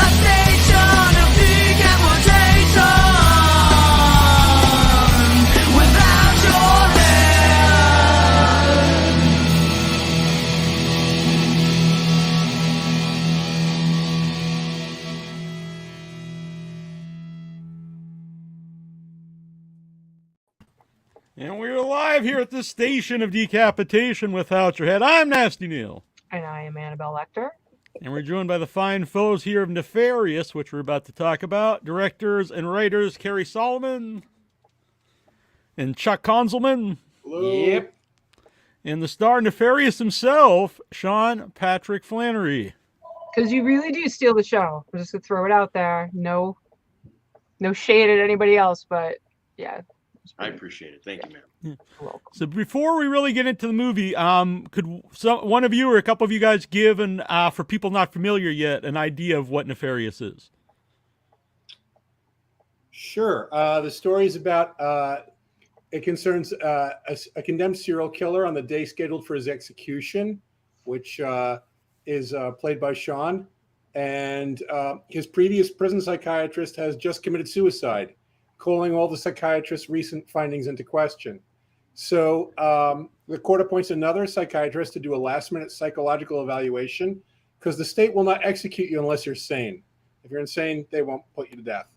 station of decapitation without your head. And we're live here at the station of decapitation without your head. I'm Nasty Neil. And I am Annabelle Lecter. And we're joined by the fine fellows here of Nefarious, which we're about to talk about. Directors and writers Cary Solomon and Chuck Konzelman. Hello. Yep. And the star Nefarious himself, Sean Patrick Flanery. Because you really do steal the show. Just to throw it out there. No shade at anybody else, but yeah. I appreciate it. Thank you, man. You're welcome. So before we really get into the movie, could one of you or a couple of you guys give, for people not familiar yet, an idea of what Nefarious is? Sure. The story is about, it concerns a condemned serial killer on the day scheduled for his execution, which is played by Sean. And his previous prison psychiatrist has just committed suicide, calling all the psychiatrist's recent findings into question. So the court appoints another psychiatrist to do a last-minute psychological evaluation because the state will not execute you unless you're sane. If you're insane, they won't put you to death.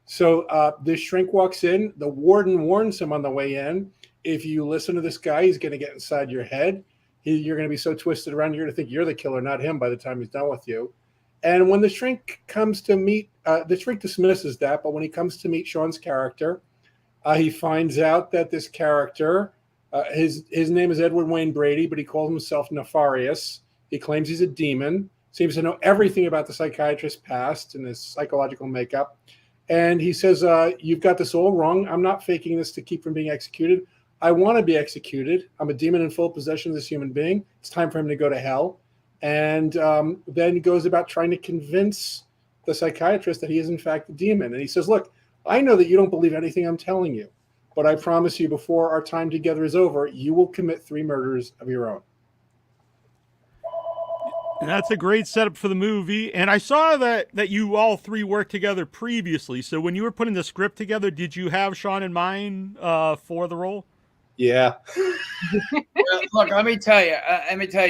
So this shrink walks in. The warden warns him on the way in, if you listen to this guy, he's going to get inside your head. You're going to be so twisted around, you're going to think you're the killer, not him, by the time he's done with you. And when the shrink comes to meet, the shrink dismisses that, but when he comes to meet Sean's character, he finds out that this character, his name is Edward Wayne Brady, but he calls himself Nefarious. He claims he's a demon, seems to know everything about the psychiatrist's past and his psychological makeup. And he says, you've got this all wrong. I'm not faking this to keep from being executed. I want to be executed. I'm a demon in full possession of this human being. It's time for him to go to hell. And then he goes about trying to convince the psychiatrist that he is in fact a demon. And he says, look, I know that you don't believe anything I'm telling you, but I promise you before our time together is over, you will commit 3 murders of your own. And that's a great setup for the movie. And I saw that you all 3 worked together previously. So when you were putting the script together, did you have Sean in mind for the role? Yeah. Look, let me tell you,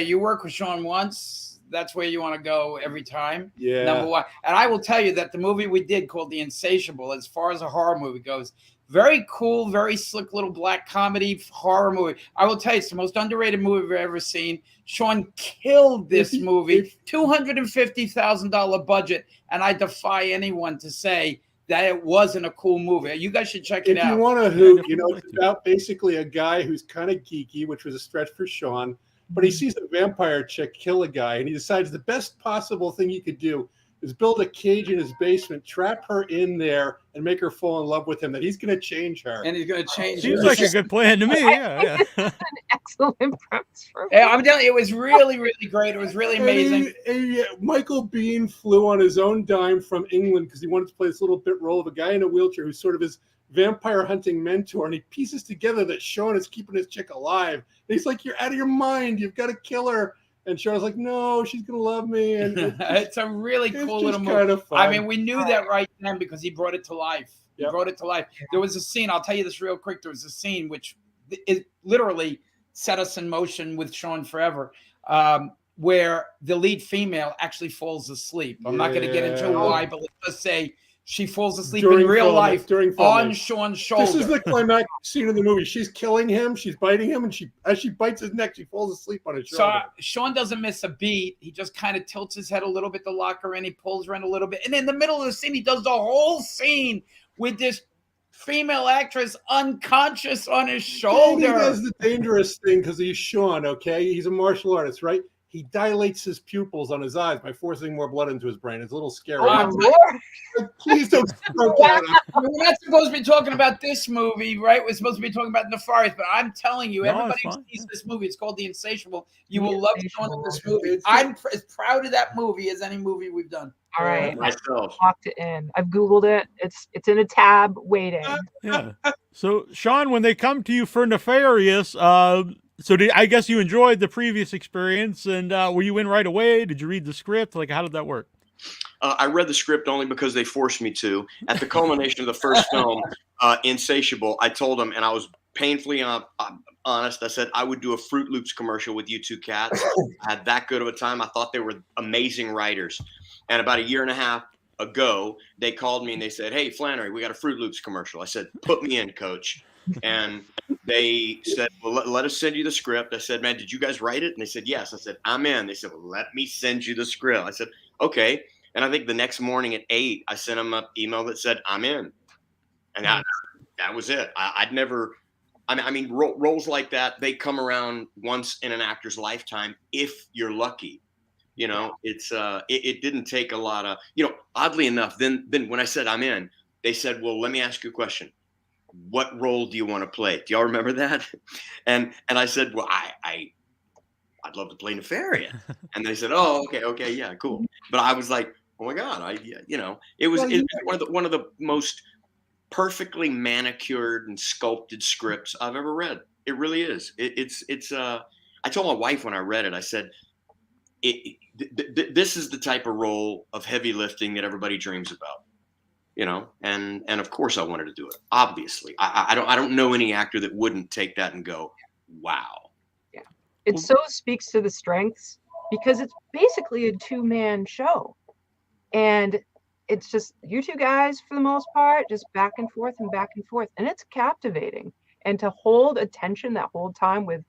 you work with Sean once. That's where you want to go every time. Yeah. Number one. And I will tell you that the movie we did called The Insatiable, as far as a horror movie goes, very cool, very slick little black comedy horror movie. I will tell you, it's the most underrated movie I've ever seen. Sean killed this movie, $250,000 budget, and I defy anyone to say that it wasn't a cool movie. You guys should check it out. If you want to hoot, it's about basically a guy who's kind of geeky, which was a stretch for Sean, but he sees a vampire chick kill a guy, and he decides the best possible thing he could do is build a cage in his basement, trap her in there, and make her fall in love with him, that he's going to change her. And he's going to change her. Seems like a good plan to me, yeah. An excellent premise for Yeah, I'm telling you, it was really, really great. It was really amazing. And Michael Biehn flew on his own dime from England because he wanted to play this little bit role of a guy in a wheelchair who's sort of his vampire hunting mentor, and he pieces together that Sean is keeping his chick alive. And he's like, you're out of your mind. You've got to kill her. And Sean's like, no, she's going to love me. And it's a really cool little movie. Kind of fun. I mean, we knew that right then because he brought it to life. He Yep. brought it to life. There was a scene, I'll tell you this real quick. There was a scene which it literally set us in motion with Sean forever, where the lead female actually falls asleep. I'm not going to get into why, but let's just say she falls asleep in real life on Sean's shoulder. This is the climactic scene of the movie. She's killing him. She's biting him. And as she bites his neck, she falls asleep on his shoulder. So Sean doesn't miss a beat. He just kind of tilts his head a little bit to lock her in. He pulls her in a little bit. And in the middle of the scene, he does the whole scene with this female actress unconscious on his shoulder. And he does the dangerous thing because he's Sean, okay? He's a martial artist, right? He dilates his pupils on his eyes by forcing more blood into his brain. It's a little scary. Please don't stroke that up. We're not supposed to be talking about this movie, right? We're supposed to be talking about Nefarious, but I'm telling you, everybody who sees this movie, it's called The Insatiable. You will love Sean in this movie. I'm as proud of that movie as any movie we've done. All right, Myself. locked it in. I've Googled it. It's in a tab waiting. Yeah. So, Sean, when they come to you for Nefarious, I guess you enjoyed the previous experience, and were you in right away? Did you read the script? Like, how did that work? I read the script only because they forced me to. At the culmination of the first film, Insatiable, I told them, and I was painfully honest. I said I would do a Fruit Loops commercial with you two cats. I had that good of a time. I thought they were amazing writers. And about a year and a half ago, they called me and they said, "Hey, Flanery, we got a Fruit Loops commercial." I said, "Put me in, coach." And they said, "Well, let us send you the script." I said, "Man, did you guys write it?" And they said, "Yes." I said, "I'm in." They said, "Well, let me send you the script." I said, "Okay." And I think the next morning at 8, I sent them an email that said, "I'm in." And that was it. I'd never, I mean, roles like that, they come around once in an actor's lifetime, if you're lucky. You know, it didn't take a lot of, oddly enough, then when I said I'm in, they said, "Well, let me ask you a question. What role do you want to play?" Do y'all remember that? And I said, "Well, I'd love to play Nefarious." And they said, "Oh, okay, yeah, cool." But I was like, "Oh my God, it was one of the most perfectly manicured and sculpted scripts I've ever read. It really is. I told my wife when I read it, I said, this is the type of role of heavy lifting that everybody dreams about, and of course I wanted to do it. Obviously, I don't know any actor that wouldn't take that and go, wow. Yeah, it so speaks to the strengths because it's basically a 2-man show, and it's just you two guys for the most part, just back and forth, and it's captivating. And to hold attention that whole time with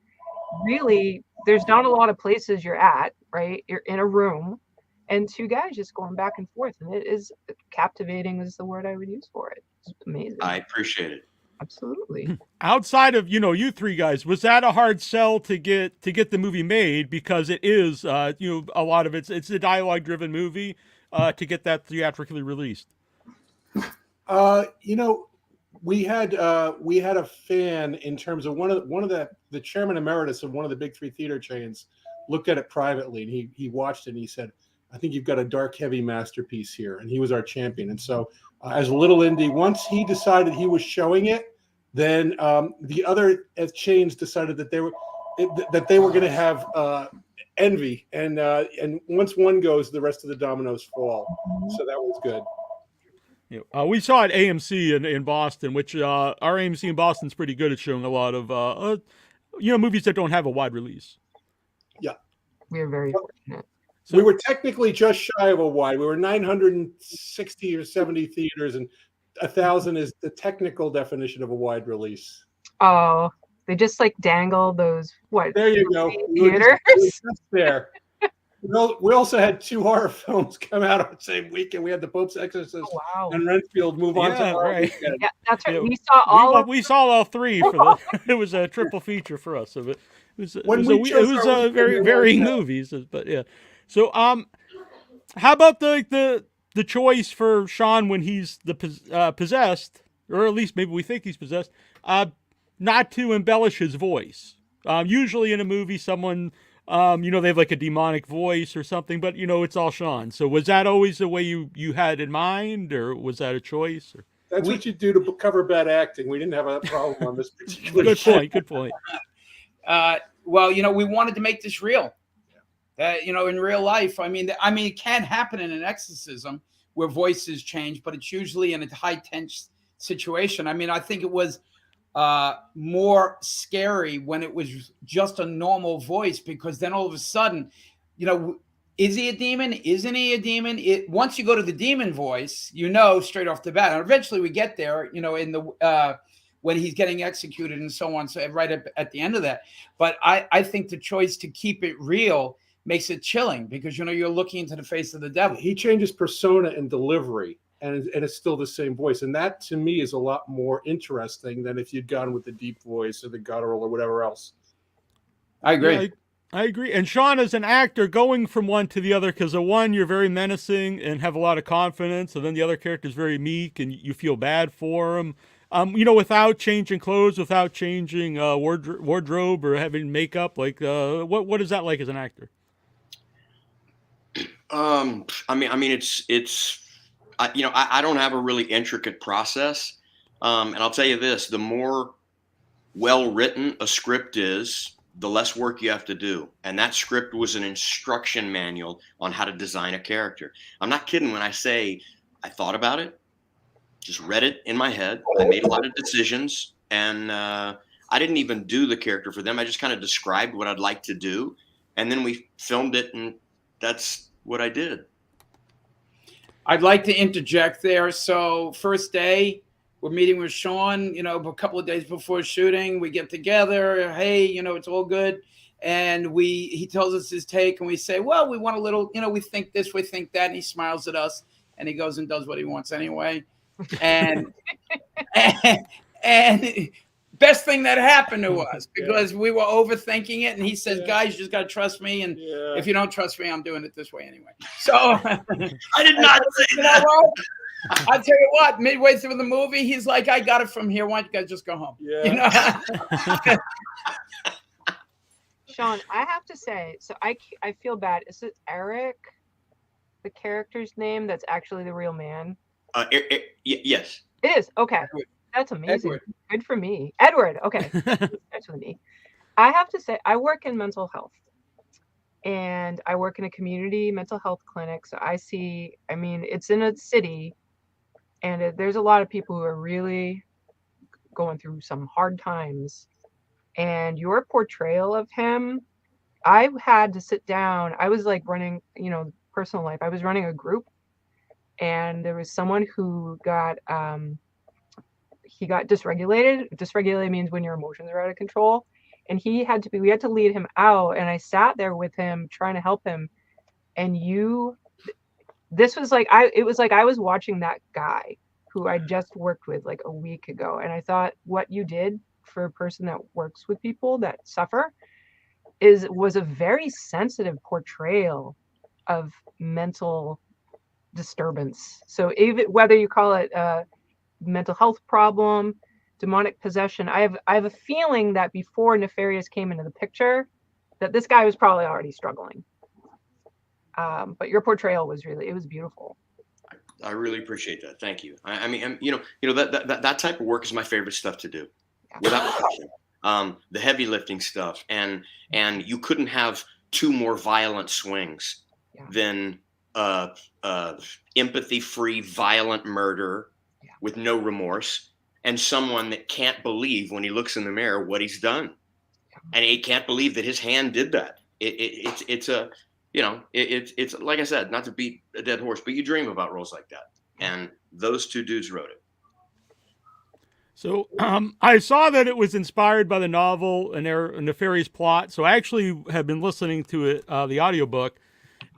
really, there's not a lot of places you're at, right? You're in a room and 2 guys just going back and forth, and it is captivating is the word I would use for it. It's amazing. I appreciate it. Absolutely. Outside of you 3 guys, was that a hard sell to get the movie made, because it is a lot of it's a dialogue driven movie, to get that theatrically released? We had a fan in terms of one of the chairman emeritus of one of the big 3 theater chains looked at it privately, and he watched it and he said, "I think you've got a dark heavy masterpiece here." And he was our champion. And so as a little indie, once he decided he was showing it, then the other chains decided that they were going to have envy, and once one goes, the rest of the dominoes fall. So that was good. We saw it at AMC in Boston, which our AMC in Boston's pretty good at showing a lot of movies that don't have a wide release. Yeah, we are very fortunate. So we were technically just shy of a wide. We were 960 or 70 theaters, and 1,000 is the technical definition of a wide release. Oh, they just dangle those There you go. Theaters. There. We also had 2 horror films come out on the same weekend. We had The Pope's Exorcist and Renfield move on to our weekend. Yeah, that's right. We saw we saw all 3 for it was a triple feature for us. So it was very varying movies, but yeah. So how about the choice for Sean when he's possessed, or at least maybe we think he's possessed, not to embellish his voice? Usually in a movie, someone they have a demonic voice or something, but it's all Sean. So was that always the way you had in mind, or was that a choice? Or? That's what you do to cover bad acting. We didn't have a problem on this particular Good point. Well, we wanted to make this real. In real life, I mean, it can happen in an exorcism where voices change, but it's usually in a high tense situation. I mean, I think it was more scary when it was just a normal voice, because then all of a sudden, is he a demon? Isn't he a demon? Once you go to the demon voice, straight off the bat, and eventually we get there, in the when he's getting executed and so on. So right at the end of that, but I think the choice to keep it real makes it chilling, because you're looking into the face of the devil. He changes persona and delivery, and it's still the same voice, and that to me is a lot more interesting than if you'd gone with the deep voice or the guttural or whatever else. I agree. Yeah, I agree. And Sean, as an actor, going from one to the other, because the one you're very menacing and have a lot of confidence, and then the other character is very meek and you feel bad for him. Without changing clothes, without changing wardrobe or having makeup, what is that like as an actor? I mean, it's I don't have a really intricate process. And I'll tell you this, the more well-written a script is, the less work you have to do. And that script was an instruction manual on how to design a character. I'm not kidding when I say I thought about it, just read it in my head. I made a lot of decisions, and I didn't even do the character for them. I just kind of described what I'd like to do, and then we filmed it, and that's what I did. I'd like to interject there. So first day, we're meeting with Sean, a couple of days before shooting. We get together. Hey, it's all good. And he tells us his take, and we say, well, we want a little, we think this, we think that. And he smiles at us, and he goes and does what he wants anyway. And and best thing that happened to us, because we were overthinking it. And he says, guys, you just got to trust me. And if you don't trust me, I'm doing it this way anyway. So I did not say that. I'll tell you what, midway through the movie, he's like, I got it from here. Why don't you guys just go home? Yeah. Sean, I have to say, so I feel bad. Is it Eric, the character's name, that's actually the real man? Yes. It is. Okay. That's amazing. Edward. Good for me. Edward. Okay. That's with me. I have to say, I work in mental health, and I work in a community mental health clinic. So it's in a city, and there's a lot of people who are really going through some hard times. And your portrayal of him, I had to sit down. I was like running, personal life. I was running a group, and there was someone who got he got dysregulated. Dysregulated means when your emotions are out of control. And we had to lead him out. And I sat there with him trying to help him. And it was like I was watching that guy who I just worked with like a week ago. And I thought what you did for a person that works with people that suffer was a very sensitive portrayal of mental disturbance. So even whether you call it a mental health problem, demonic possession, I have a feeling that before Nefarious came into the picture, that this guy was probably already struggling. But your portrayal was beautiful. I really appreciate that. Thank you. I mean, that type of work is my favorite stuff to do, without question. The heavy lifting stuff, and you couldn't have two more violent swings than empathy-free violent murder with no remorse, and someone that can't believe when he looks in the mirror what he's done, and he can't believe that his hand did that. It's like I said, not to beat a dead horse, but you dream about roles like that, and those two dudes wrote it. So I saw that it was inspired by the novel and their Nefarious plot. So I actually have been listening to it, the audiobook,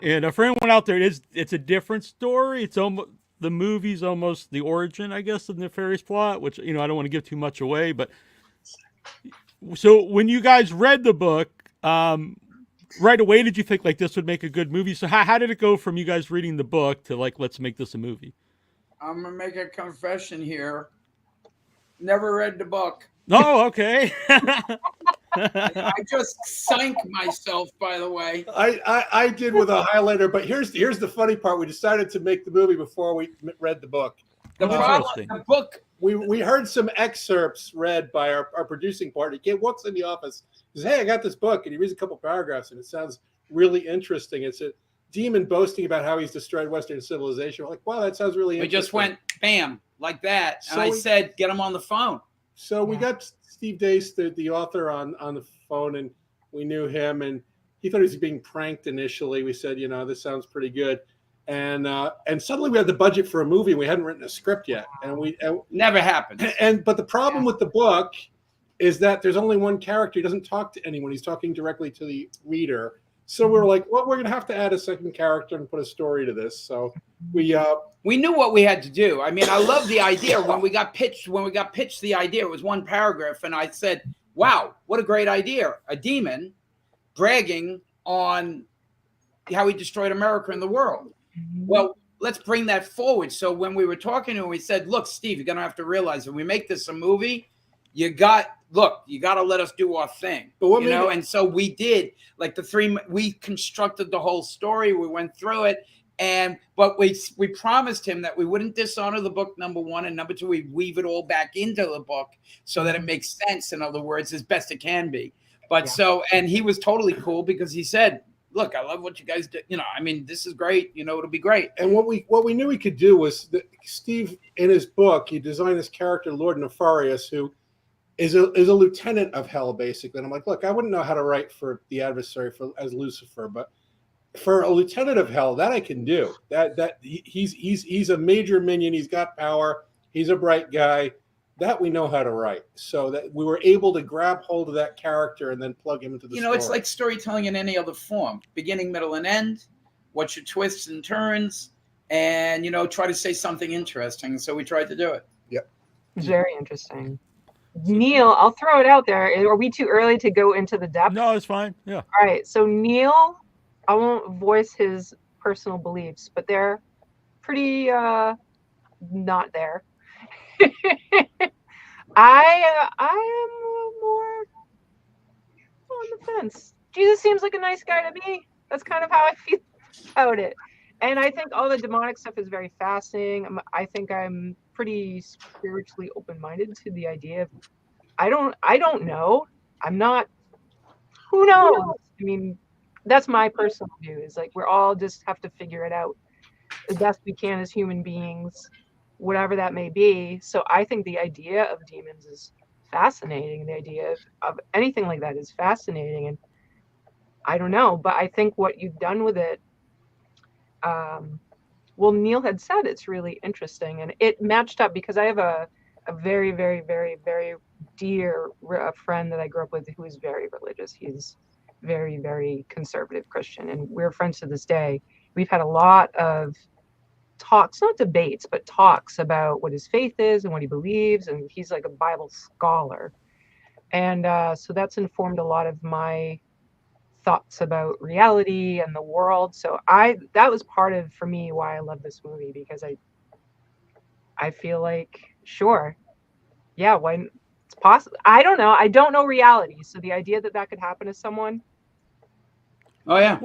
and for anyone out there, it's a different story. It's almost, the movie's almost the origin, I guess, of the Nefarious plot, which, I don't want to give too much away. But so when you guys read the book, right away, did you think like this would make a good movie? So how did it go from you guys reading the book to like, let's make this a movie? I'm going to make a confession here. Never read the book. Oh, okay. I just sank myself, by the way. I did with a highlighter, but here's the funny part. We decided to make the movie before we read the book. The book. We heard some excerpts read by our producing partner. He walks in the office, says, "Hey, I got this book," and he reads a couple paragraphs, and it sounds really interesting. It's a demon boasting about how he's destroyed Western civilization. We're like, wow, that sounds really interesting. We just went bam like that, and I said, "Get him on the phone." So we got Steve Dace, the author, on the phone, and we knew him, and he thought he was being pranked initially. We said, this sounds pretty good. And suddenly we had the budget for a movie, and we hadn't written a script yet. And never happened. But the problem with the book is that there's only one character. He doesn't talk to anyone. He's talking directly to the reader. So we're like, well, we're going to have to add a second character and put a story to this. So we knew what we had to do. I mean, I love the idea. When we got pitched the idea, it was one paragraph, and I said, wow, what a great idea. A demon bragging on how he destroyed America and the world. Well, let's bring that forward. So when we were talking to him, we said, look, Steve, you're going to have to realize when we make this a movie, you got to let us do our thing, and so we did. Like we constructed the whole story. We went through it, but we promised him that we wouldn't dishonor the book, number one, and number two, we weave it all back into the book so that it makes sense. In other words, as best it can be. But and he was totally cool because he said, look, I love what you guys do. You know, I mean, this is great. You know, it'll be great. And what we knew he could do was that Steve, in his book, he designed this character, Lord Nefarious, who is a lieutenant of hell, basically. And I'm like, look, I wouldn't know how to write for the adversary as Lucifer, but for a lieutenant of hell, that I can do. That he's a major minion. He's got power. He's a bright guy. That we know how to write. So that we were able to grab hold of that character and then plug him into the story. It's like storytelling in any other form. Beginning, middle, and end. What's your twists and turns? And, try to say something interesting. So we tried to do it. Yep. Very interesting. Neil, I'll throw it out there. Are we too early to go into the depth? No, it's fine. Yeah. All right. So Neil, I won't voice his personal beliefs, but they're pretty not there. I am more on the fence. Jesus seems like a nice guy to me. That's kind of how I feel about it. And I think all the demonic stuff is very fascinating. I think I'm pretty spiritually open-minded to the idea of I don't know. I'm not. Who knows? I mean, that's my personal view. Is like we're all just have to figure it out as best we can as human beings, whatever that may be. So I think the idea of demons is fascinating. The idea of anything like that is fascinating, and I don't know, but I think what you've done with it. Well, Neil had said it's really interesting, and it matched up because I have a very, very, very, very dear friend that I grew up with who is very religious. He's very, very conservative Christian, and we're friends to this day. We've had a lot of talks, not debates, but talks about what his faith is and what he believes, and he's like a Bible scholar. And so that's informed a lot of my thoughts about reality and the world. So that was part of, for me, why I love this movie, because I feel like, sure, yeah, when it's possible. I don't know. I don't know reality. So the idea that could happen to someone. Oh, yeah.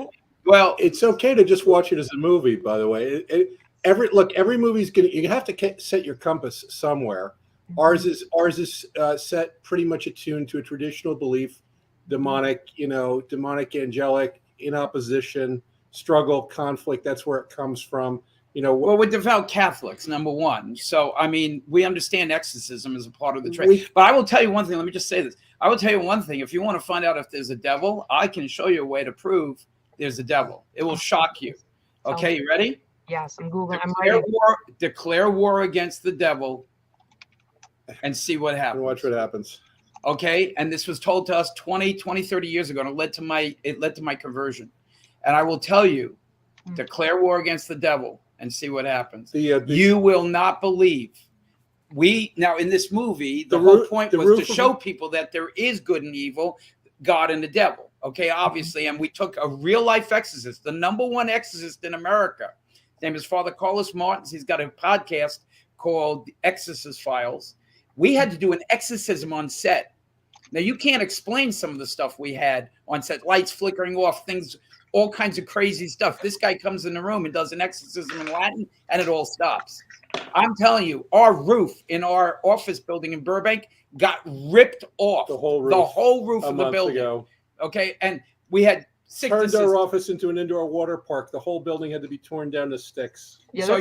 Well, it's okay to just watch it as a movie, by the way. Every movie's you have to set your compass somewhere. Mm-hmm. Ours is set pretty much attuned to a traditional belief, demonic, angelic, in opposition, struggle, conflict. That's where it comes from. Well, we're devout Catholics, number one. So, I mean, we understand exorcism as a part of the trade. But I will tell you one thing. Let me just say this. I will tell you one thing. If you want to find out if there's a devil, I can show you a way to prove there's a devil. It will shock you. Okay, you ready? Yes, I'm Googling. I'm ready. Declare war against the devil and see what happens. And watch what happens. Okay, and this was told to us 20, 30 years ago, and it led to my conversion. And I will tell you, declare war against the devil and see what happens. You will not believe. Now in this movie, the whole point was to show people that there is good and evil, God and the devil. Okay, obviously, and we took a real life exorcist, the number one exorcist in America. His name is Father Carlos Martins. He's got a podcast called The Exorcist Files. We had to do an exorcism on set. Now, you can't explain some of the stuff we had on set, lights flickering off, things, all kinds of crazy stuff. This guy comes in the room and does an exorcism in Latin, and it all stops. I'm telling you, our roof in our office building in Burbank got ripped off. The whole roof of the building. Ago. Okay, and we had sicknesses. Turned our office into an indoor water park. The whole building had to be torn down to sticks. Yeah, so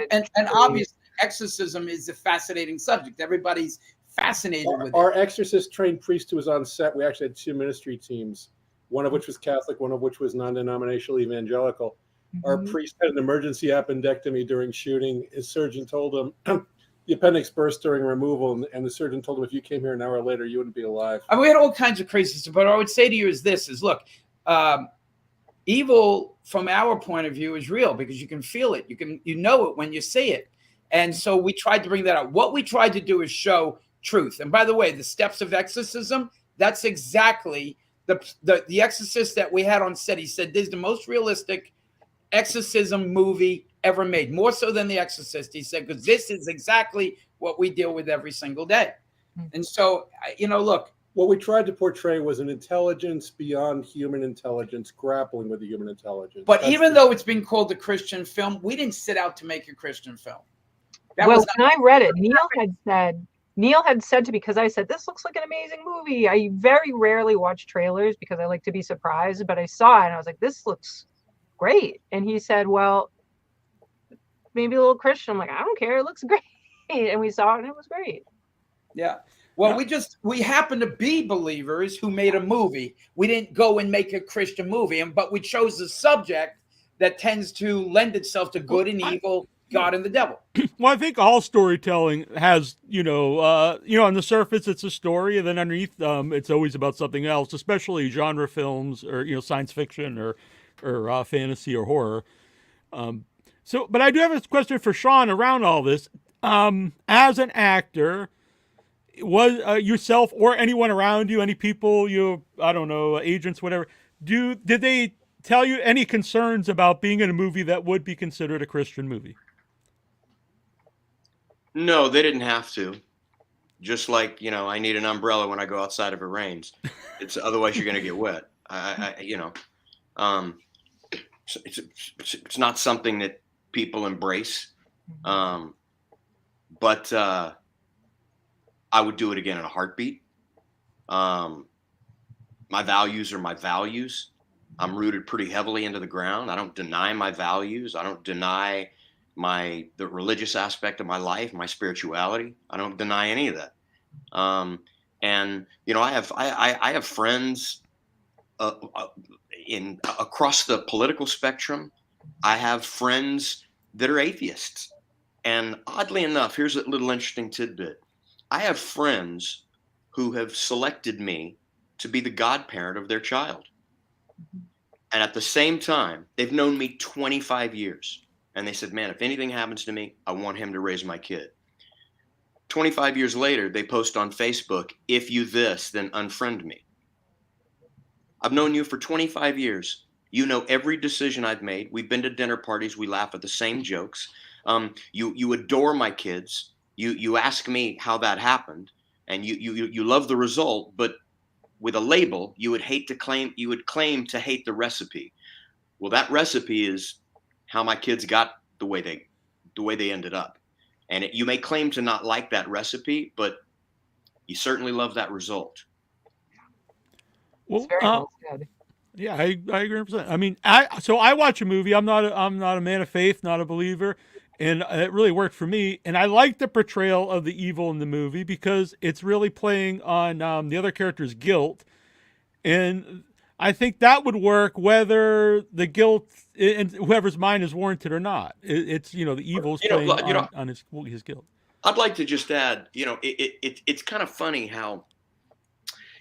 and obviously, exorcism is a fascinating subject. Everybody's fascinated with it. Our exorcist trained priest who was on set, we actually had 2 ministry teams, one of which was Catholic, one of which was non-denominational evangelical. Mm-hmm. Our priest had an emergency appendectomy during shooting. His surgeon told him the appendix burst during removal, and the surgeon told him if you came here an hour later, you wouldn't be alive. I mean, we had all kinds of crazy stuff, but what I would say to you is look, evil from our point of view is real because you can feel it. You know it when you see it. And so we tried to bring that out. What we tried to do is show truth. And by the way, the steps of exorcism, that's exactly the exorcist that we had on set. He said, this is the most realistic exorcism movie ever made, more so than The Exorcist. He said, because this is exactly what we deal with every single day. And so, look. What we tried to portray was an intelligence beyond human intelligence, grappling with the human intelligence. But even though it's been called a Christian film, we didn't set out to make a Christian film. When I read it, Neil Neil had said to me, because I said, this looks like an amazing movie. I very rarely watch trailers because I like to be surprised, but I saw it and I was like, this looks great. And he said, well, maybe a little Christian. I'm like, I don't care. It looks great. And we saw it and it was great. Yeah. Well, we happen to be believers who made a movie. We didn't go and make a Christian movie, but we chose a subject that tends to lend itself to good and evil, God and the devil. Well, I think all storytelling has, on the surface it's a story, and then underneath, it's always about something else, especially genre films or science fiction or fantasy or horror. But I do have a question for Sean around all this. As an actor, was yourself or anyone around you, any people I don't know, agents, whatever, did they tell you any concerns about being in a movie that would be considered a Christian movie? No, they didn't have to. Just like, I need an umbrella when I go outside if it rains. Otherwise you're going to get wet. It's not something that people embrace. But I would do it again in a heartbeat. My values are my values. I'm rooted pretty heavily into the ground. I don't deny my values. I don't deny the religious aspect of my life, my spirituality. I don't deny any of that. I have friends across the political spectrum. I have friends that are atheists. And oddly enough, here's a little interesting tidbit. I have friends who have selected me to be the godparent of their child. And at the same time, they've known me 25 years. And they said, man, if anything happens to me, I want him to raise my kid. 25 years later, they post on Facebook, if you this, then unfriend me. I've known you for 25 years. You know every decision I've made. We've been to dinner parties. We laugh at the same jokes. You adore my kids. You ask me how that happened, and you love the result, but with a label, you would claim to hate the recipe. Well, that recipe is how my kids got the way they ended up. And you may claim to not like that recipe, but you certainly love that result. It's very well said. Yeah, I agree 100%. I mean, I watch a movie. I'm not a man of faith, not a believer, and it really worked for me. And I like the portrayal of the evil in the movie because it's really playing on the other character's guilt, and I think that would work whether the guilt in whoever's mind is warranted or not. It's the evil's playing on his guilt. I'd like to just add, it's kind of funny how.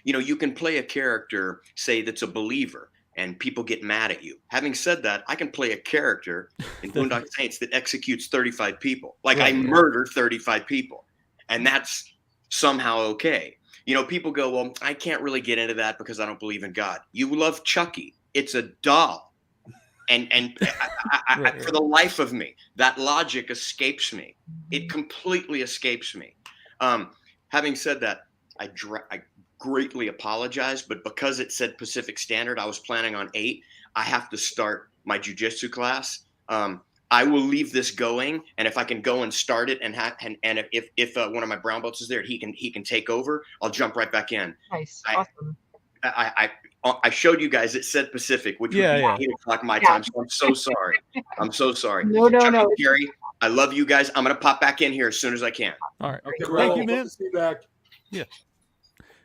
You can play a character, say, that's a believer, and people get mad at you. Having said that, I can play a character in Boondock Saints that executes 35 people. Like, I murder 35 people, and that's somehow okay. People go, well, I can't really get into that because I don't believe in God. You love Chucky. It's a doll. And for the life of me, that logic escapes me. It completely escapes me. Having said that, I greatly apologize, but because it said Pacific Standard, I was planning on 8. I have to start my jiu-jitsu class. I will leave this going, and if I can go and start it, and if one of my brown belts is there, he can take over. I'll jump right back in. Nice, awesome. I showed you guys it said Pacific, which would be 8 o'clock my time. So I'm so sorry. I'm so sorry. No. Cary, I love you guys. I'm gonna pop back in here as soon as I can. All right. Okay, Thank you, man. See you back. Yeah.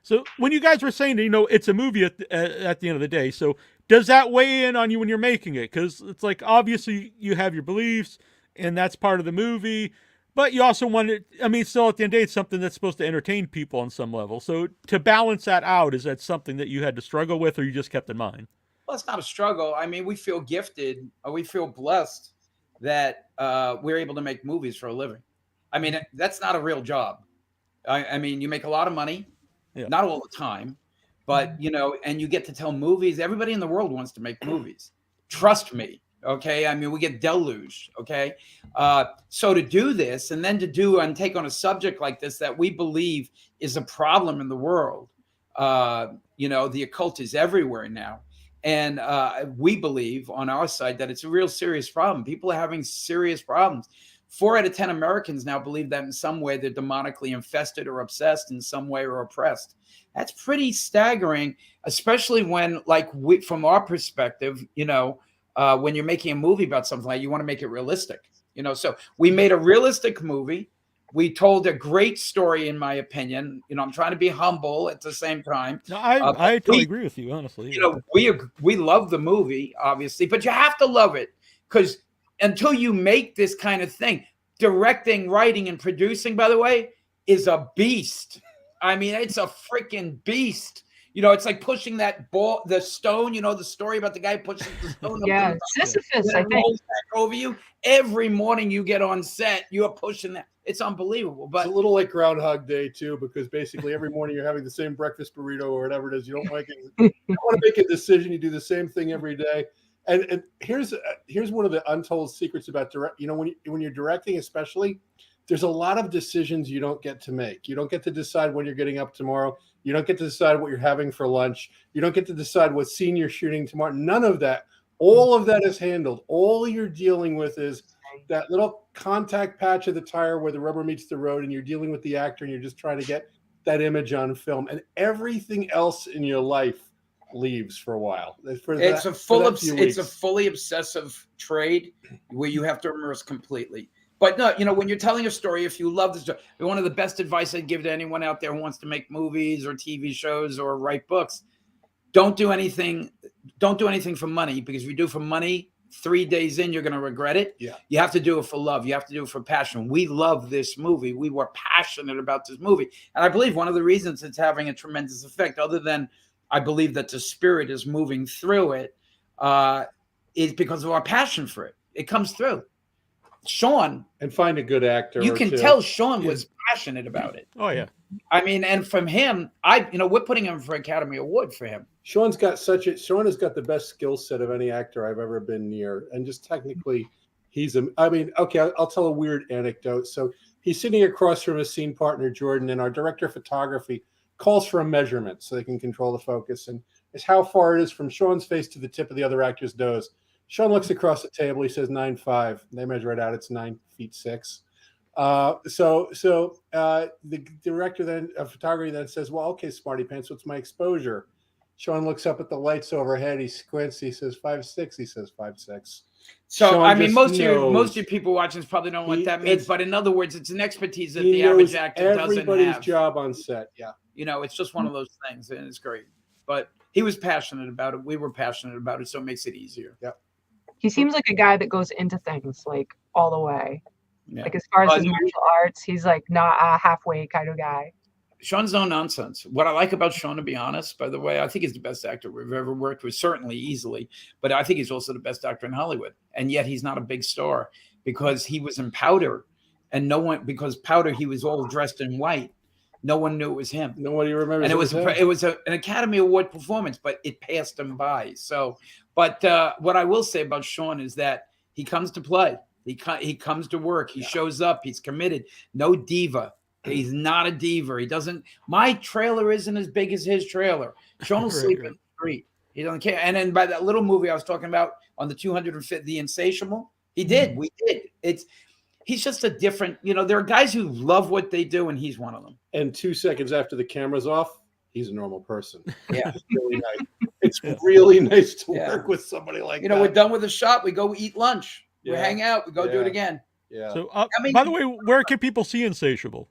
So when you guys were saying, it's a movie at the end of the day, so does that weigh in on you when you're making it? Because it's like, obviously you have your beliefs and that's part of the movie, but you also want it, still at the end of the day, it's something that's supposed to entertain people on some level. So to balance that out, is that something that you had to struggle with, or you just kept in mind? Well, it's not a struggle. We feel gifted, or we feel blessed that we're able to make movies for a living. That's not a real job. You make a lot of money. Yeah. Not all the time, but and you get to tell movies. Everybody in the world wants to make movies. Trust me. Okay. We get deluged. Okay. So to do this and then to take on a subject like this that we believe is a problem in the world. The occult is everywhere now. And we believe on our side that it's a real serious problem. People are having serious problems. 4 out of 10 Americans now believe that in some way they're demonically infested or obsessed in some way or oppressed. That's pretty staggering, especially when, like, from our perspective, when you're making a movie about something like, you want to make it realistic, so we made a realistic movie. We told a great story, in my opinion. I'm trying to be humble at the same time. No, I totally agree with you, honestly. We love the movie, obviously, but you have to love it, because until you make this kind of thing, directing, writing, and producing, by the way, is a beast. I mean, it's a freaking beast. It's like pushing that ball, the stone, the story about the guy pushing the stone. Yeah, Sisyphus, I think. Over you. Every morning you get on set, you are pushing that. It's unbelievable. But it's a little like Groundhog Day too, because basically every morning you're having the same breakfast burrito or whatever it is. You don't want to make a decision. You do the same thing every day. And here's one of the untold secrets about direct. When you're directing, especially, there's a lot of decisions you don't get to make. You don't get to decide when you're getting up tomorrow. You don't get to decide what you're having for lunch. You don't get to decide what scene you're shooting tomorrow. None of that. All of that is handled. All you're dealing with is that little contact patch of the tire where the rubber meets the road, and you're dealing with the actor, and you're just trying to get that image on film. And everything else in your life leaves for a while. It's a fully obsessive trade where you have to immerse completely. But no, when you're telling a story, if you love this story, one of the best advice I'd give to anyone out there who wants to make movies or TV shows or write books, don't do anything for money, because if you do for money, 3 days in, you're going to regret it. Yeah. You have to do it for love. You have to do it for passion. We love this movie. We were passionate about this movie. And I believe one of the reasons it's having a tremendous effect, other than I believe that the spirit is moving through it, is because of our passion for it. It comes through. Sean, and find a good actor. You can tell Sean was passionate about it. Oh yeah. I mean, and from him, we're putting him for Academy Award for him. Sean has got the best skill set of any actor I've ever been near, and just technically, I'll tell a weird anecdote. So he's sitting across from his scene partner Jordan, and our director of photography calls for a measurement so they can control the focus, and it's how far it is from Sean's face to the tip of the other actor's nose. Sean looks across the table. He says 9'5". They measure it out. It's 9'6". The director of photography then says, "Well, okay, smarty pants, what's my exposure?" Sean looks up at the lights overhead. He squints. He says 5'6". He says 5'6". So Sean most of you people watching probably don't know what that means. But in other words, it's an expertise that the average actor doesn't have. Everybody's job on set. Yeah. It's just one of those things, and it's great. But he was passionate about it. We were passionate about it, so it makes it easier. Yeah. He seems like a guy that goes into things like all the way. Yeah. Like as far as his martial arts, he's like not a halfway kind of guy. Sean's no nonsense. What I like about Sean, to be honest, by the way, I think he's the best actor we've ever worked with, certainly easily. But I think he's also the best actor in Hollywood. And yet he's not a big star because he was in Powder, and because Powder, he was all dressed in white. No one knew it was him. Nobody remembers. And it was an Academy Award performance, but it passed him by. So, but what I will say about Sean is that he comes to play. He comes to work. He shows up. He's committed. No diva. He's not a diva. He doesn't. My trailer isn't as big as his trailer. Sean will sleep in the street. He doesn't care. And then by that little movie I was talking about on the 250, The Insatiable, he did. We did. He's just a different, there are guys who love what they do, and he's one of them. And 2 seconds after the camera's off, he's a normal person. Yeah. It's really nice. It's really nice to work with somebody like that. We're done with the shot. We go eat lunch. We hang out. We go do it again. Yeah. So, by the way, where can people see Insatiable?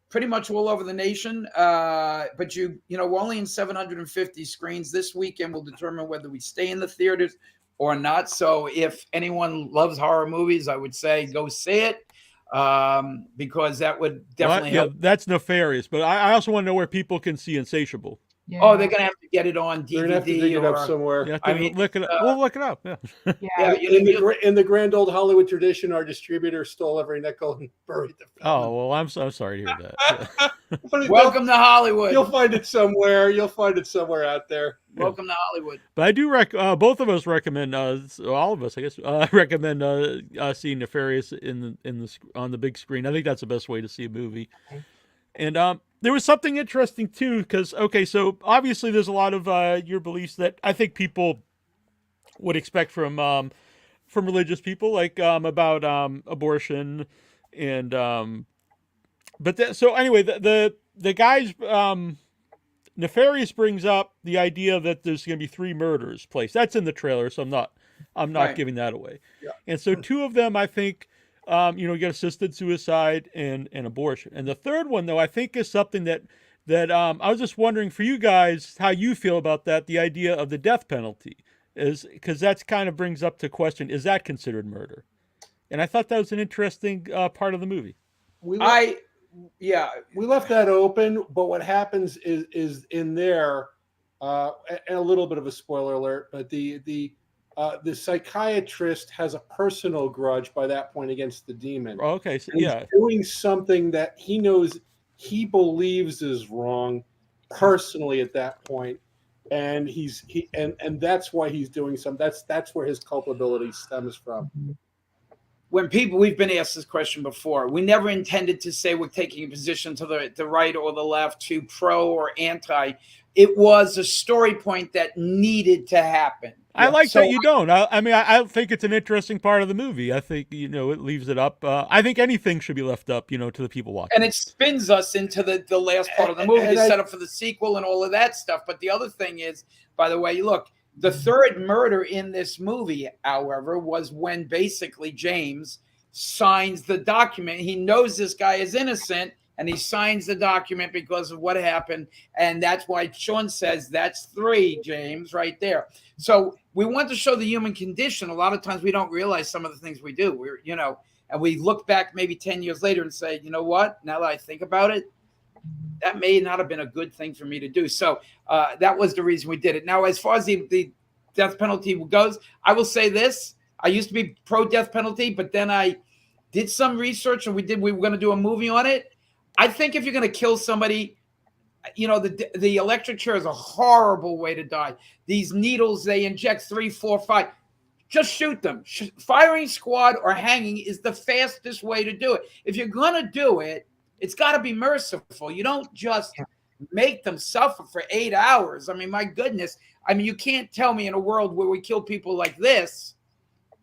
Pretty much all over the nation. But we're only in 750 screens. This weekend will determine whether we stay in the theaters or not. So if anyone loves horror movies, I would say go see it, because that would definitely help. That's Nefarious, but I also want to know where people can see Insatiable. Yeah. Oh, they're gonna have to get it on DVD. They're gonna have to dig it up somewhere. Look it up. We'll look it up. Yeah. Yeah. In the grand old Hollywood tradition, our distributor stole every nickel and buried the film. Oh well, I'm sorry to hear that. Yeah. Welcome to Hollywood. You'll find it somewhere. You'll find it somewhere out there. Welcome to Hollywood. But I do both of us recommend, all of us, I guess, recommend seeing Nefarious on the big screen. I think that's the best way to see a movie. And there was something interesting too, because so obviously there's a lot of your beliefs that I think people would expect from from religious people, like about abortion, and so anyway, the guys, Nefarious brings up the idea that there's going to be 3 murders placed. That's in the trailer, so I'm not giving that away. Yeah. And so 2 of them, I think, get assisted suicide and abortion. And the third one, though, I think is something that I was just wondering for you guys how you feel about that. The idea of the death penalty is because that's kind of brings up the question: is that considered murder? And I thought that was an interesting part of the movie. We left that open, but what happens is in there, and a little bit of a spoiler alert, but the psychiatrist has a personal grudge by that point against the demon. Okay, so, he's doing something that he knows he believes is wrong personally at that point, and and that's why he's doing that's where his culpability stems from. We've been asked this question before. We never intended to say we're taking a position to the right or the left, to pro or anti. It was a story point that needed to happen. I like that you don't. I think it's an interesting part of the movie. I think, it leaves it up. I think anything should be left up, to the people watching. And it spins us into the last part of the movie to set up for the sequel and all of that stuff. But the other thing is, by the way, look, the third murder in this movie, however, was when basically James signs the document. He knows this guy is innocent, and he signs the document because of what happened. And that's why Sean says that's 3, James, right there. So we want to show the human condition. A lot of times we don't realize some of the things we do. And we look back maybe 10 years later and say, you know what? Now that I think about it, that may not have been a good thing for me to do. So that was the reason we did it. Now, as far as the death penalty goes, I will say this. I used to be pro death penalty, but then I did some research and we were going to do a movie on it. I think if you're going to kill somebody, the electric chair is a horrible way to die. These needles, they inject 3, 4, 5. Just shoot them. Firing squad or hanging is the fastest way to do it. If you're going to do it, it's got to be merciful. You don't just make them suffer for 8 hours. I mean, my goodness. I mean, you can't tell me in a world where we kill people like this,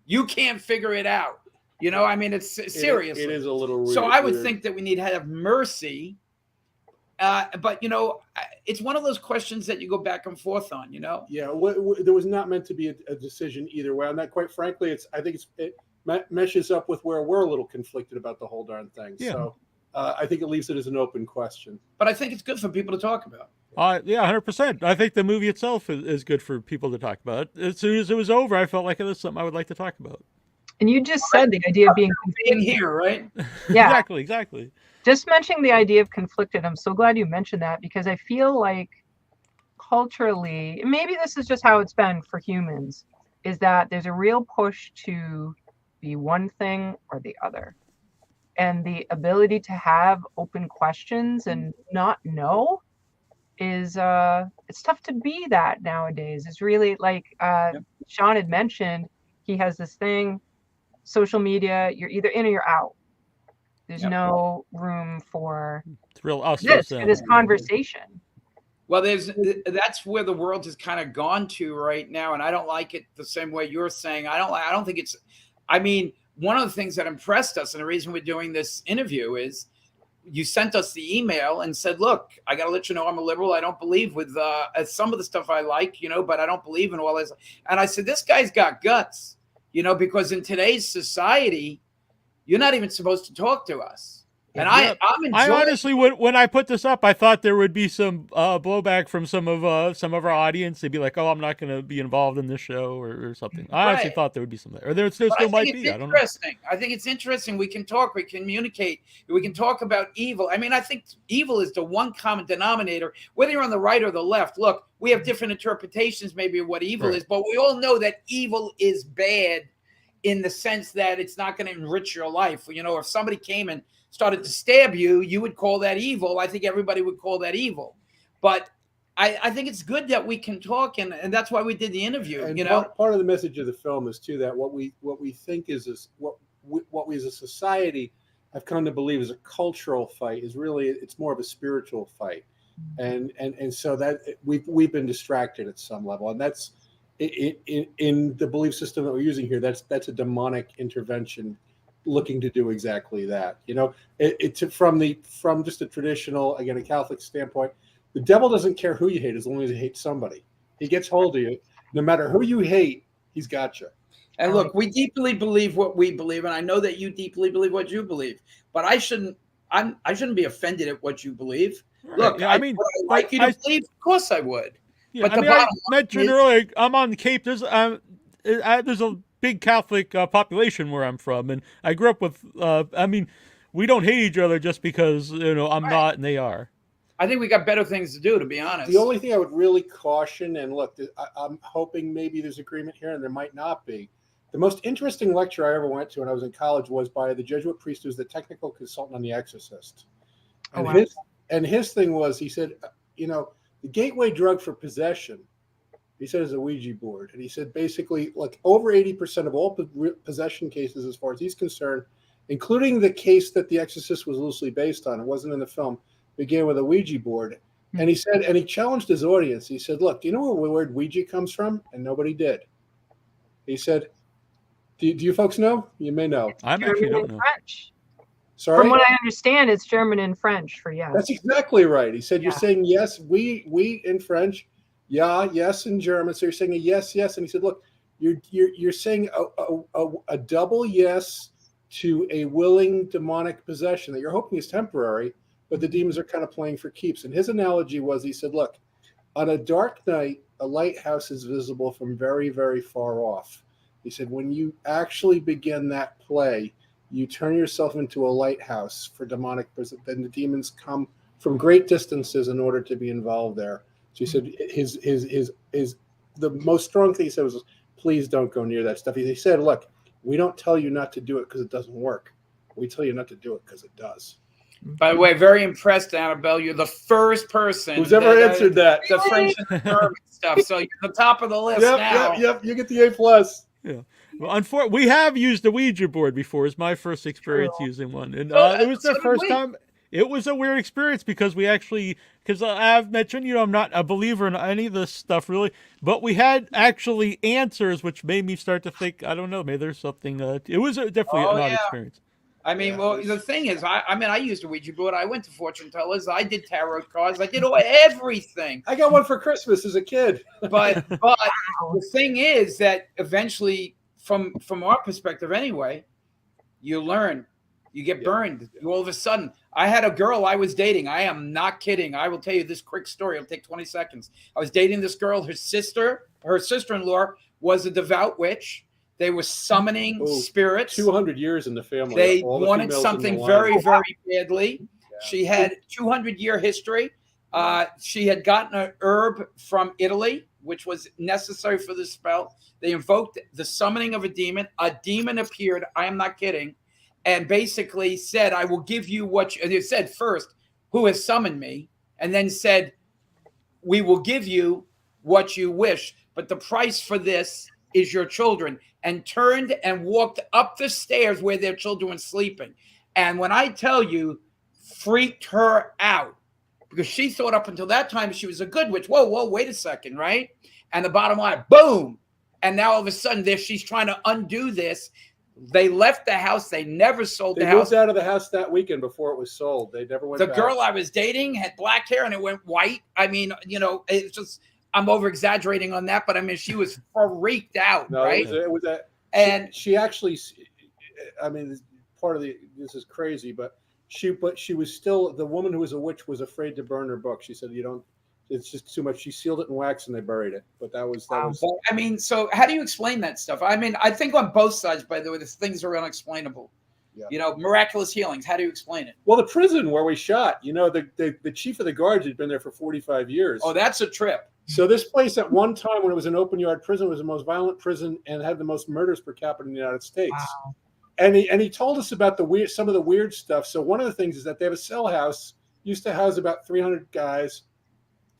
you can't figure it out. It's serious. It is a little weird. So I would think that we need to have mercy. But, it's one of those questions that you go back and forth on, Yeah, there was not meant to be a decision either way. And that, quite frankly, I think it meshes up with where we're a little conflicted about the whole darn thing. Yeah. So I think it leaves it as an open question. But I think it's good for people to talk about. Yeah, 100%. I think the movie itself is good for people to talk about. As soon as it was over, I felt like it was something I would like to talk about. And you just said the idea of being in here, right? Yeah, exactly. Just mentioning the idea of conflicted. I'm so glad you mentioned that, because I feel like culturally, maybe this is just how it's been for humans, is that there's a real push to be one thing or the other. And the ability to have open questions and not know is it's tough to be that nowadays. It's really like Sean had mentioned, he has this thing, social media, you're either in or you're out. There's no room for this conversation. Well, that's where the world has kind of gone to right now, and I don't like it the same way you're saying. I don't think it's. I mean, one of the things that impressed us, and the reason we're doing this interview is, you sent us the email and said, "Look, I got to let you know I'm a liberal. I don't believe with some of the stuff I like, but I don't believe in all this." And I said, "This guy's got guts, because in today's society, you're not even supposed to talk to us." And I'm enjoying. I honestly, when I put this up, I thought there would be some blowback from some of our audience. They'd be like, "Oh, I'm not going to be involved in this show," or something. I honestly thought there would be something, or there still might be. I don't know. I think it's interesting. We can talk. We can communicate. We can talk about evil. I mean, I think evil is the one common denominator, whether you're on the right or the left. Look, we have different interpretations, maybe, of what evil is, but we all know that evil is bad in the sense that it's not going to enrich your life. If somebody came and started to stab you, you would call that evil. I think everybody would call that evil. But I think it's good that we can talk, and that's why we did the interview. And part of the message of the film is too that what we think is what we as a society have come to believe is a cultural fight is really, it's more of a spiritual fight, and so that we've been distracted at some level, and that's in the belief system that we're using here, that's a demonic intervention looking to do exactly that. You know, from just a traditional, again, a Catholic standpoint, the devil doesn't care who you hate as long as you hate somebody. He gets hold of you. No matter who you hate, he's got you. And look, we deeply believe what we believe, and I know that you deeply believe what you believe. But I shouldn't be offended at what you believe. Right. Look, yeah, I mean, would I like you to believe? Of course, I would. Yeah, but I mentioned earlier, I'm on the Cape. There's a big Catholic population where I'm from, and I grew up with. I mean, we don't hate each other just because I'm not and they are. I think we got better things to do, to be honest. The only thing I would really caution, and look, I'm hoping maybe there's agreement here, and there might not be. The most interesting lecture I ever went to when I was in college was by the Jesuit priest who's the technical consultant on The Exorcist. And his thing was, he said, the gateway drug for possession, he said, is a Ouija board. And he said, basically, like over 80% of all possession cases, as far as he's concerned, including the case that The Exorcist was loosely based on, it wasn't in the film, began with a Ouija board. And he said, and he challenged his audience. He said, look, do you know where the word Ouija comes from? And nobody did. He said, do you folks know? You may know. I actually don't know. French. Sorry? From what I understand, it's German and French for yes. That's exactly right. He said, you're saying yes, we in French, yeah, yes in German. So you're saying a yes, yes. And he said, look, you're saying a double yes to a willing demonic possession that you're hoping is temporary, but the demons are kind of playing for keeps. And his analogy was, he said, look, on a dark night, a lighthouse is visible from very, very far off. He said, when you actually begin that play, you turn yourself into a lighthouse for demonic, then the demons come from great distances in order to be involved there. So he said the most strong thing he said was, please don't go near that stuff. He said, look, we don't tell you not to do it because it doesn't work. We tell you not to do it because it does. By the way, very impressed, Annabelle. You're the first person who's ever answered that. The French and German stuff. So you're the top of the list now. Yep. You get the A+. Yeah. Well, we have used the Ouija board before. It's my first experience using one, and it was the first time. It was a weird experience because I've mentioned, I'm not a believer in any of this stuff really, but we had actually answers which made me start to think, I don't know, maybe there's something. It was definitely an odd experience. I mean, the thing is, I used a Ouija board. I went to fortune tellers. I did tarot cards. I did everything. I got one for Christmas as a kid. But the thing is that eventually, from our perspective anyway, you learn. You get burned. All of a sudden, I had a girl I was dating. I am not kidding. I will tell you this quick story. It'll take 20 seconds. I was dating this girl. Her sister-in-law was a devout witch. They were summoning spirits. 200 years in the family. They wanted something very, very badly. Yeah. She had 200-year history. She had gotten an herb from Italy, which was necessary for the spell. They invoked the summoning of a demon. A demon appeared. I am not kidding. And basically said, I will give you what you... And it said first, who has summoned me? And then said, we will give you what you wish. But the price for this is your children. And turned and walked up the stairs where their children were sleeping. And when I tell you, freaked her out. Because she thought up until that time she was a good witch. Whoa, wait a second, right? And the bottom line, boom. And now all of a sudden she's trying to undo this. They left the house. They never sold the house. They moved out of the house that weekend before it was sold. They never went back. The girl I was dating had black hair and it went white. I mean, it's just... I'm over exaggerating on that, but I mean, she was freaked out, right? It was that, and she actually, I mean, part of this is crazy, but she was still, the woman who was a witch was afraid to burn her book. She said, it's just too much. She sealed it in wax and they buried it. But that was. I mean, so how do you explain that stuff? I mean, I think on both sides, by the way, the things are unexplainable. Yeah. Miraculous healings. How do you explain it? Well, the prison where we shot, the chief of the guards had been there for 45 years. Oh, that's a trip. So this place at one time when it was an open yard prison was the most violent prison and had the most murders per capita in the United States. Wow. And he told us about some of the weird stuff. So one of the things is that they have a cell house, used to house about 300 guys.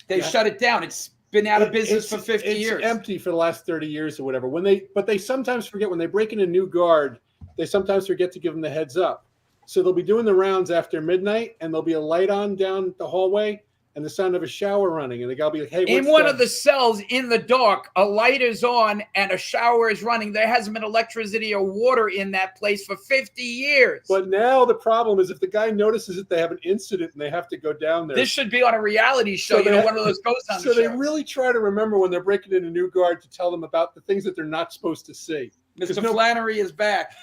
They shut it down. It's been out of business for 50 years. It's empty for the last 30 years or whatever. But they sometimes forget when they break in a new guard, they sometimes forget to give them the heads up. So they'll be doing the rounds after midnight and there'll be a light on down the hallway. and the sound of a shower running, and the guy will be like, "Hey, in what's one that?" of the cells in the dark, a light is on and a shower is running. There hasn't been electricity or water in that place for 50 years. But now the problem is if the guy notices that they have an incident and they have to go down there. This should be on a reality show, So one of those ghost hunter So they shows. really try to remember when they're breaking in a new guard to tell them about the things that they're not supposed to see. Mr. Flanery is back.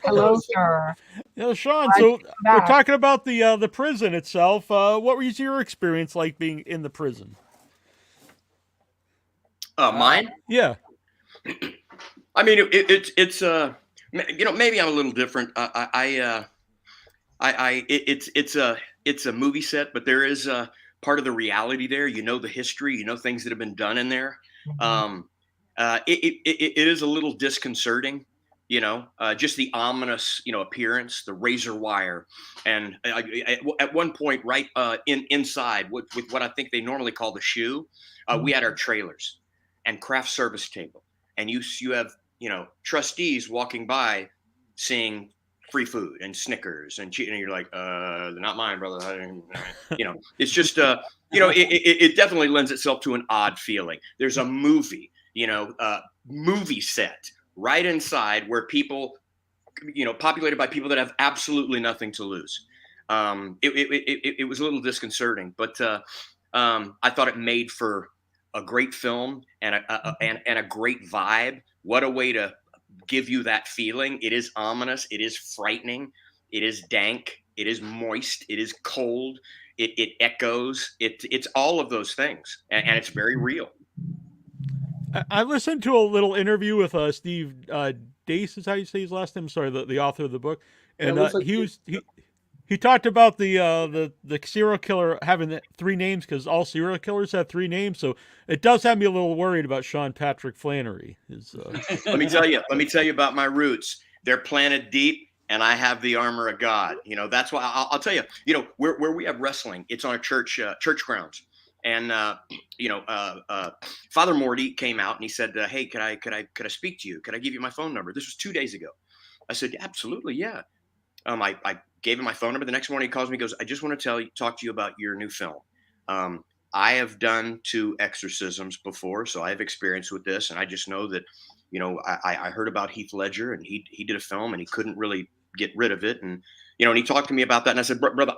Hello, sir. Sean, Glad so to come back. we're talking about the prison itself. What was your experience like being in the prison? Mine? Yeah. I mean, it's maybe I'm a little different. It's a movie set, but there is a part of the reality there. You know the history, you know things that have been done in there. It is a little disconcerting, just the ominous, appearance, the razor wire, and at one point, right inside with what I think they normally call the shoe, we had our trailers and craft service table, and you have trustees walking by, seeing free food and Snickers and you're like, they're not mine, brother. It's just it definitely lends itself to an odd feeling. There's a movie. Movie set right inside where people, populated by people that have absolutely nothing to lose. It was a little disconcerting, but I thought it made for a great film and a great vibe. What a way to give you that feeling. It is ominous. It is frightening. It is dank. It is moist. It is cold. It echoes. It's all of those things, and it's very real. I listened to a little interview with Steve Dace, is how you say his last name. Sorry, the author of the book, and he talked about the serial killer having 3 names because all serial killers have 3 names. So it does have me a little worried about Sean Patrick Flanery. Let me tell you about my roots. They're planted deep, and I have the armor of God. That's why I'll tell you. Where we have wrestling, it's on a church grounds. And Father Morty came out and he said, "Hey, could I speak to you? Could I give you my phone number?" This was 2 days ago. I said, "Absolutely, yeah." I gave him my phone number. The next morning he calls me, he goes, "I just want to talk to you about your new film. I have done 2 exorcisms before, so I have experience with this, and I just know that, I heard about Heath Ledger, and he did a film, and he couldn't really get rid of it, and and he talked to me about that, and I said, brother,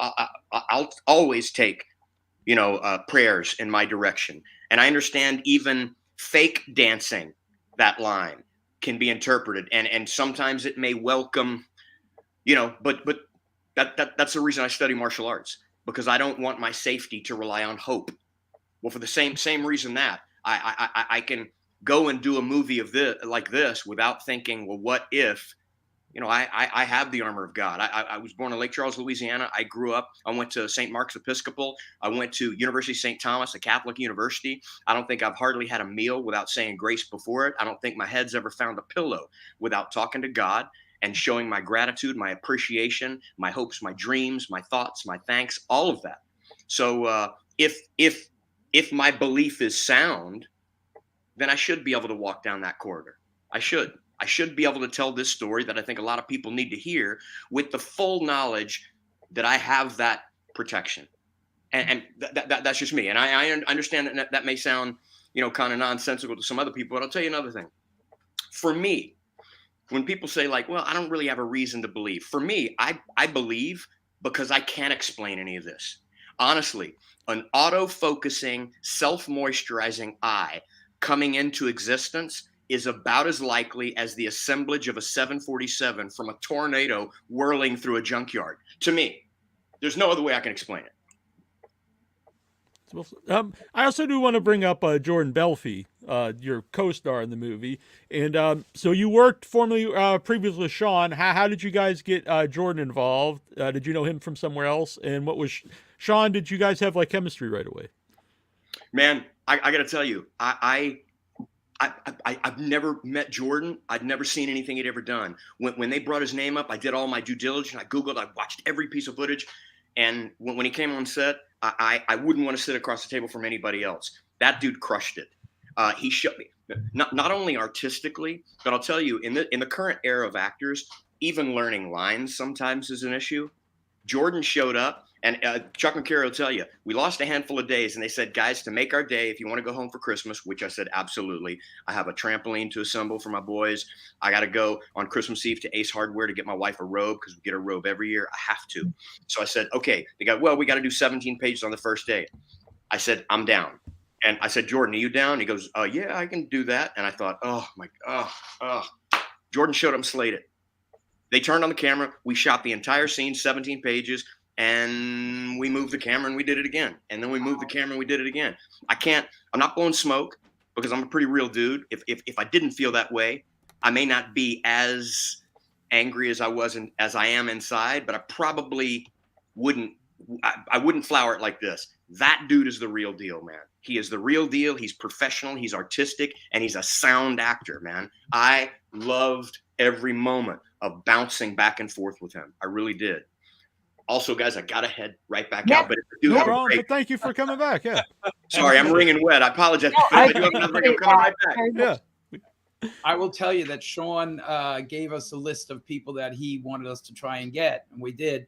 I'll always take." Prayers in my direction. And I understand even fake dancing, that line can be interpreted. And sometimes it may welcome, but that's the reason I study martial arts, because I don't want my safety to rely on hope. Well, for the same reason that I can go and do a movie of this without thinking, well, what if, I have the armor of God. I was born in Lake Charles, Louisiana. I grew up. I went to St. Mark's Episcopal. I went to University of St. Thomas, a Catholic university. I don't think I've hardly had a meal without saying grace before it. I don't think my head's ever found a pillow without talking to God and showing my gratitude, my appreciation, my hopes, my dreams, my thoughts, my thanks, all of that. So if my belief is sound, then I should be able to walk down that corridor. I should be able to tell this story that I think a lot of people need to hear with the full knowledge that I have that protection. And that's just me. And I understand that may sound, kind of nonsensical to some other people, but I'll tell you another thing. For me, when people say well, I don't really have a reason to believe. For me, I believe because I can't explain any of this. Honestly, an auto-focusing, self-moisturizing eye coming into existence is about as likely as the assemblage of a 747 from a tornado whirling through a junkyard. To me, there's no other way I can explain it. I also do want to bring up Jordan Belfi, your co-star in the movie. And so you worked formerly previously with Sean. How did you guys get Jordan involved? Did you know him from somewhere else? And what was Sean? Did you guys have chemistry right away? Man, I got to tell you, I've never met Jordan. I'd never seen anything he'd ever done. When they brought his name up, I did all my due diligence. I Googled, I watched every piece of footage. And when he came on set, I wouldn't want to sit across the table from anybody else. That dude crushed it. He showed me, not only artistically, but I'll tell you, in the current era of actors, even learning lines sometimes is an issue. Jordan showed up And Chuck and Cary will tell you, we lost a handful of days, and they said, guys, to make our day, if you want to go home for Christmas, which I said, absolutely. I have a trampoline to assemble for my boys. I got to go on Christmas Eve to Ace Hardware to get my wife a robe, because we get a robe every year. I have to. So I said, okay. They got, well, we got to do 17 pages on the first day. I said, I'm down. And I said, Jordan, are you down? He goes, yeah, I can do that. And I thought, Jordan showed up and slayed it. They turned on the camera. We shot the entire scene, 17 pages. And we moved the camera and we did it again. And then we moved the camera and we did it again. I'm not blowing smoke, because I'm a pretty real dude. If I didn't feel that way, I may not be as angry as I am inside, but I probably wouldn't flower it like this. That dude is the real deal, man. He is the real deal. He's professional. He's artistic, and he's a sound actor, man. I loved every moment of bouncing back and forth with him. I really did. Also, guys, I got to head right back out. But no problem. But thank you for coming back. Yeah. Sorry, I'm wringing wet. I apologize. I do have another thing. I'm coming right back. Yeah. I will tell you that Sean gave us a list of people that he wanted us to try and get, and we did.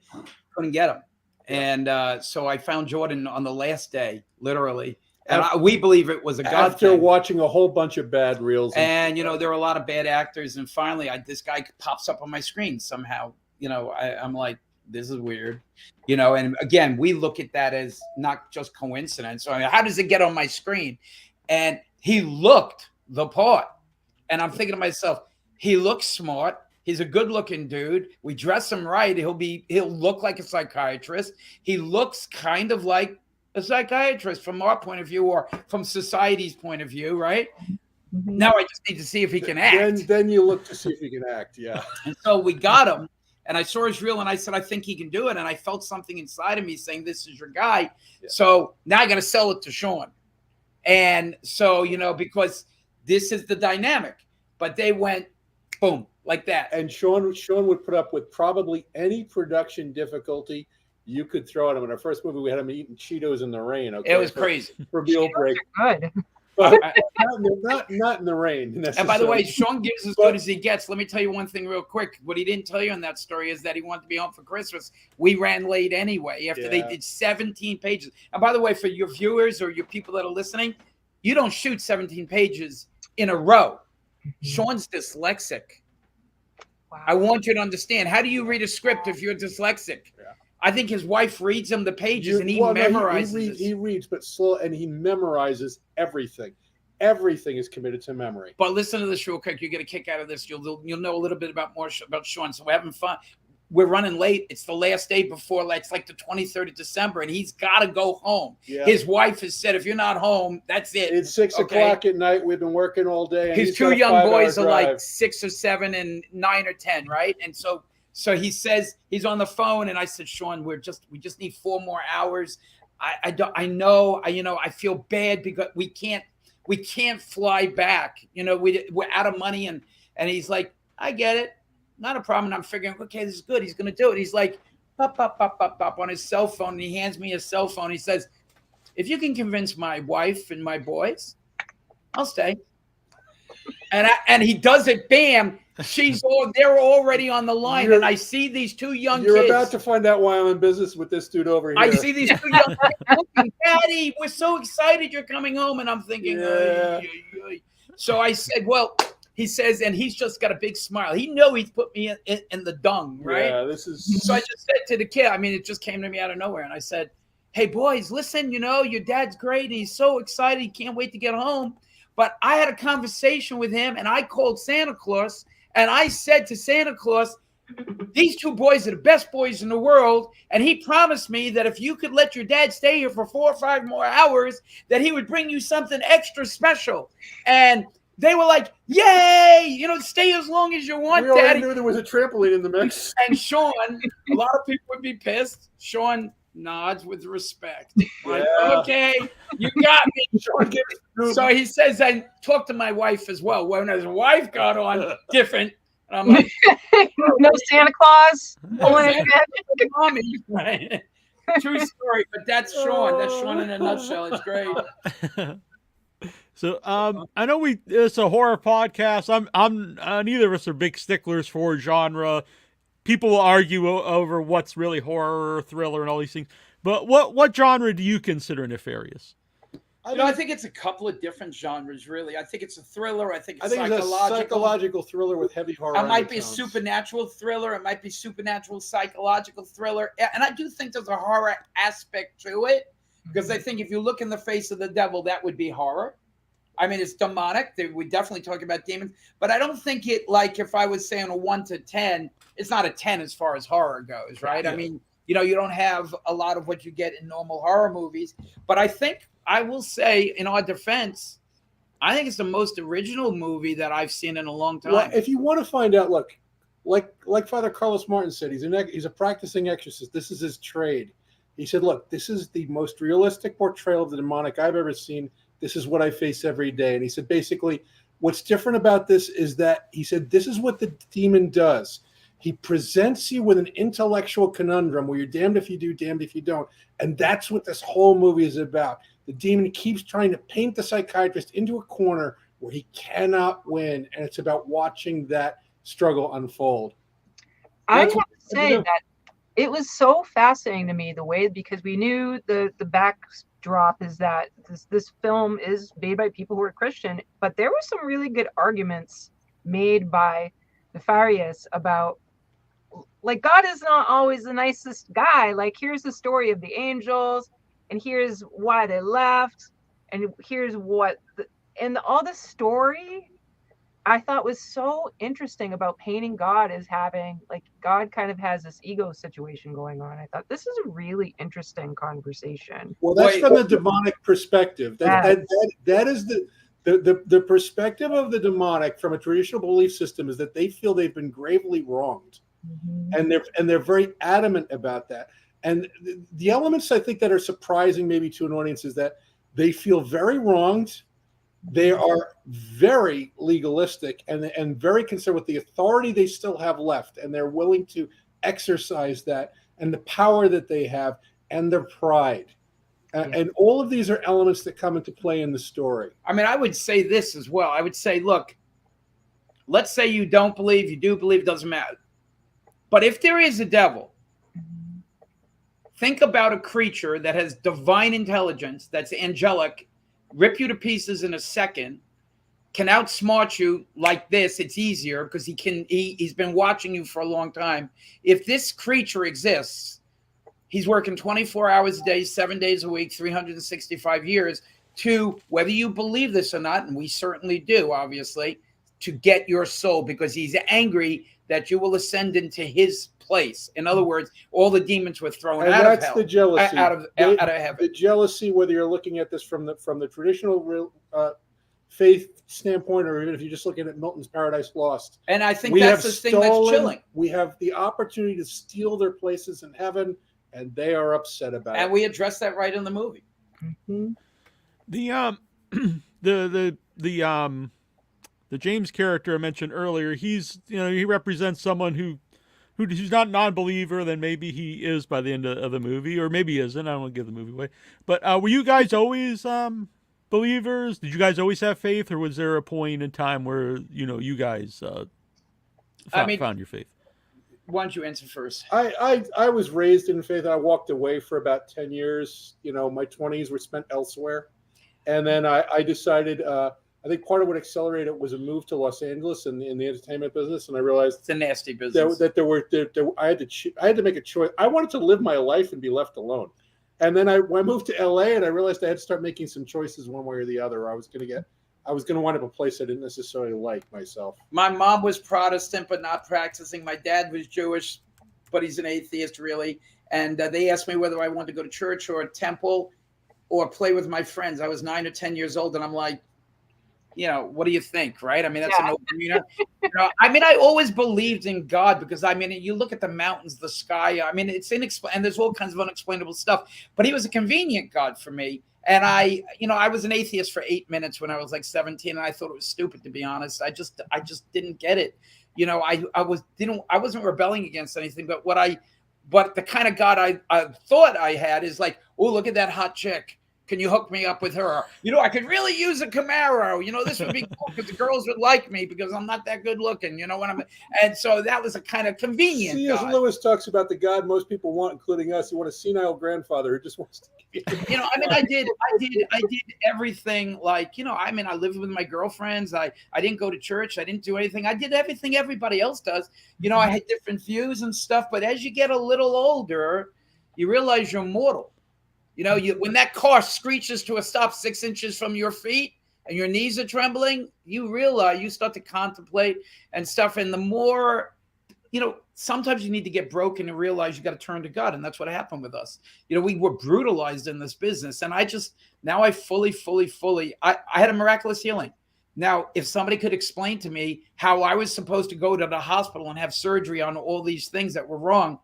Couldn't get them. And so I found Jordan on the last day, literally. And we believe it was a God after thing. Watching a whole bunch of bad reels. And, there were a lot of bad actors. And finally, this guy pops up on my screen somehow. I'm like, this is weird, and again, we look at that as not just coincidence. So how does it get on my screen? And he looked the part. And I'm thinking to myself, he looks smart. He's a good looking dude. We dress him right. He'll look like a psychiatrist. He looks kind of like a psychiatrist from our point of view, or from society's point of view, right? Mm-hmm. Now I just need to see if he can act. Then you look to see if he can act, yeah. And so we got him. And I saw his reel and I said, I think he can do it. And I felt something inside of me saying, this is your guy. Yeah. So now I got to sell it to Sean. And so, because this is the dynamic. But they went, boom, like that. And Sean would put up with probably any production difficulty you could throw at him. In our first movie, we had him eating Cheetos in the rain. Okay? It was crazy. For meal break. Good. But not in the rain. And by the way, Sean gives as good as he gets. Let me tell you one thing real quick. What he didn't tell you in that story is that he wanted to be home for Christmas. We ran late anyway after they did 17 pages. And by the way, for your viewers or your people that are listening, you don't shoot 17 pages in a row. Sean's dyslexic. Wow. I want you to understand. How do you read a script if you're dyslexic? Yeah. I think his wife reads him the pages and he memorizes. He reads, but slow, and he memorizes everything. Everything is committed to memory. But listen to this real quick. You get a kick out of this. You'll know a little bit about Sean. So we're having fun. We're running late. It's the last day before, it's like the 23rd of December, and he's got to go home. Yeah. His wife has said, if you're not home, that's it. It's 6 o'clock at night. We've been working all day. And his two young boys are like 6 or 7 and 9 or 10, right? And so he says he's on the phone, and I said, Sean, we just need 4 more hours. I feel bad because we can't fly back. We're out of money, and he's like, I get it. Not a problem. And I'm figuring, okay, this is good. He's going to do it. He's like, pop, pop, pop, pop, pop on his cell phone. And he hands me his cell phone. He says, if you can convince my wife and my boys, I'll stay. And he does it. Bam. They're already on the line. And I see these 2 young kids. You're about to find out why I'm in business with this dude over here. I see these 2 young kids. Daddy, we're so excited you're coming home. And I'm thinking, So I said, well, he says, and he's just got a big smile. He he's put me in the dung, right? Yeah, this is. So I just said to the kid, it just came to me out of nowhere. And I said, hey, boys, listen, your dad's great. And he's so excited. He can't wait to get home. But I had a conversation with him, and I called Santa Claus. And I said to Santa Claus, these 2 boys are the best boys in the world. And he promised me that if you could let your dad stay here for 4 or 5 more hours, that he would bring you something extra special. And they were like, yay, stay as long as you want, we already Daddy. knew there was a trampoline in the mix. And Sean, a lot of people would be pissed. Sean nods with respect. Like, okay, you got me. So he says, I talked to my wife as well. When his wife got on, different. And I'm like, no Santa Claus. Mommy. Right? True story, but that's Sean. That's Sean in a nutshell. It's great. So I know it's a horror podcast. I'm neither of us are big sticklers for genre. people will argue over what's really horror or thriller and all these things. But what genre do you consider Nefarious? I think it's a couple of different genres, really. I think it's a thriller. I think it's it's a psychological thriller with heavy horror. It might be a supernatural thriller. It might be supernatural psychological thriller. And I do think there's a horror aspect to it, because I think if you look in the face of the devil, that would be horror. I mean, it's demonic. We definitely talk about demons. But I don't think it, like, if I was saying a 1 to 10, it's not a 10 as far as horror goes, right? Yeah. I mean, you don't have a lot of what you get in normal horror movies. But I think I will say, in our defense, I think it's the most original movie that I've seen in a long time. Well, if you want to find out, look, like Father Carlos Martin said, he's a practicing exorcist. This is his trade. He said, look, this is the most realistic portrayal of the demonic I've ever seen. This is what I face every day. And he said, basically, what's different about this is that, he said, this is what the demon does. He presents you with an intellectual conundrum where you're damned if you do, damned if you don't. And that's what this whole movie is about. The demon keeps trying to paint the psychiatrist into a corner where he cannot win. And it's about watching that struggle unfold. I have to say that it was so fascinating to me, the way, because we knew the backdrop is that this film is made by people who are Christian, but there were some really good arguments made by Nefarious about, like, God is not always the nicest guy. Like, here's the story of the angels, and here's why they left, and here's what all the story I thought was so interesting about painting God as having, like, God kind of has this ego situation going on. I thought this is a really interesting conversation. Well, that's from the demonic perspective. That is the perspective of the demonic from a traditional belief system, is that they feel they've been gravely wronged. Mm-hmm. And they're very adamant about that. And the elements I think that are surprising maybe to an audience is that they feel very wronged. They are very legalistic and very concerned with the authority they still have left, and they're willing to exercise that and the power that they have and their pride. And all of these are elements that come into play in the story. I mean, I would say this as well. I would say, look, let's say you don't believe, you do believe, doesn't matter. But if there is a devil, think about a creature that has divine intelligence, that's angelic, rip you to pieces in a second, can outsmart you like this. It's easier because he's been watching you for a long time. If this creature exists, he's working 24 hours a day, 7 days a week, 365 years to, whether you believe this or not, and we certainly do, obviously, to get your soul, because he's angry that you will ascend into his place. In other words, all the demons were thrown out of hell. That's the jealousy. Out of heaven. The jealousy, whether you're looking at this from the traditional faith standpoint, or even if you're just looking at Milton's Paradise Lost. And I think that's the thing that's chilling. We have the opportunity to steal their places in heaven, and they are upset about it. And we address that right in the movie. Mm-hmm. The James character I mentioned earlier, he represents someone who's not a non-believer, then maybe he is by the end of the movie, or maybe he isn't. I don't want to give the movie away. But were you guys always believers? Did you guys always have faith, or was there a point in time where you guys found your faith? Why don't you answer first? I was raised in faith. I walked away for about 10 years. My 20s were spent elsewhere, and then I decided. I think part of what accelerated it was a move to Los Angeles in the entertainment business, and I realized it's a nasty business. That I had to make a choice. I wanted to live my life and be left alone, and then I moved to LA, and I realized I had to start making some choices one way or the other. I was going to wind up a place I didn't necessarily like myself. My mom was Protestant but not practicing. My dad was Jewish, but he's an atheist, really. And they asked me whether I wanted to go to church or a temple or play with my friends. I was 9 or 10 years old, and I'm like, what do you think, right? I mean, that's an open, I mean, I always believed in God because, I mean, you look at the mountains, the sky, I mean, it's inexplicable, and there's all kinds of unexplainable stuff, but he was a convenient God for me. And I was an atheist for 8 minutes when I was like 17, and I thought it was stupid, to be honest. I just didn't get it. I wasn't rebelling against anything, but the kind of God I thought I had is like, oh, look at that hot chick. Can you hook me up with her? You know, I could really use a Camaro. You know, this would be cool because the girls would like me because I'm not that good looking. You know what I mean? And so that was a kind of convenient. C.S. Lewis talks about the God most people want, including us. You want a senile grandfather who just wants to. You know, I mean, I did everything. Like, you know, I mean, I lived with my girlfriends. I didn't go to church. I didn't do anything. I did everything everybody else does. You know, I had different views and stuff. But as you get a little older, you realize you're mortal. You know, when that car screeches to a stop 6 inches from your feet and your knees are trembling, you realize, you start to contemplate and stuff. And the more, you know, sometimes you need to get broken and realize you got to turn to God. And that's what happened with us. You know, we were brutalized in this business. And now I fully, I had a miraculous healing. Now, if somebody could explain to me how I was supposed to go to the hospital and have surgery on all these things that were wrong,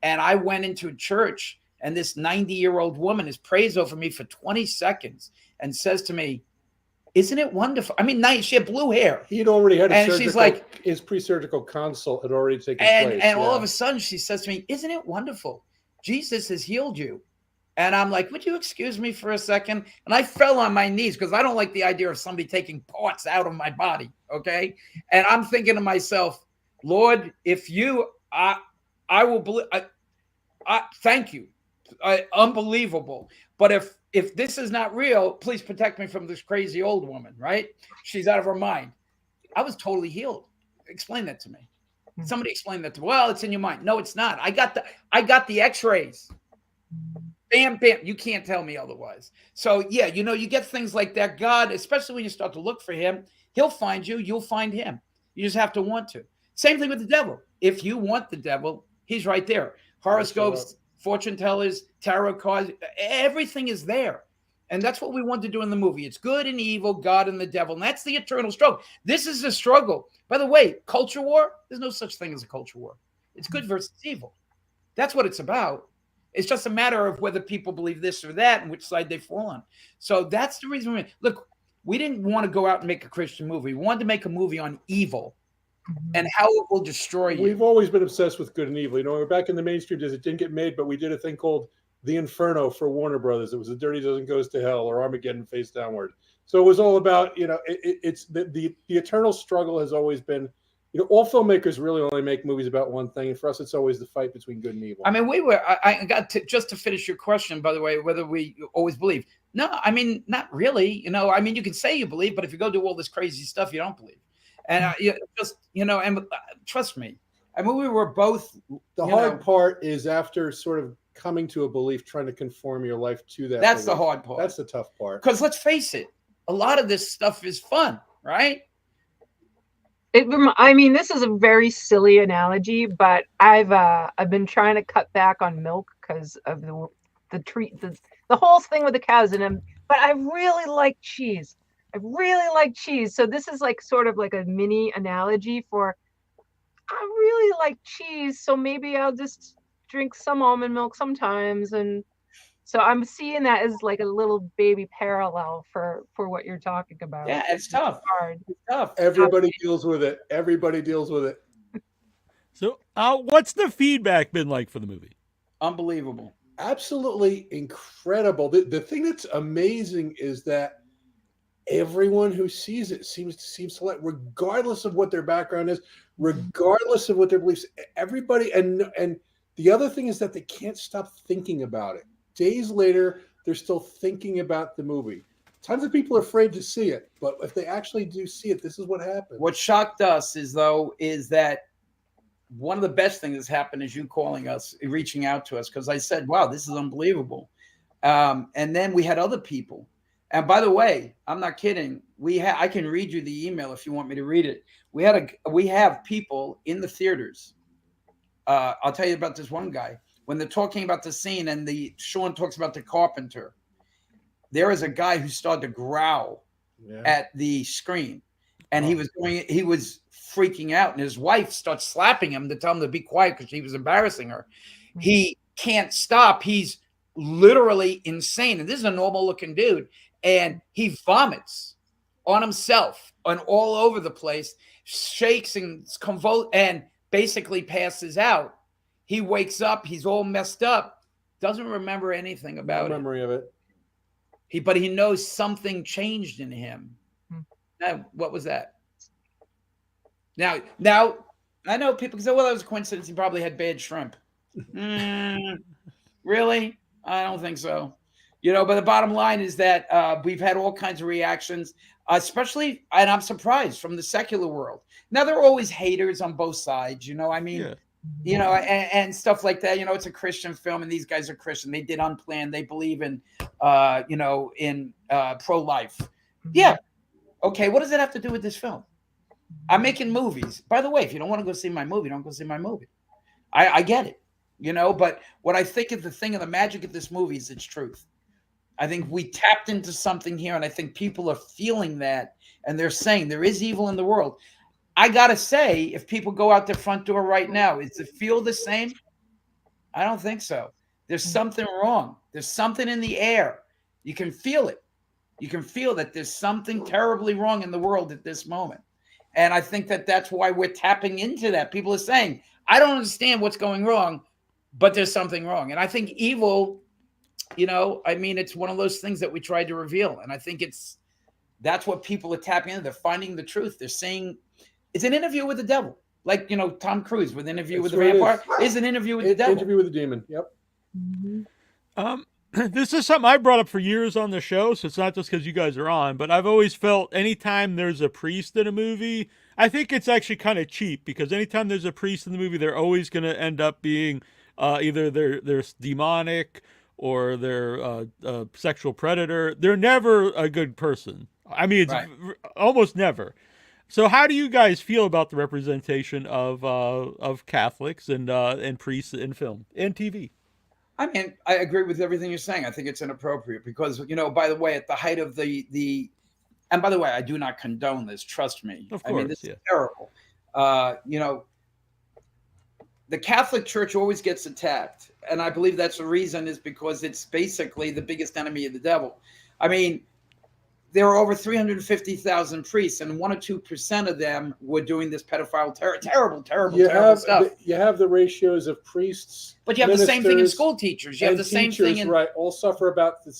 and I went into a church and this 90-year-old woman is prays over me for 20 seconds and says to me, "Isn't it wonderful?" I mean, she had blue hair. He'd already had she's like, his pre-surgical consult had already taken place. And all of a sudden she says to me, "Isn't it wonderful? Jesus has healed you." And I'm like, "Would you excuse me for a second?" And I fell on my knees because I don't like the idea of somebody taking parts out of my body. Okay. And I'm thinking to myself, Lord, if you, I will believe, I thank you. Unbelievable. But if this is not real, please protect me from this crazy old woman, right? She's out of her mind. I was totally healed. Explain that to me. Somebody explain that to me. Well, it's in your mind. No, it's not. I got the x-rays. Bam, bam. You can't tell me otherwise. So yeah, you know, you get things like that. God, especially when you start to look for him, he'll find you. You'll find him. You just have to want to. Same thing with the devil. If you want the devil, he's right there. Horoscopes, fortune tellers, tarot cards, everything is there. And that's what we want to do in the movie. It's good and evil, God and the devil. And that's the eternal struggle. This is the struggle. By the way, culture war, there's no such thing as a culture war. It's good versus evil. That's what it's about. It's just a matter of whether people believe this or that and which side they fall on. So that's the reason. Look, we didn't want to go out and make a Christian movie. We wanted to make a movie on evil and how it will destroy you. We've always been obsessed with good and evil. You know, we're back in the mainstream days. It didn't get made, but we did a thing called The Inferno for Warner Brothers. It was The Dirty Dozen Goes to Hell or Armageddon Face Downward. So it was all about, you know, it's the eternal struggle has always been, you know, all filmmakers really only make movies about one thing. And for us, it's always the fight between good and evil. I mean, I got to, just to finish your question, by the way, whether we always believe. No, I mean, not really. You know, I mean, you can say you believe, but if you go do all this crazy stuff, you don't believe. And just, you know, and trust me, I mean, we were both. The hard part is after sort of coming to a belief, trying to conform your life to that. That's belief. the hard part. That's the tough part. Because let's face it, a lot of this stuff is fun, right? I mean, this is a very silly analogy, but I've been trying to cut back on milk because of the whole thing with the cows in them. But I really like cheese. So this is like sort of like a mini analogy for I really like cheese. So maybe I'll just drink some almond milk sometimes. And so I'm seeing that as like a little baby parallel for what you're talking about. Yeah, it's tough. It's hard. It's tough. Everybody deals with it. Everybody deals with it. So what's the feedback been like for the movie? Unbelievable. Absolutely incredible. The thing that's amazing is that everyone who sees it seems to like, regardless of what their background is, regardless of what their beliefs, everybody, and the other thing is that they can't stop thinking about it. Days later, they're still thinking about the movie. Tons of people are afraid to see it, but if they actually do see it, this is what happens. What shocked us is that one of the best things that's happened is you calling us, reaching out to us, because I said, wow, this is unbelievable. And then we had other people. And by the way, I'm not kidding. I can read you the email if you want me to read it. We have people in the theaters. I'll tell you about this one guy. When they're talking about the scene and Sean talks about the carpenter, there is a guy who started to growl at the screen, and he was freaking out, and his wife starts slapping him to tell him to be quiet because he was embarrassing her. He can't stop. He's literally insane. And this is a normal looking dude. And he vomits on himself and all over the place, shakes and convulses and basically passes out. He wakes up. He's all messed up. Doesn't remember anything about it. Memory of it. but he knows something changed in him. Now, what was that? Now, I know people can say, well, that was a coincidence. He probably had bad shrimp. Really? I don't think so. But the bottom line is that we've had all kinds of reactions, especially, and I'm surprised, from the secular world. Now, there are always haters on both sides, and stuff like that. It's a Christian film, and these guys are Christian. They did Unplanned. They believe in, in pro-life. Yeah. Okay, what does that have to do with this film? I'm making movies. By the way, if you don't want to go see my movie, don't go see my movie. I get it, but what I think is the thing of the magic of this movie is its truth. I think we tapped into something here, and I think people are feeling that, and they're saying there is evil in the world. I got to say, if people go out the front door right now, does it feel the same? I don't think so. There's something wrong. There's something in the air. You can feel it. You can feel that there's something terribly wrong in the world at this moment. And I think that that's why we're tapping into that. People are saying, I don't understand what's going wrong, but there's something wrong. And I think evil, it's one of those things that we tried to reveal. And I think that's what people are tapping into. They're finding the truth. They're saying it's an interview with the devil. Like, Tom Cruise with Interview with the Vampire is an interview with the devil. Interview with the demon. Yep. This is something I brought up for years on the show, so it's not just because you guys are on, but I've always felt anytime there's a priest in a movie, I think it's actually kind of cheap, because anytime there's a priest in the movie, they're always going to end up being either they're demonic or they're a sexual predator. They're never a good person. I mean, it's almost never. So how do you guys feel about the representation of Catholics and priests in film and TV? I mean, I agree with everything you're saying. I think it's inappropriate because, by the way, at the height of and by the way, I do not condone this. Trust me. Of course, this is terrible. The Catholic Church always gets attacked. And I believe that's the reason is because it's basically the biggest enemy of the devil. I mean, there are over 350,000 priests, and 1 or 2% of them were doing this pedophile, terrible stuff. You have the ratios of priests, but you have the same thing in school teachers. You have the same thing in all suffer about the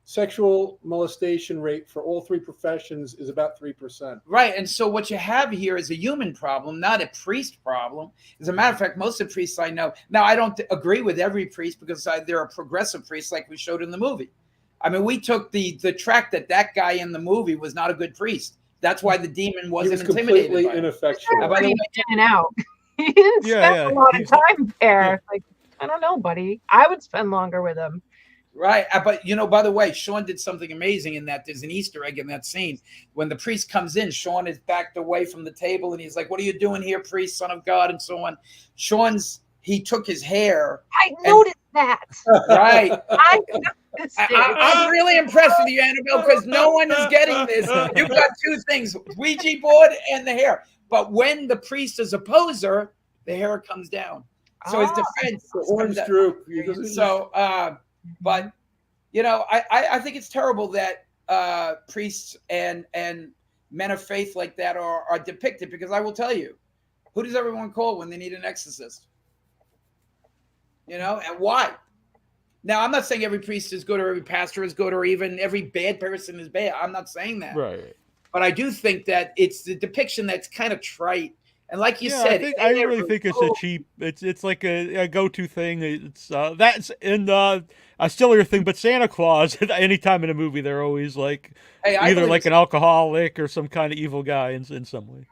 sexual molestation rate for all three professions is about 3%. Right, and so what you have here is a human problem, not a priest problem. As a matter of fact, most of the priests I know now, I don't agree with every priest because there are progressive priests like we showed in the movie. I mean, we took the track that guy in the movie was not a good priest. That's why the demon wasn't intimidated. Completely ineffectual. In and out. He didn't spend a lot of time there. Like, I don't know, buddy. I would spend longer with him. Right. But, by the way, Sean did something amazing in that. There's an Easter egg in that scene. When the priest comes in, Sean is backed away from the table, and he's like, what are you doing here, priest, son of God, and so on. He took his hair. I noticed that. Right. I'm really impressed with you, Annabelle, because no one is getting this. You've got two things, Ouija board and the hair. But when the priest is a poser, the hair comes down. So his defense. The horns droop. So, but, I think it's terrible that priests and men of faith like that are depicted, because I will tell you, who does everyone call when they need an exorcist? And why? Now, I'm not saying every priest is good or every pastor is good or even every bad person is bad. I'm not saying that. Right. But I do think that it's the depiction that's kind of trite. And like you said, I really think it's a cheap. It's like a go-to thing. It's that's in a sillier thing. But Santa Claus, anytime in a movie, they're always like either like an alcoholic or some kind of evil guy in some way.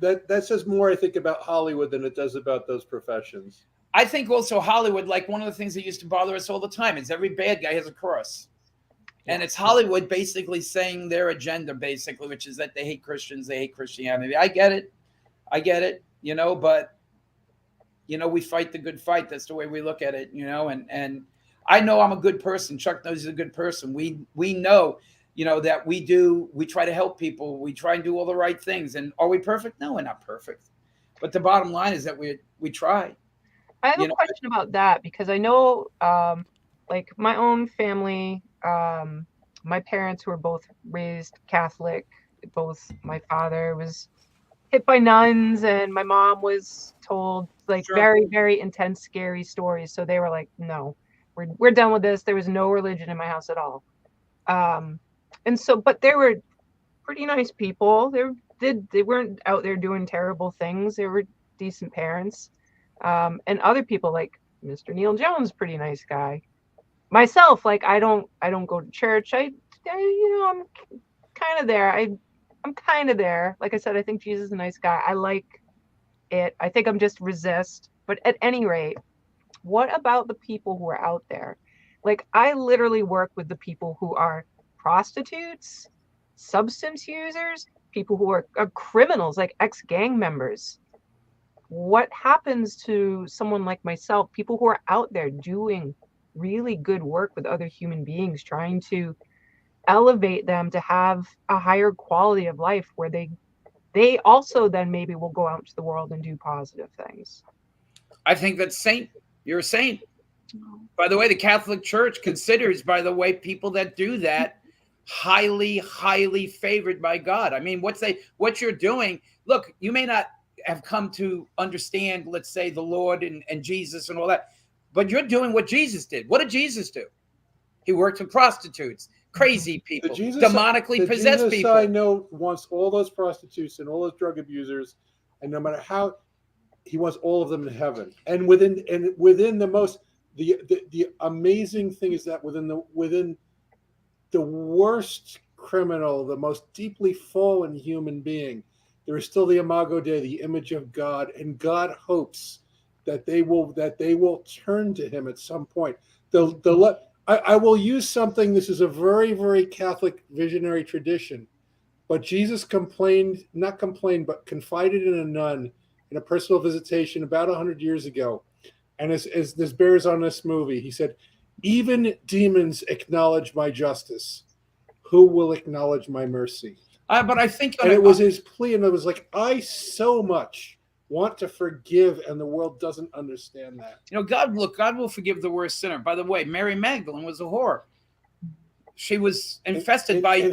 That says more, I think, about Hollywood than it does about those professions. I think also Hollywood, like one of the things that used to bother us all the time is every bad guy has a cross. And it's Hollywood basically saying their agenda, basically, which is that they hate Christians, they hate Christianity. I get it. But, we fight the good fight. That's the way we look at it, and I know I'm a good person. Chuck knows he's a good person. We know, that we try to help people. We try and do all the right things. And are we perfect? No, we're not perfect. But the bottom line is that we try. I have a question about that, because I know, like my own family, my parents were both raised Catholic. Both my father was hit by nuns, and my mom was told very, very intense, scary stories. So they were like, no. we're done with this. There was no religion in my house at all. And so, but they were pretty nice people. They weren't out there doing terrible things. They were decent parents. And other people like Mr. Neil Jones, pretty nice guy. Myself, like I don't go to church. I'm kind of there. I'm kind of there. Like I said, I think Jesus is a nice guy. I like it. I think I'm just resist. But at any rate, what about the people who are out there? Like I literally work with the people who are prostitutes, substance users, people who are criminals, like ex-gang members. What happens to someone like myself, people who are out there doing really good work with other human beings, trying to elevate them to have a higher quality of life where they also then maybe will go out into the world and do positive things? I think that's saint. You're a saint. By the way, the Catholic Church considers, by the way, people that do that highly, highly favored by God. I mean, what you're doing, look, you may not have come to understand, let's say, the Lord and Jesus and all that, but you're doing what Jesus did. What did Jesus do? He worked with prostitutes, crazy people, demonically possessed Jesus people. I know wants all those prostitutes and all those drug abusers, and no matter how, he wants all of them in heaven. And within the most, the amazing thing is that within the worst criminal, the most deeply fallen human being, there is still the Imago Dei, the image of God, and God hopes that they will turn to him at some point. I will use something. This is a very, very Catholic visionary tradition, but Jesus confided in a nun in a personal visitation about 100 years ago, and as this bears on this movie, he said, "Even demons acknowledge my justice. Who will acknowledge my mercy?" But I think, and it was his plea, and it was like, I so much want to forgive, and the world doesn't understand that. God will forgive the worst sinner. By the way, Mary Magdalene was a whore. She was infested by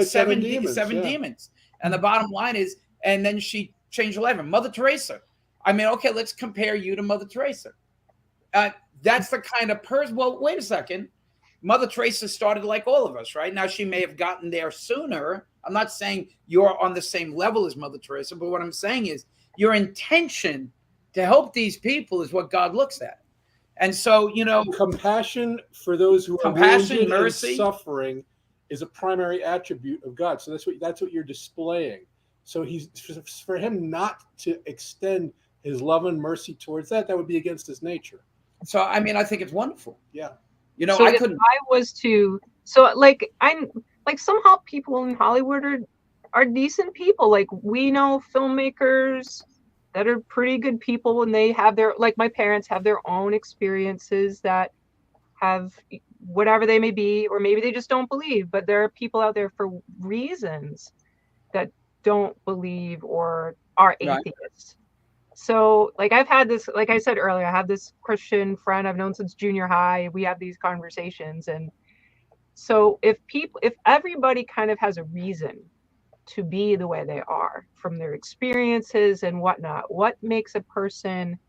seven demons. And the bottom line is, and then she changed her life. Mother Teresa. I mean, okay, let's compare you to Mother Teresa. That's the kind of person. Well, wait a second. Mother Teresa started like all of us, right? Now, she may have gotten there sooner. I'm not saying you're on the same level as Mother Teresa, but what I'm saying is your intention to help these people is what God looks at. And so, compassion for those who are wounded, mercy, and suffering is a primary attribute of God. So that's what you're displaying. So for him not to extend his love and mercy towards that would be against his nature. So, I mean, I think it's wonderful. Yeah. So I was to, so like, somehow people in Hollywood are decent people. Like, we know filmmakers that are pretty good people, and they have like my parents have their own experiences that have whatever they may be, or maybe they just don't believe, but there are people out there for reasons that don't believe or are atheists. Right. So, like, I've had this, like I said earlier, I have this Christian friend I've known since junior high. We have these conversations. And so if everybody kind of has a reason to be the way they are from their experiences and whatnot, what makes a person,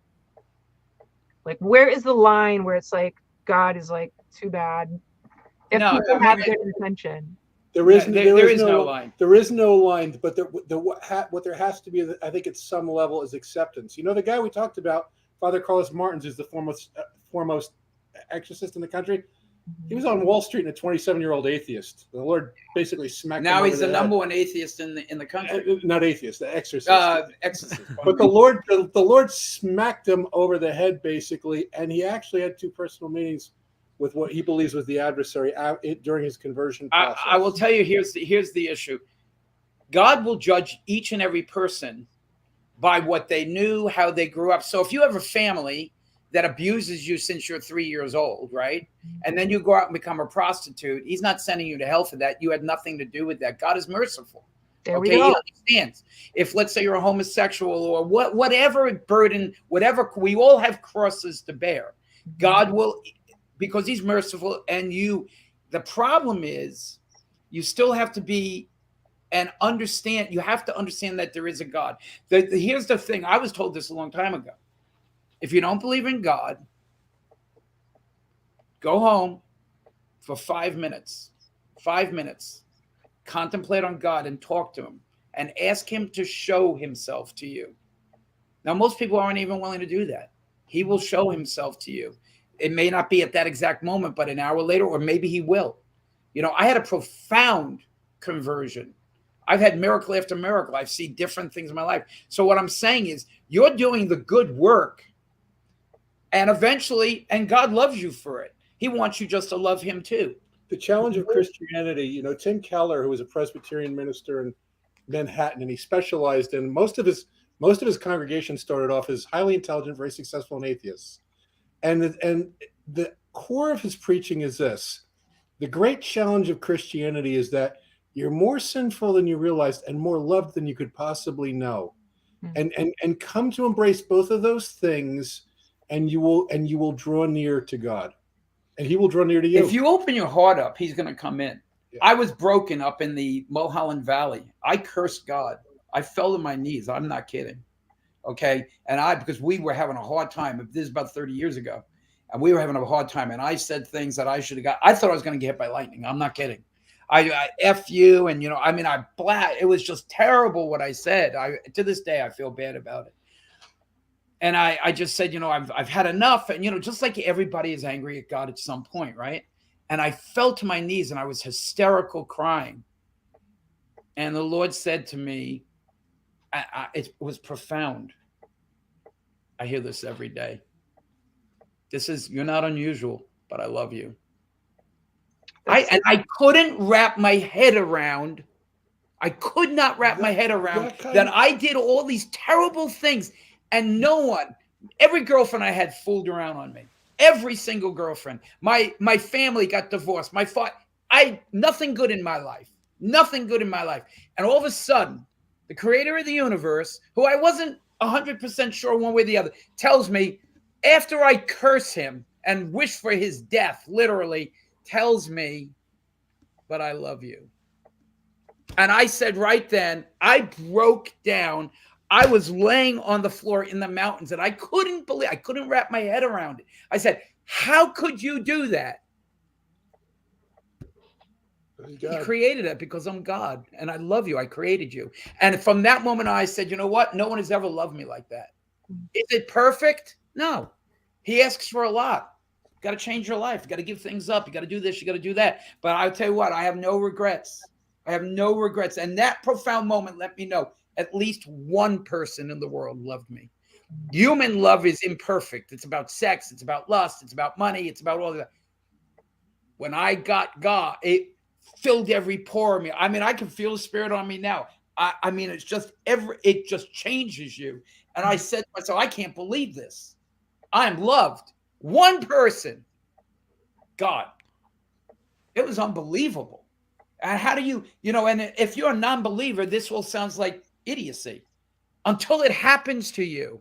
like, where is the line where it's like, God is like, too bad. If people have good intention. There is no line. There is no line, but what there has to be, I think, at some level, is acceptance. The guy we talked about, Father Carlos Martins, is the foremost exorcist in the country. He was on Wall Street and a 27-year-old atheist. The Lord basically smacked him. Now he's the number one atheist in the country. Not atheist, the exorcist. Exorcist. But the Lord smacked him over the head, basically, and he actually had 2 personal meetings with what he believes was the adversary during his conversion process. I will tell you, here's the issue. God will judge each and every person by what they knew, how they grew up. So if you have a family that abuses you since you're 3 years old, right? And then you go out and become a prostitute, he's not sending you to hell for that. You had nothing to do with that. God is merciful. There we go. He understands. If, let's say, you're a homosexual or whatever burden, whatever, we all have crosses to bear. God will, because he's merciful. And the problem is, you still have to be and understand, you have to understand that there is a God. Here's the thing. I was told this a long time ago. If you don't believe in God, Go home for 5 minutes. 5 minutes. Contemplate on God and talk to him and ask him to show himself to you. Now, most people aren't even willing to do that. He will show himself to you. It may not be at that exact moment, but an hour later, or maybe he will. You know, I had a profound conversion. I've had miracle after miracle. I've seen different things in my life. So what I'm saying is you're doing the good work, and eventually, and God loves you for it. He wants you just to love him too. The challenge of Christianity, you know, Tim Keller, who was a Presbyterian minister in Manhattan, and he specialized in most of his congregation started off as highly intelligent, very successful and atheists. And the core of his preaching is this: the great challenge of Christianity is that you're more sinful than you realized and more loved than you could possibly know. And come to embrace both of those things, and you will draw near to God. And he will draw near to you. If you open your heart up, he's going to come in. Yeah. I was broken up in the Mulholland Valley. I cursed God. I fell to my knees. I'm not kidding. Okay. And because we were having a hard time. This is about 30 years ago. And we were having a hard time. And I said things that I should have got. I thought I was going to get hit by lightning. I'm not kidding. I F you. And, you know, I mean, it was just terrible what I said. To this day, I feel bad about it. And I just said, you know, I've had enough. And, you know, just like everybody is angry at God at some point, right? And I fell to my knees and I was hysterical crying. And the Lord said to me, it was profound. I hear this every day. You're not unusual, but I love you. I couldn't wrap my head around. I could not wrap my head around that I did all these terrible things. And no one, every girlfriend I had fooled around on me. Every single girlfriend. My family got divorced. Nothing good in my life. Nothing good in my life. And all of a sudden, the creator of the universe, who I wasn't 100% sure one way or the other, tells me, after I curse him and wish for his death, literally, tells me, but I love you. And I said right then, I broke down. I was laying on the floor in the mountains and I couldn't wrap my head around it. I said, how could you do that? He created it because I'm God and I love you. I created you. And from that moment, I said, you know what? No one has ever loved me like that. Is it perfect? No. He asks for a lot. You got to change your life. You got to give things up. You got to do this. You got to do that. But I'll tell you what, I have no regrets. I have no regrets. And that profound moment let me know at least one person in the world loved me. Human love is imperfect. It's about sex. It's about lust. It's about money. It's about all that. When I got God, it filled every pore of me. I mean, I can feel the spirit on me now. I mean, it just changes you. And I said to myself, I can't believe this. I'm loved. One person, God. It was unbelievable. And how do you know, and if you're a non-believer, this all sounds like idiocy until it happens to you,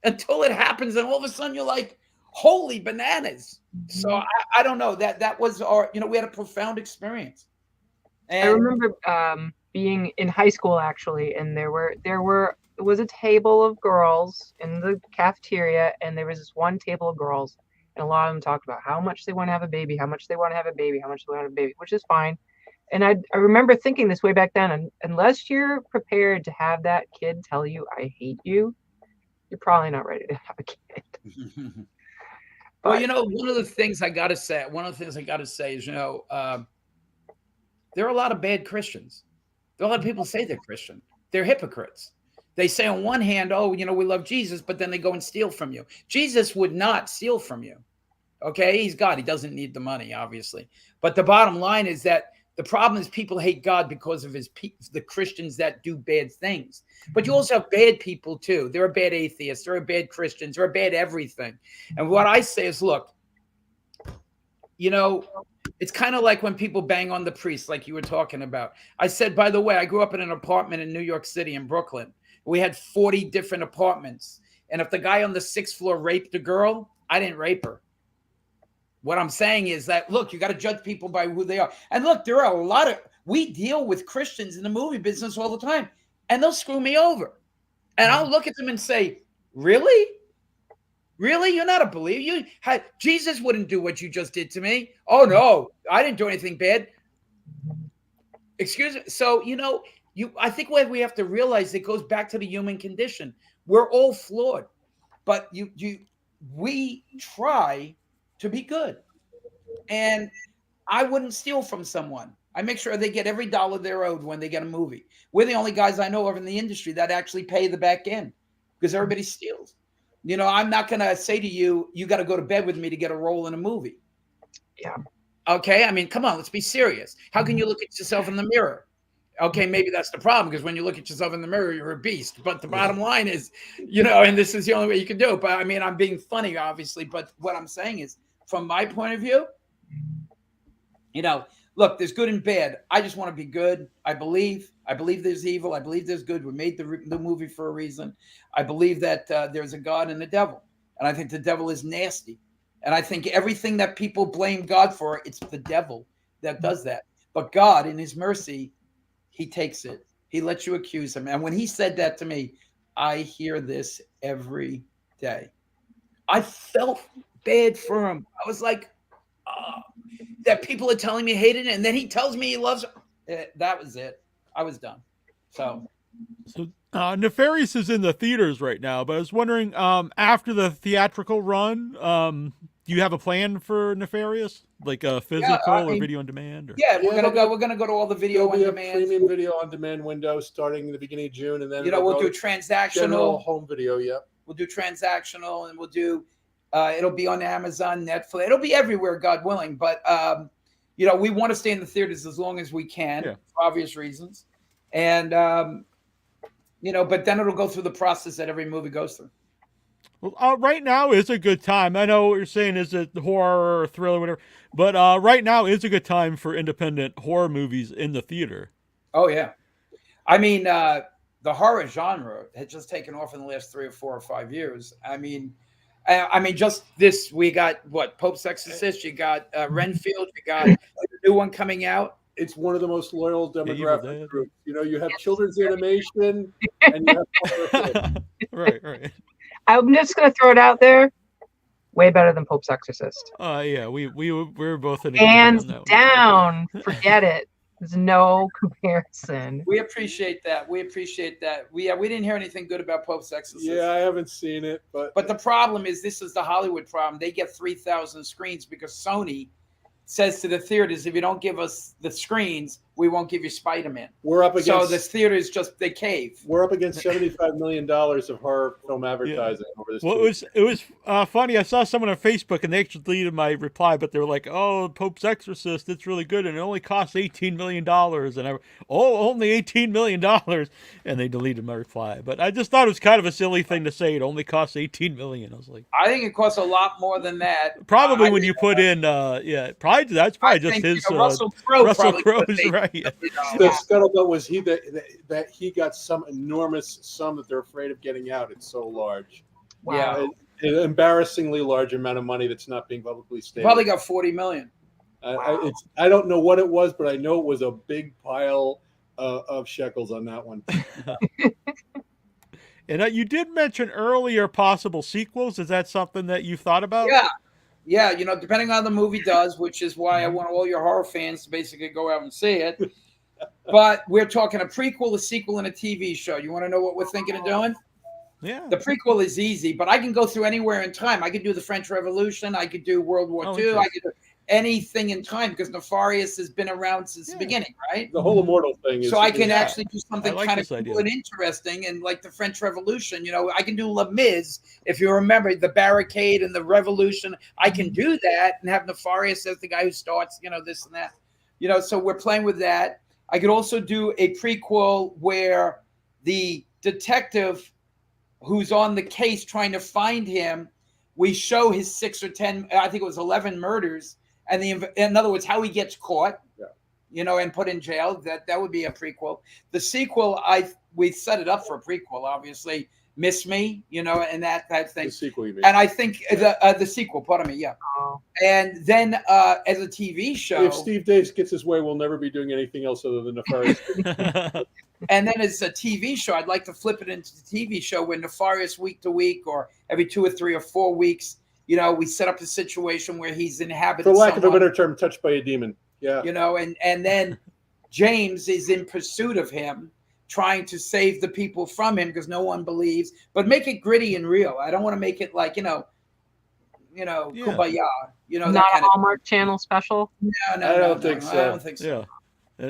until it happens. And all of a sudden you're like, holy bananas. So I don't know that was our, we had a profound experience. And I remember being in high school actually. And it was a table of girls in the cafeteria. And there was this one table of girls. And a lot of them talked about how much they want to have a baby, how much they want to have a baby, how much they want to have a baby, which is fine. And I remember thinking this way back then, unless you're prepared to have that kid tell you, I hate you, you're probably not ready to have a kid. Well, one of the things I got to say is, there are a lot of bad Christians. There are a lot of people say they're Christian. They're hypocrites. They say on one hand, we love Jesus, but then they go and steal from you. Jesus would not steal from you. Okay. He's God. He doesn't need the money, obviously. But the bottom line is that the problem is people hate God because of the Christians that do bad things. But you also have bad people too. There are bad atheists. There are bad Christians. There are bad everything. And what I say is, look, it's kind of like when people bang on the priest, like you were talking about. I said, by the way, I grew up in an apartment in New York City in Brooklyn. We had 40 different apartments. And if the guy on the 6th floor raped a girl, I didn't rape her. What I'm saying is that, look, you got to judge people by who they are. And look, there are we deal with Christians in the movie business all the time, and they'll screw me over. And I'll look at them and say, really? Really? You're not a believer? Jesus wouldn't do what you just did to me. Oh, no, I didn't do anything bad. Excuse me. So, I think what we have to realize, it goes back to the human condition. We're all flawed, but we try to be good. And I wouldn't steal from someone. I make sure they get every dollar they're owed when they get a movie. We're the only guys I know of in the industry that actually pay the back end, because everybody steals. I'm not going to say to you, you got to go to bed with me to get a role in a movie. Yeah. Okay. I mean, come on, let's be serious. How can you look at yourself in the mirror? Okay, maybe that's the problem, because when you look at yourself in the mirror, you're a beast. But the bottom line is, and this is the only way you can do it. But I mean, I'm being funny, obviously. But what I'm saying is, from my point of view, look, there's good and bad. I just want to be good. I believe there's evil. I believe there's good. We made the movie for a reason. I believe that there's a God and a devil. And I think the devil is nasty. And I think everything that people blame God for, it's the devil that does that. But God, in his mercy, he takes it. He lets you accuse him. And when he said that to me, I hear this every day. I felt bad for him. I was like, that people are telling me hated it, and then he tells me he loves it. That was it. I was done. So Nefarious is in the theaters right now, but I was wondering, after the theatrical run, do you have a plan for Nefarious, like a physical or video on demand? Or? Yeah, we're gonna go to all the video on demand. Premium video on demand window starting in the beginning of June, and then we'll do transactional home video. Yep. We'll do transactional, and we'll do. It'll be on Amazon, Netflix. It'll be everywhere, God willing. But we want to stay in the theaters as long as we can, for obvious reasons. And but then it'll go through the process that every movie goes through. Well, right now is a good time. I know what you're saying is it horror or thriller, whatever. But right now is a good time for independent horror movies in the theater. Oh yeah, I mean the horror genre has just taken off in the last 3 or 4 or 5 years. I mean, just this, we got Pope's Exorcist, you got Renfield, you got a new one coming out. It's one of the most loyal demographic groups. You have children's animation, and you have right. I'm just going to throw it out there. Way better than Pope's Exorcist. Yeah, we were both in hands down. Forget it. There's no comparison. We appreciate that. We didn't hear anything good about Pope's Exorcist. Yeah, I haven't seen it, but the problem is, this is the Hollywood problem. They get 3,000 screens because Sony says to the theaters, if you don't give us the screens, we won't give you Spider-Man. We're up against. So the theaters they cave. We're up against $75 million of horror film advertising over this. Well, it was funny. I saw someone on Facebook, and they actually deleted my reply, but they were like, "Oh, Pope's Exorcist, it's really good, and it only costs $18 million." And only $18 million, and they deleted my reply. But I just thought it was kind of a silly thing to say. It only costs $18 million. I was like, I think it costs a lot more than that. Probably when you put in, that's probably just his. Russell Crowe's right. The scuttlebutt was that he got some enormous sum that they're afraid of getting out. It's so large. Wow. An embarrassingly large amount of money that's not being publicly stated. Probably got $40 million. Wow. I don't know what it was, but I know it was a big pile of shekels on that one. And you did mention earlier possible sequels. Is that something that you thought about? Yeah, depending on how the movie does, which is why I want all your horror fans to basically go out and see it. But we're talking a prequel, a sequel, and a TV show. You want to know what we're thinking of doing? Yeah. The prequel is easy, but I can go through anywhere in time. I could do the French Revolution. I could do World War II. I could do anything in time, because Nefarious has been around since the beginning, right? The whole immortal thing is. So I can actually do something kind of cool idea. and interesting, and like the French Revolution. I can do Les Mis, if you remember the barricade and the revolution. I can do that and have Nefarious as the guy who starts, this and that. So we're playing with that. I could also do a prequel where the detective who's on the case trying to find him, we show his 6 or 10, I think it was 11 murders. And in other words, how he gets caught, and put in jail. That would be a prequel. The sequel, we set it up for a prequel, obviously. Miss Me, and that thing. The sequel, you mean? And I think the sequel, pardon me, yeah. Oh. And then as a TV show, if Steve Davis gets his way, we'll never be doing anything else other than Nefarious. And then as a TV show, I'd like to flip it into the TV show where Nefarious week to week or every 2 or 3 or 4 weeks, you know, we set up a situation where he's inhabited. For lack of a better term, touched by a demon. Yeah. You know, and then James is in pursuit of him, trying to save the people from him because no one believes, but make it gritty and real. I don't want to make it like, kumbaya, Not that a kind Hallmark Channel special. No, I don't think so. I don't think so. Yeah.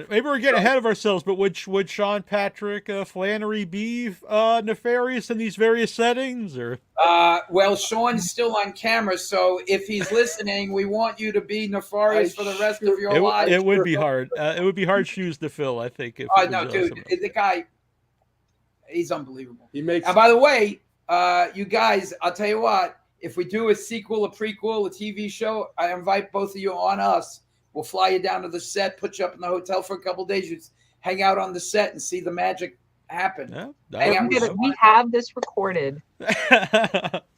Maybe we're getting ahead of ourselves, but would Sean Patrick Flanery be nefarious in these various settings, or? Well, Sean's still on camera, so if he's listening, we want you to be nefarious for the rest of your life. It would be hard. It would be hard shoes to fill, I think. If no, dude, the guy, he's unbelievable. He makes. And by the way, you guys, I'll tell you what. If we do a sequel, a prequel, a TV show, I invite both of you on us. We'll fly you down to the set, put you up in the hotel for a couple of days. You hang out on the set and see the magic happen. Yeah, We have this recorded,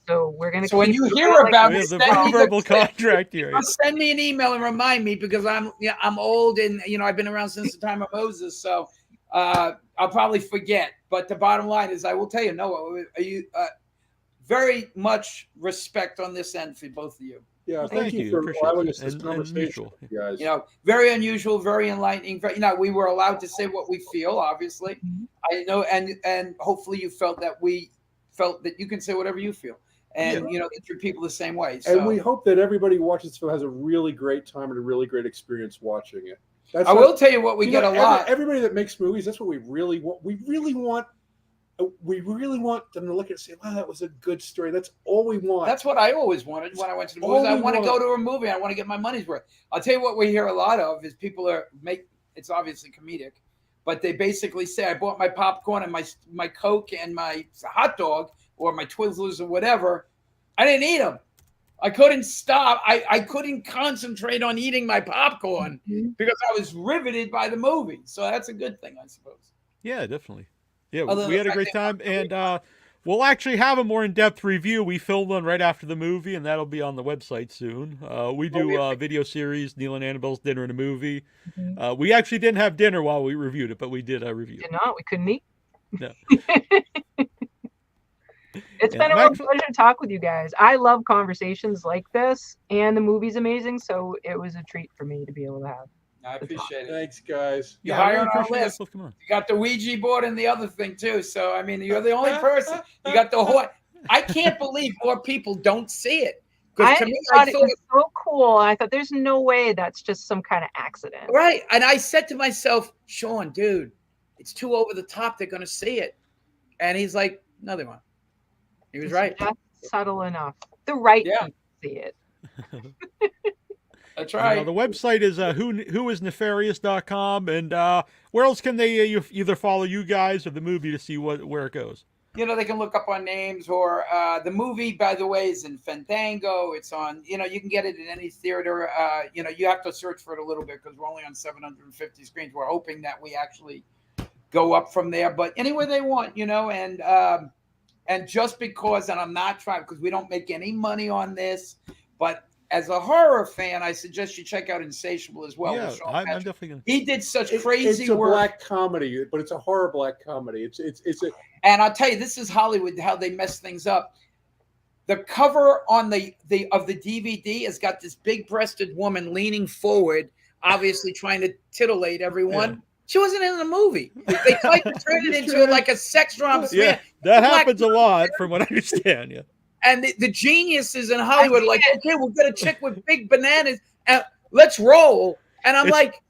so we're gonna. So when you hear about it, the verbal contract here. Send me an email and remind me because I'm old and I've been around since the time of Moses, so I'll probably forget. But the bottom line is, I will tell you, Noah, you very much respect on this end for both of you. Yeah, thank you for Appreciate allowing it. us this And conversation, unusual. guys. Very unusual, very enlightening. We were allowed to say what we feel, obviously. I know, and hopefully you felt that you can say whatever you feel, and that you're people the same way. So. And we hope that everybody who watches this film has a really great time and a really great experience watching it. I will tell you what we get a lot. Everybody that makes movies, that's what we really want. We really want them to look at it and say, wow, that was a good story. That's all we want. That's what I always wanted when I went to the movies. I want to go to a movie. I want to get my money's worth. I'll tell you what we hear a lot of is people it's obviously comedic, but they basically say, I bought my popcorn and my Coke and my hot dog or my Twizzlers or whatever. I didn't eat them. I couldn't stop. I couldn't concentrate on eating my popcorn because I was riveted by the movie. So that's a good thing, I suppose. Yeah, definitely. Yeah, we had a great time, and we'll actually have a more in-depth review. We filmed one right after the movie, and that'll be on the website soon. We do a video series, Neil and Annabelle's Dinner and a Movie. We actually didn't have dinner while we reviewed it, but we did a review. Did not. We couldn't eat. No. It's been a real pleasure to talk with you guys. I love conversations like this, and the movie's amazing, so it was a treat for me to be able to have. I appreciate it. Thanks, guys. You're higher on our appreciate list. that. Come on. You got the Ouija board and the other thing too. So I mean, you're the only person. You got the whole. I can't believe more people don't see it. I To me, thought it was so cool. I thought there's no way that's just some kind of accident. Right, and I said to myself, Sean, dude, it's too over the top. They're gonna see it, and he's like, no, they won't. He was right. Just subtle enough. The right people see it. That's right. The website is whoisnefarious.com, and where else can they either follow you guys or the movie to see where it goes? They can look up our names, or the movie, by the way, is in Fandango. It's on, you can get it in any theater. You have to search for it a little bit because we're only on 750 screens. We're hoping that we actually go up from there, but anywhere they want, and just because, and I'm not trying, because we don't make any money on this, but as a horror fan, I suggest you check out Insatiable as well. Yeah, I'm definitely gonna. He did such crazy work. It's a black comedy, but it's a horror black comedy. It's a. And I'll tell you, this is Hollywood, how they mess things up. The cover on the DVD has got this big-breasted woman leaning forward, obviously trying to titillate everyone. Yeah. She wasn't in the movie. They tried to turn it into like a sex drama. Yeah, that happens a lot, from what I understand. Yeah. And the geniuses in Hollywood are like, okay, we'll get a chick with big bananas and let's roll. And I'm like,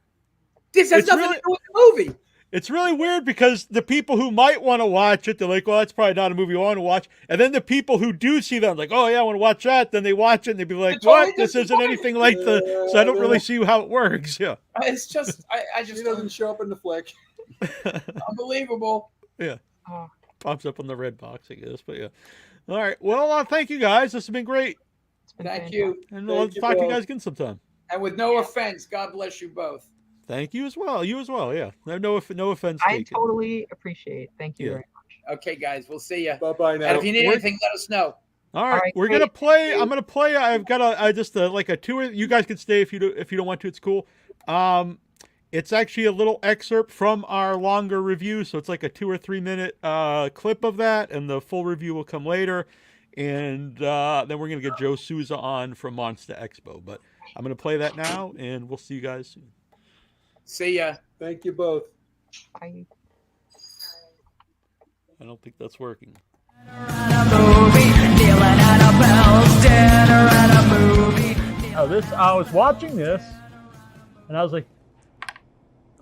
this has nothing to do with the movie. It's really weird because the people who might want to watch it, they're like, well, that's probably not a movie I want to watch. And then the people who do see them, like, oh, yeah, I want to watch that. Then they watch it and they be like, what? This isn't anything like so I don't really see how it works. Yeah. It's just, I just. He doesn't show up in the flick. Unbelievable. Yeah. Pops up on the red box, I guess. But yeah. All right. Well, thank you guys. This has been great. Thank you. And we'll talk to you guys again sometime. And with no offense, God bless you both. Thank you as well. You as well. Yeah. No offense. I totally appreciate it. Thank you very much. Okay, guys. We'll see you. Bye-bye now. And if you need anything, let us know. All right. We're going to play. I'm going to play. I've got just like a tour. You guys can stay if you don't want to. It's cool. It's actually a little excerpt from our longer review, so it's like a 2 or 3 minute clip of that, and the full review will come later. And then we're going to get Joe Souza on from MonstahXpo. But I'm going to play that now, and we'll see you guys soon. See ya. Thank you both. I don't think that's working. I was watching this, and I was like,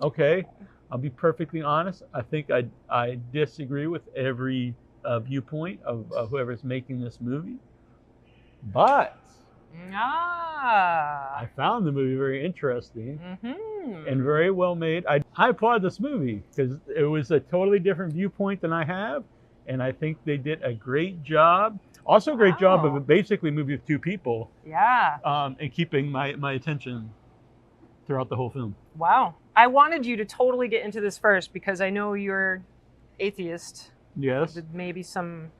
okay, I'll be perfectly honest. I think I disagree with every viewpoint of whoever's making this movie, but I found the movie very interesting and very well made. I applaud this movie because it was a totally different viewpoint than I have, and I think they did a great job. Also, a great job of basically a movie with two people. Yeah. And keeping my attention throughout the whole film. Wow. I wanted you to totally get into this first because I know you're atheist. Yes. With maybe some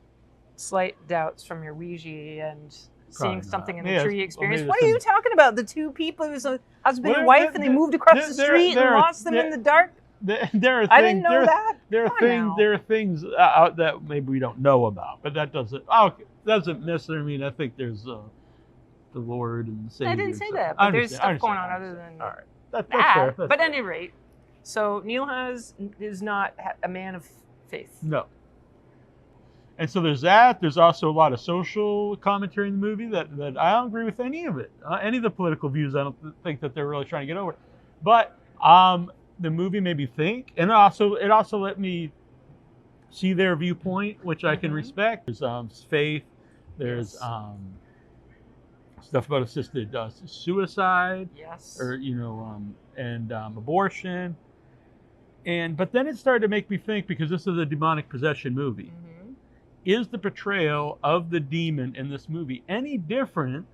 slight doubts from your Ouija and seeing Probably something not. in the tree Well, experience. maybe What are you talking about? The two people, it was a husband and wife, and they moved across the street and lost them in the dark? There are things, I didn't know that. There are things out that maybe we don't know about, but that doesn't necessarily mean I think there's the Lord and the Savior. I didn't say that, but there's stuff going on other than all right. That's that. fair. That's But at fair. any rate, so Neil is not a man of faith. No. And so there's that. There's also a lot of social commentary in the movie that I don't agree with any of it. Any of the political views, I don't think that they're really trying to get over. But the movie made me think, and it also let me see their viewpoint, which I can respect. There's faith. There's stuff about assisted suicide. Yes. Or and abortion. But then it started to make me think, because this is a demonic possession movie. Is the portrayal of the demon in this movie any different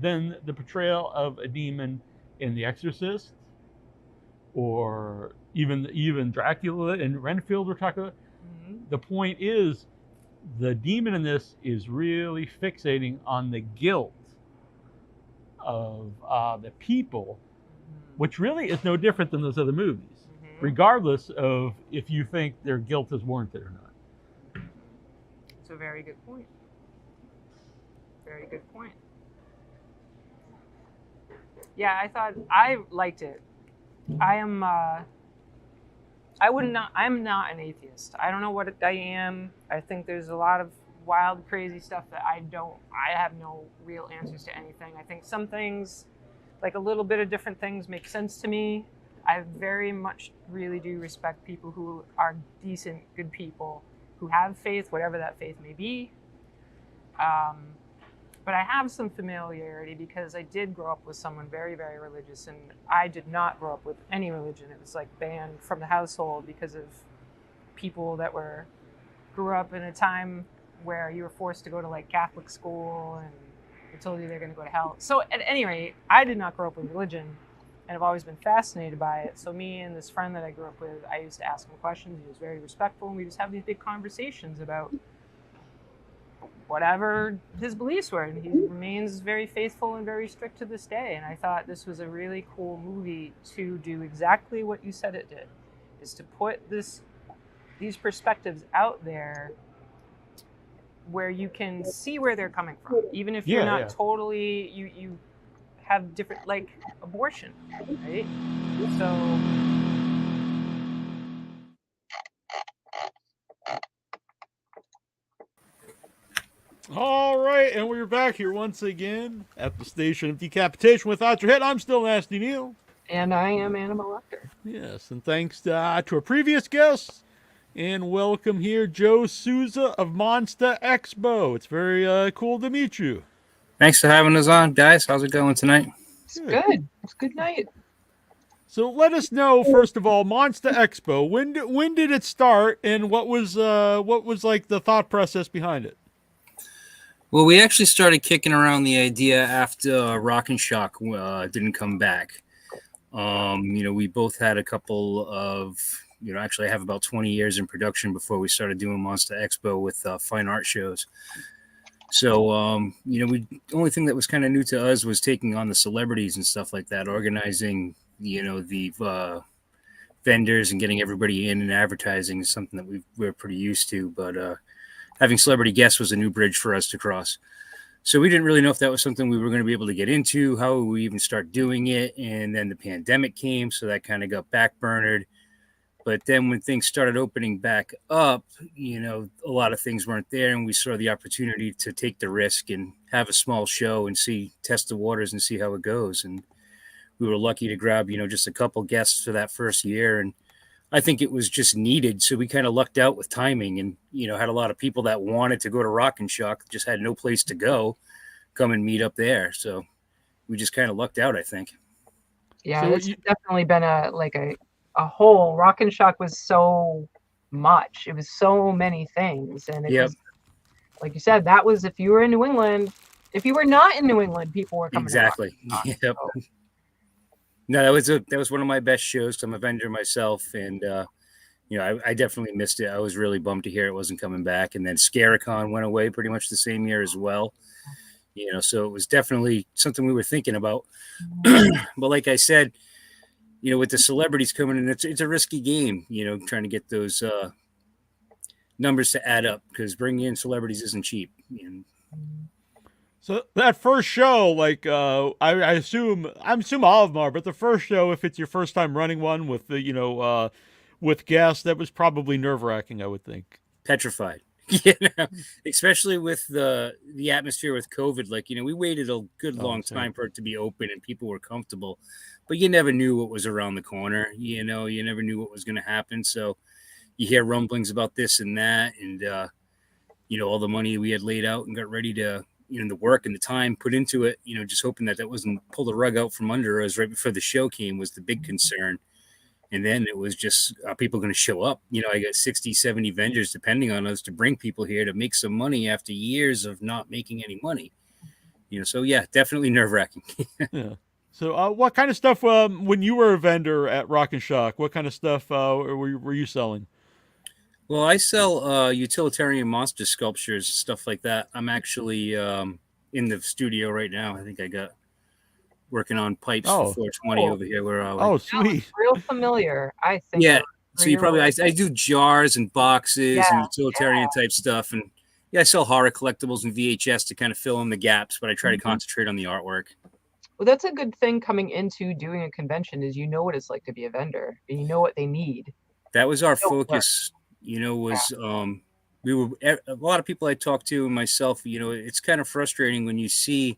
than the portrayal of a demon in The Exorcist, or even Dracula and Renfield we're talking about? The point is, the demon in this is really fixating on the guilt of the people, which really is no different than those other movies, regardless of if you think their guilt is warranted or not. It's a very good point. Very good point. Yeah, I liked it. I'm not an atheist. I don't know what I am. I think there's a lot of wild, crazy stuff that I have no real answers to anything. I think some things, like a little bit of different things, make sense to me. I very much really do respect people who are decent, good people, who have faith, whatever that faith may be. But I have some familiarity because I did grow up with someone very, very religious, and I did not grow up with any religion. It was like banned from the household because of people that grew up in a time where you were forced to go to like Catholic school, and they told you they're going to go to hell. So at any rate, I did not grow up with religion, and I've always been fascinated by it. So me and this friend that I grew up with, I used to ask him questions. He was very respectful, and we just have these big conversations about whatever his beliefs were, and he remains very faithful and very strict to this day. And I thought this was a really cool movie to do exactly what you said it did, is to put these perspectives out there where you can see where they're coming from, even if you're not totally, you have different, like abortion, right? So all right, and we're back here once again at the Station of Decapitation Without Your Head. I'm still Nasty Neil. And I am Animal Lecter. Yes, and thanks to our previous guests. And welcome here, Joe Souza of MonstahXpo. It's very cool to meet you. Thanks for having us on, guys. How's it going tonight? It's good. It's a good night. So let us know, first of all, MonstahXpo. When did it start, and what was like the thought process behind it? Well, we actually started kicking around the idea after Rock and Shock didn't come back. We both had a couple of, actually I have about 20 years in production before we started doing MonstahXpo with fine art shows. So, the only thing that was kind of new to us was taking on the celebrities and stuff like that, organizing, the vendors and getting everybody in and advertising is something that we're pretty used to. But having celebrity guests was a new bridge for us to cross. So we didn't really know if that was something we were going to be able to get into, how would we even start doing it. And then the pandemic came, so that kind of got backburnered. But then when things started opening back up, a lot of things weren't there, and we saw the opportunity to take the risk and have a small show and test the waters and see how it goes. And we were lucky to grab, just a couple guests for that first year. And I think it was just needed. So we kind of lucked out with timing and, had a lot of people that wanted to go to Rock and Shock, just had no place to go, come and meet up there. So we just kind of lucked out, I think. Yeah, so it's definitely been a whole. Rock and Shock was so much. It was so many things. And it was, like you said, that was if you were in New England. If you were not in New England, people were coming. Exactly. To yep. So. No, that was one of my best shows. I'm a vendor myself, and I definitely missed it. I was really bummed to hear it wasn't coming back. And then Scaricon went away pretty much the same year as well. So it was definitely something we were thinking about. But like I said, with the celebrities coming in, it's a risky game. Trying to get those numbers to add up, because bringing in celebrities isn't cheap. So that first show, I assume all of them are, but the first show, if it's your first time running one with the, with guests, that was probably nerve-wracking, I would think. Petrified, especially with the atmosphere with COVID. We waited a good long time for it to be open and people were comfortable, but you never knew what was around the corner. You never knew what was going to happen. So you hear rumblings about this and that, and all the money we had laid out and got ready to. The work and the time put into it, just hoping that wasn't pull the rug out from under us right before the show came was the big concern. And then it was just, are people going to show up? I got 60, 70 vendors depending on us to bring people here to make some money after years of not making any money. So yeah, definitely nerve wracking. Yeah. So what kind of stuff, when you were a vendor at Rock and Shock, what kind of stuff were you selling? Well, I sell utilitarian monster sculptures, stuff like that. I'm actually in the studio right now. I think I got working on pipes for 420 over here. Where I was. Oh, sweet! Real familiar, I think. Yeah. So you probably I do jars and boxes and utilitarian type stuff, and I sell horror collectibles and VHS to kind of fill in the gaps. But I try to concentrate on the artwork. Well, that's a good thing coming into doing a convention is what it's like to be a vendor, and what they need. That was our focus. Was we were a lot of people I talked to and myself, it's kind of frustrating when you see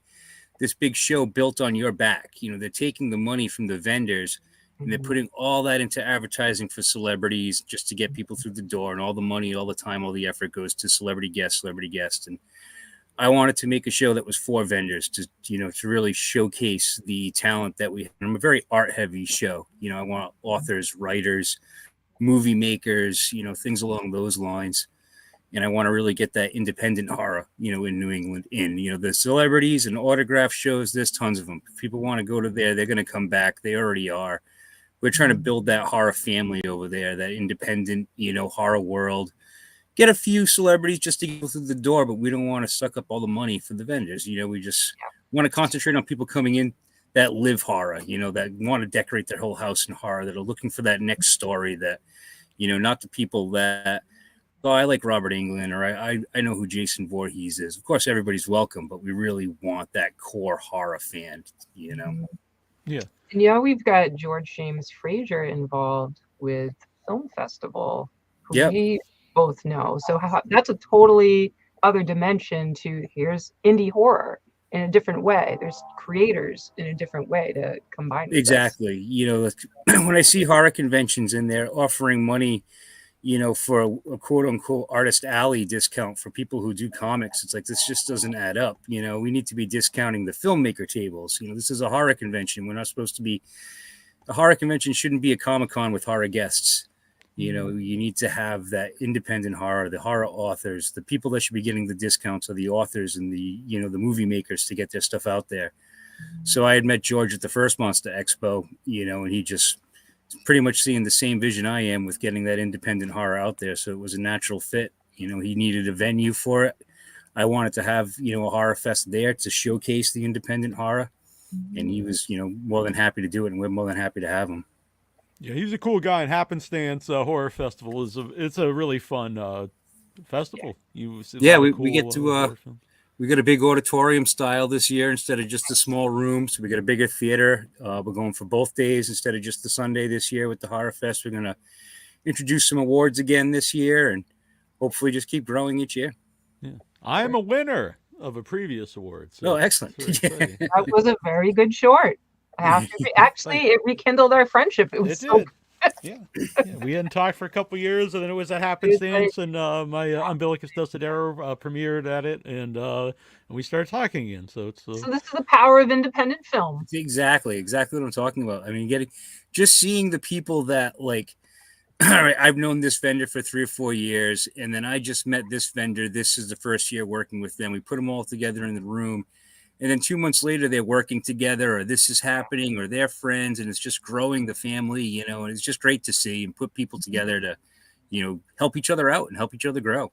this big show built on your back. They're taking the money from the vendors and they're putting all that into advertising for celebrities just to get people through the door, and all the money, all the time, all the effort goes to celebrity guests. And I wanted to make a show that was for vendors to really showcase the talent that we have. I'm a very art heavy show. I want authors, writers, movie makers, things along those lines. And I want to really get that independent horror, in New England the celebrities and autograph shows. There's tons of them. If people want to go to there, they're going to come back. They already are. We're trying to build that horror family over there, that independent, horror world. Get a few celebrities just to go through the door, but we don't want to suck up all the money for the vendors. We just want to concentrate on people coming in that live horror, that want to decorate their whole house in horror, that are looking for that next story, that, not the people that, I like Robert Englund, or I know who Jason Voorhees is. Of course, everybody's welcome, but we really want that core horror fan, Yeah. And we've got George James Frazier involved with Film Festival, who we both know. So that's a totally other dimension to here's indie horror in a different way. There's creators in a different way to combine. Exactly. When I see horror conventions and they're offering money, for a quote unquote artist alley discount for people who do comics, it's like, this just doesn't add up. We need to be discounting the filmmaker tables. This is a horror convention. We're not supposed to be, a horror convention shouldn't be a Comic-Con with horror guests. You need to have that independent horror, the horror authors. The people that should be getting the discounts are the authors and the movie makers to get their stuff out there. So I had met George at the first MonstahXpo, and he just pretty much seeing the same vision I am with getting that independent horror out there. So it was a natural fit. He needed a venue for it. I wanted to have, a horror fest there to showcase the independent horror. And he was, more than happy to do it. And we're more than happy to have him. Yeah, he's a cool guy. And Happenstance Horror Festival it's a really fun festival. You see a lot of cool we get to horror films. we got a big auditorium style this year instead of just a small room. So we got a bigger theater. We're going for both days instead of just the Sunday this year with the Horror Fest. We're going to introduce some awards again this year and hopefully just keep growing each year. Yeah. I am a winner of a previous award. So excellent. That was a very good short. Actually, it rekindled our friendship. It was so good. Yeah. We hadn't talked for a couple years, and then it was a happenstance, and my Umbilicus Desidero premiered at it, and we started talking again. So it's so this is the power of independent film. Exactly what I'm talking about. I mean, just seeing the people that like. All right, I've known this vendor for 3 or 4 years, and then I just met this vendor. This is the first year working with them. We put them all together in the room, and then 2 months later, they're working together, or this is happening, or they're friends, and it's just growing the family, and it's just great to see and put people together to, help each other out and help each other grow.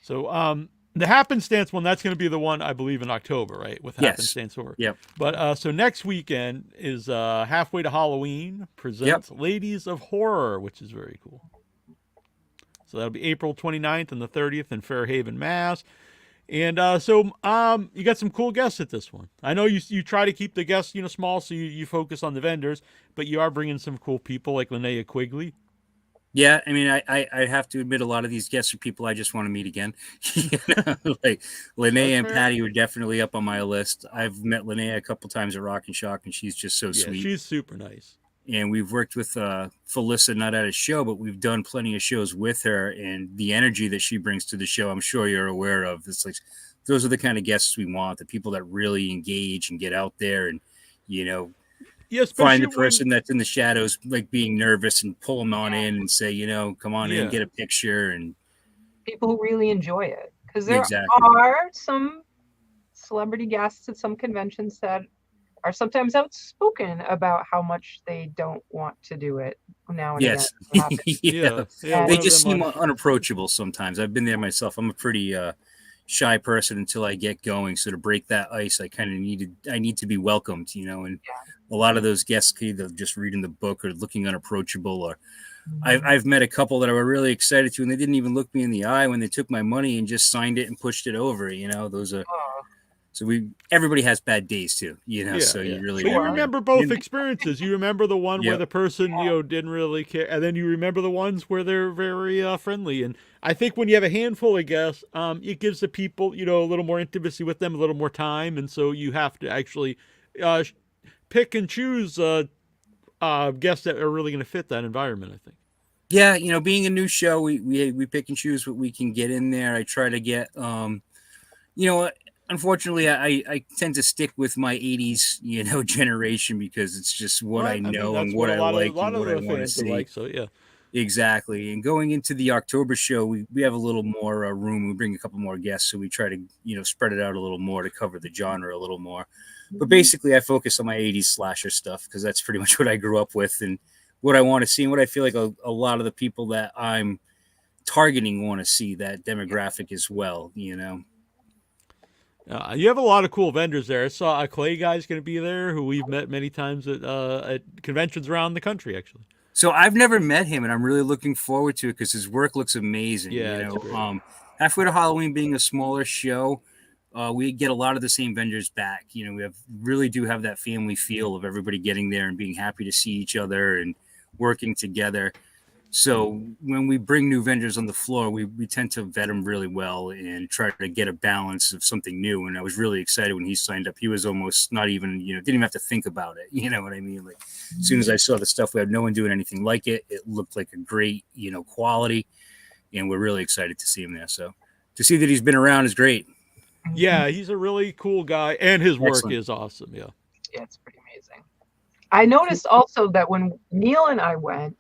So, the Happenstance one, that's going to be the one, I believe, in October, right? With Happenstance Horror. Yep. But so next weekend is Halfway to Halloween presents Ladies of Horror, which is very cool. So that'll be April 29th and the 30th in Fairhaven, Mass. And so you got some cool guests at this one. I know you try to keep the guests, small, so you focus on the vendors, but you are bringing some cool people like Linnea Quigley. Yeah, I mean, I have to admit a lot of these guests are people I just want to meet again. Like Linnea and Patty were definitely up on my list. I've met Linnea a couple times at Rock and Shock, and she's just so sweet. She's super nice. And we've worked with Felissa, not at a show, but we've done plenty of shows with her, and the energy that she brings to the show, I'm sure you're aware of. It's like those are the kind of guests we want, the people that really engage and get out there and, find the person that's in the shadows, like being nervous, and pull them on in and say, come on in, get a picture. And people who really enjoy it. Because there are some celebrity guests at some conventions that are sometimes outspoken about how much they don't want to do it now and again. They just seem unapproachable sometimes. I've been there myself. I'm a pretty shy person until I get going. So to break that ice, I need to be welcomed, and a lot of those guests either just reading the book or looking unapproachable, or I've met a couple that I were really excited to, and they didn't even look me in the eye when they took my money and just signed it and pushed it over. Those are, so everybody has bad days too, so you really, but you remember both experiences. You remember the one where the person, didn't really care. And then you remember the ones where they're very friendly. And I think when you have a handful of guests, it gives the people, a little more intimacy with them, a little more time. And so you have to actually pick and choose guests that are really going to fit that environment, I think. Yeah, being a new show, we pick and choose what we can get in there. I try to get, unfortunately, I tend to stick with my 80s, generation, because it's just what I know and what I like and what I want to see. So, yeah. Exactly. And going into the October show, we have a little more room. We bring a couple more guests, so we try to, spread it out a little more to cover the genre a little more. But basically, I focus on my 80s slasher stuff because that's pretty much what I grew up with and what I want to see and what I feel like a lot of the people that I'm targeting want to see, that demographic as well, You have a lot of cool vendors there. I saw a Clay guy's going to be there, who we've met many times at conventions around the country, actually. So I've never met him, and I'm really looking forward to it because his work looks amazing. Yeah, Halfway to Halloween being a smaller show, we get a lot of the same vendors back. We really do have that family feel of everybody getting there and being happy to see each other and working together. So when we bring new vendors on the floor, we tend to vet them really well and try to get a balance of something new. And I was really excited when he signed up. He was almost not even, didn't even have to think about it. You know what I mean? Like as soon as I saw the stuff, we had no one doing anything like it. It looked like a great, quality, and we're really excited to see him there. So to see that he's been around is great. Yeah, he's a really cool guy, and his work is awesome. Yeah, it's pretty amazing. I noticed also that when Neil and I went,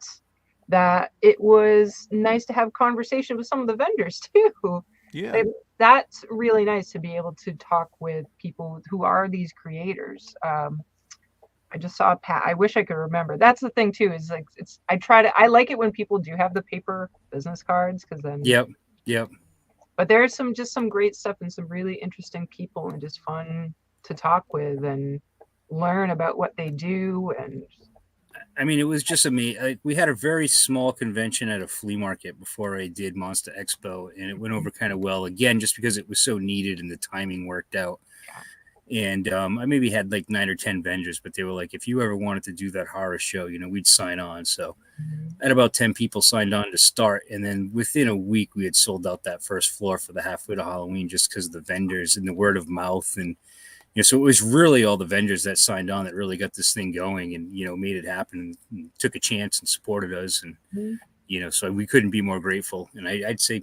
that it was nice to have conversation with some of the vendors too. Yeah, that's really nice to be able to talk with people who are these creators. I just saw Pat. I wish I could remember. That's the thing too. Is like I like it when people do have the paper business cards, because then. Yep. But there's some great stuff and some really interesting people and just fun to talk with and learn about what they do. And I mean, it was just amazing. Like, we had a very small convention at a flea market before I did MonstahXpo, and it went over kind of well. Again, just because it was so needed and the timing worked out. And I maybe had like 9 or 10 vendors, but they were like, if you ever wanted to do that horror show, we'd sign on. So I had about 10 people signed on to start. And then within a week, we had sold out that first floor for the Halfway to Halloween just because of the vendors and the word of mouth. And, so it was really all the vendors that signed on that really got this thing going and, made it happen and took a chance and supported us. And, so we couldn't be more grateful. And I'd say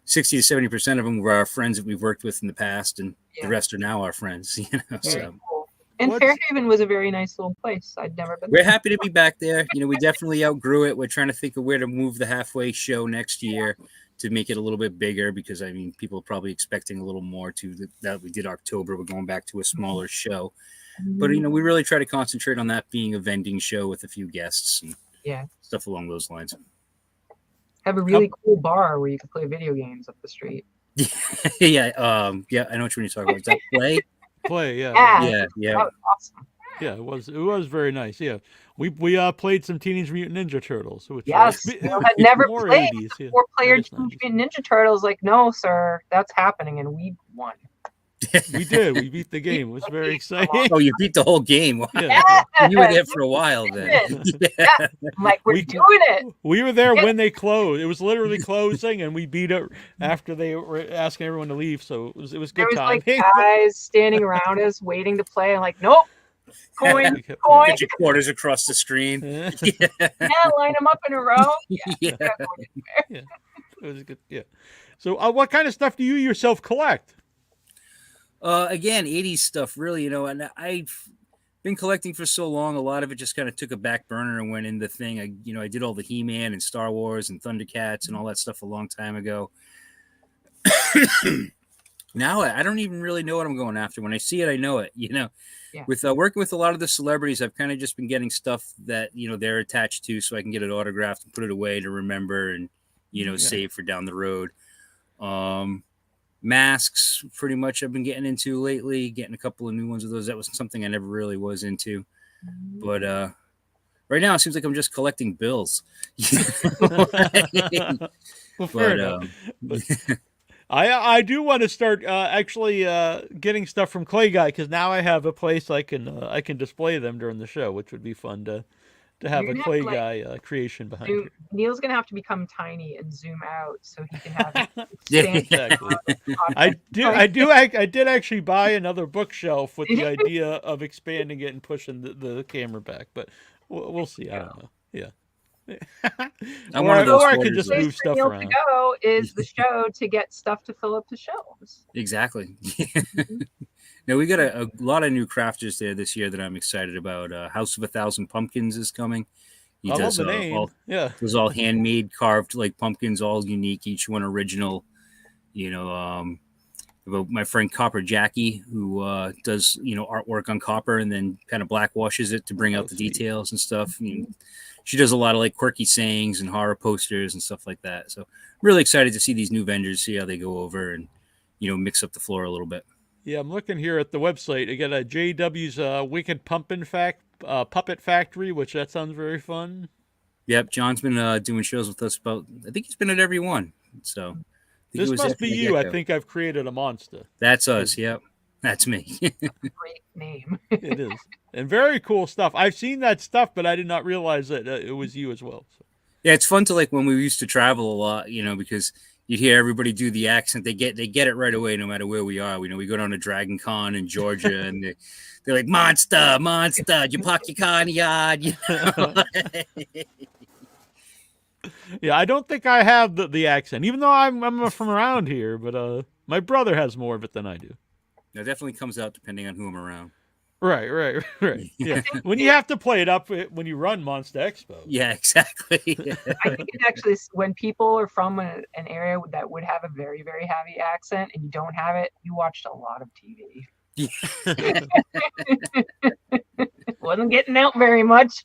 60 to 70% of them were our friends that we've worked with in the past, and the rest are now our friends. So. Cool. And Fairhaven was a very nice little place. I'd never been. We're happy to be back there. We definitely outgrew it. We're trying to think of where to move the Halfway show next year to make it a little bit bigger, because I mean, people are probably expecting a little more too. That we did October. We're going back to a smaller show, but we really try to concentrate on that being a vending show with a few guests and stuff along those lines. Have a really cool bar where you can play video games up the street. Yeah, I know which one you're talking about. Is that Play? Play, yeah. That was awesome. Yeah, it was very nice. Yeah, we played some Teenage Mutant Ninja Turtles, which had never more played 80s, 4-player Teenage Mutant Ninja Turtles. Like, no, sir, that's happening, and we won. We did. We beat the game. It was very exciting. Oh, you beat the whole game. Wow. Yeah. You were there for a while then. Yeah. I'm like, we're doing it. We were there when they closed. It was literally closing, and we beat it after they were asking everyone to leave. So it was good there was timing. like guys standing around us waiting to play. I'm like, nope. Coin. Get your quarters across the screen. Yeah, line them up in a row. Yeah. It was good. Yeah. So, what kind of stuff do you yourself collect? Again, 80s stuff, really, and I've been collecting for so long. A lot of it just kind of took a back burner and went in the thing. I did all the He-Man and Star Wars and Thundercats and all that stuff a long time ago. Now I don't even really know what I'm going after. When I see it, I know it, With working with a lot of the celebrities, I've kind of just been getting stuff that, they're attached to, so I can get it autographed and put it away to remember and, save for down the road. Masks, pretty much, I've been getting into lately, getting a couple of new ones of those. That was something I never really was into. But right now, it seems like I'm just collecting bills. Well, fair enough. I do want to start actually getting stuff from Clay Guy, because now I have a place I can display them during the show, which would be fun to have a Clay Guy creation behind it. Neil's gonna have to become tiny and zoom out so he can have it. Exactly. I did actually buy another bookshelf with the idea of expanding it and pushing the camera back, but we'll see. I don't know. Yeah. Or I could just move stuff Neil around. To go is the show to get stuff to fill up the shelves. Exactly. Now, we got a lot of new crafters there this year that I'm excited about. House of 1,000 Pumpkins is coming. He I does love the name. Those all handmade, carved like pumpkins, all unique, each one original. About my friend Copper Jackie, who does artwork on copper and then kind of black washes it to bring out the details and stuff. She does a lot of like quirky sayings and horror posters and stuff like that. So really excited to see these new vendors, see how they go over and mix up the floor a little bit. Yeah, I'm looking here at the website. I got a JW's Wicked Puppet Factory, which that sounds very fun. Yep, John's been doing shows with us I think he's been at every one. So this must be you. I think I've created a monster. That's us. Yep, that's me. Great name. It is, and very cool stuff. I've seen that stuff, but I did not realize that it was you as well. So. Yeah, it's fun to like when we used to travel a lot, because you hear everybody do the accent. They get it right away, no matter where we are. We go down to Dragon Con in Georgia, and they're like, "Monster, you park your car in the yard." Yeah, I don't think I have the accent, even though I'm from around here. But my brother has more of it than I do. It definitely comes out depending on who I'm around. Right. Yeah, when you have to play it up when you run MonstahXpo. Yeah, exactly. I think it actually, when people are from an area that would have a very, very heavy accent and you don't have it, you watched a lot of TV. Wasn't getting out very much.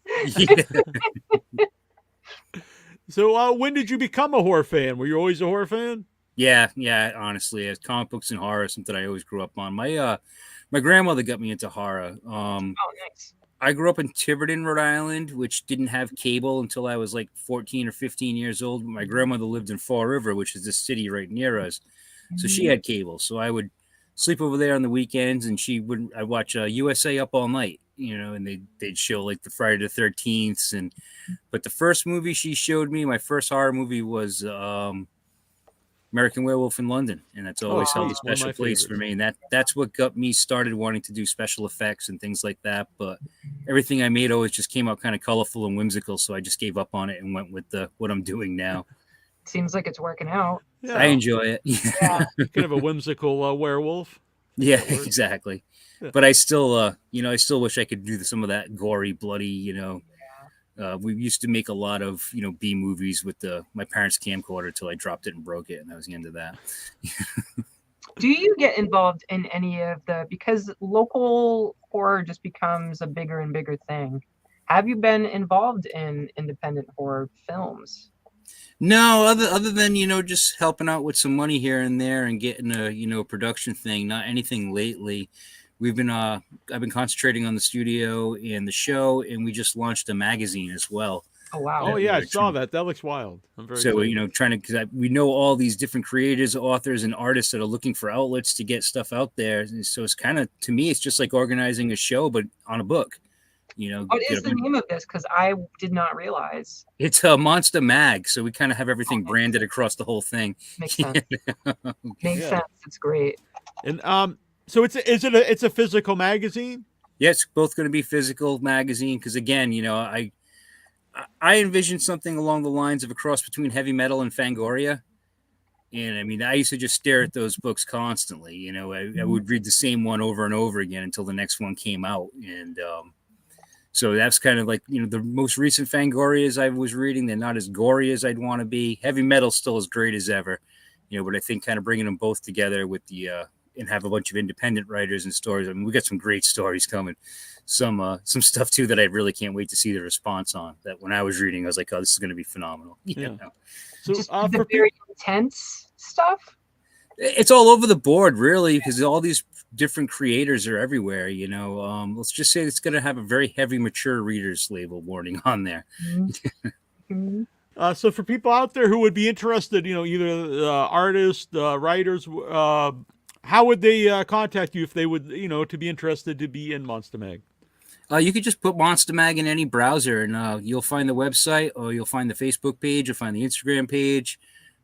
So when did you become a horror fan? Were you always a horror fan? Yeah. Honestly, comic books and horror is something I always grew up on. My grandmother got me into horror. Nice. I grew up in Tiverton, Rhode Island, which didn't have cable until I was like 14 or 15 years old. My grandmother lived in Fall River, which is the city right near us. So she had cable. So I would sleep over there on the weekends, and I'd watch USA Up All Night, and they'd show like the Friday the 13th. But the first movie she showed me, my first horror movie, was American Werewolf in London, and that's always held a special place for me. And that's what got me started wanting to do special effects and things like that. But everything I made always just came out kind of colorful and whimsical, so I just gave up on it and went with what I'm doing now. Seems like it's working out. Yeah. I enjoy it. Yeah. Kind of a whimsical werewolf. Yeah, exactly. Yeah. But I still, I still wish I could do some of that gory, bloody, we used to make a lot of, B movies with my parents' camcorder till I dropped it and broke it, and that was the end of that. Do you get involved in any of because local horror just becomes a bigger and bigger thing? Have you been involved in independent horror films? No, other than, just helping out with some money here and there and getting a production thing, not anything lately. I've been concentrating on the studio and the show, and we just launched a magazine as well. Oh, wow. Oh, yeah, I saw that. That looks wild. I'm very excited. Because we know all these different creators, authors, and artists that are looking for outlets to get stuff out there. And so it's kind of, to me, it's just like organizing a show, but on a book. What is the name of this? Because I did not realize. It's a Monster Mag, so we kind of have everything branded across the whole thing. Makes sense. Makes sense. It's great. And so it's a physical magazine? Yeah, it's both going to be physical magazine because, again, I envisioned something along the lines of a cross between heavy metal and Fangoria. And I mean, I used to just stare at those books constantly. I would read the same one over and over again until the next one came out. And so that's kind of like, the most recent Fangorias I was reading. They're not as gory as I'd want to be. Heavy metal still as great as ever, but I think kind of bringing them both together with and have a bunch of independent writers and stories. I mean, we got some great stories coming. Some stuff too that I really can't wait to see the response on. That when I was reading, I was like, "Oh, this is going to be phenomenal." Yeah. So just the very intense stuff. It's all over the board, really, because all these different creators are everywhere. Let's just say it's going to have a very heavy, mature readers label warning on there. Mm-hmm. So for people out there who would be interested, either artists, writers, how would they contact you if they would, to be interested to be in Monster Mag? You could just put Monster Mag in any browser, and you'll find the website, or you'll find the Facebook page, you'll find the Instagram page.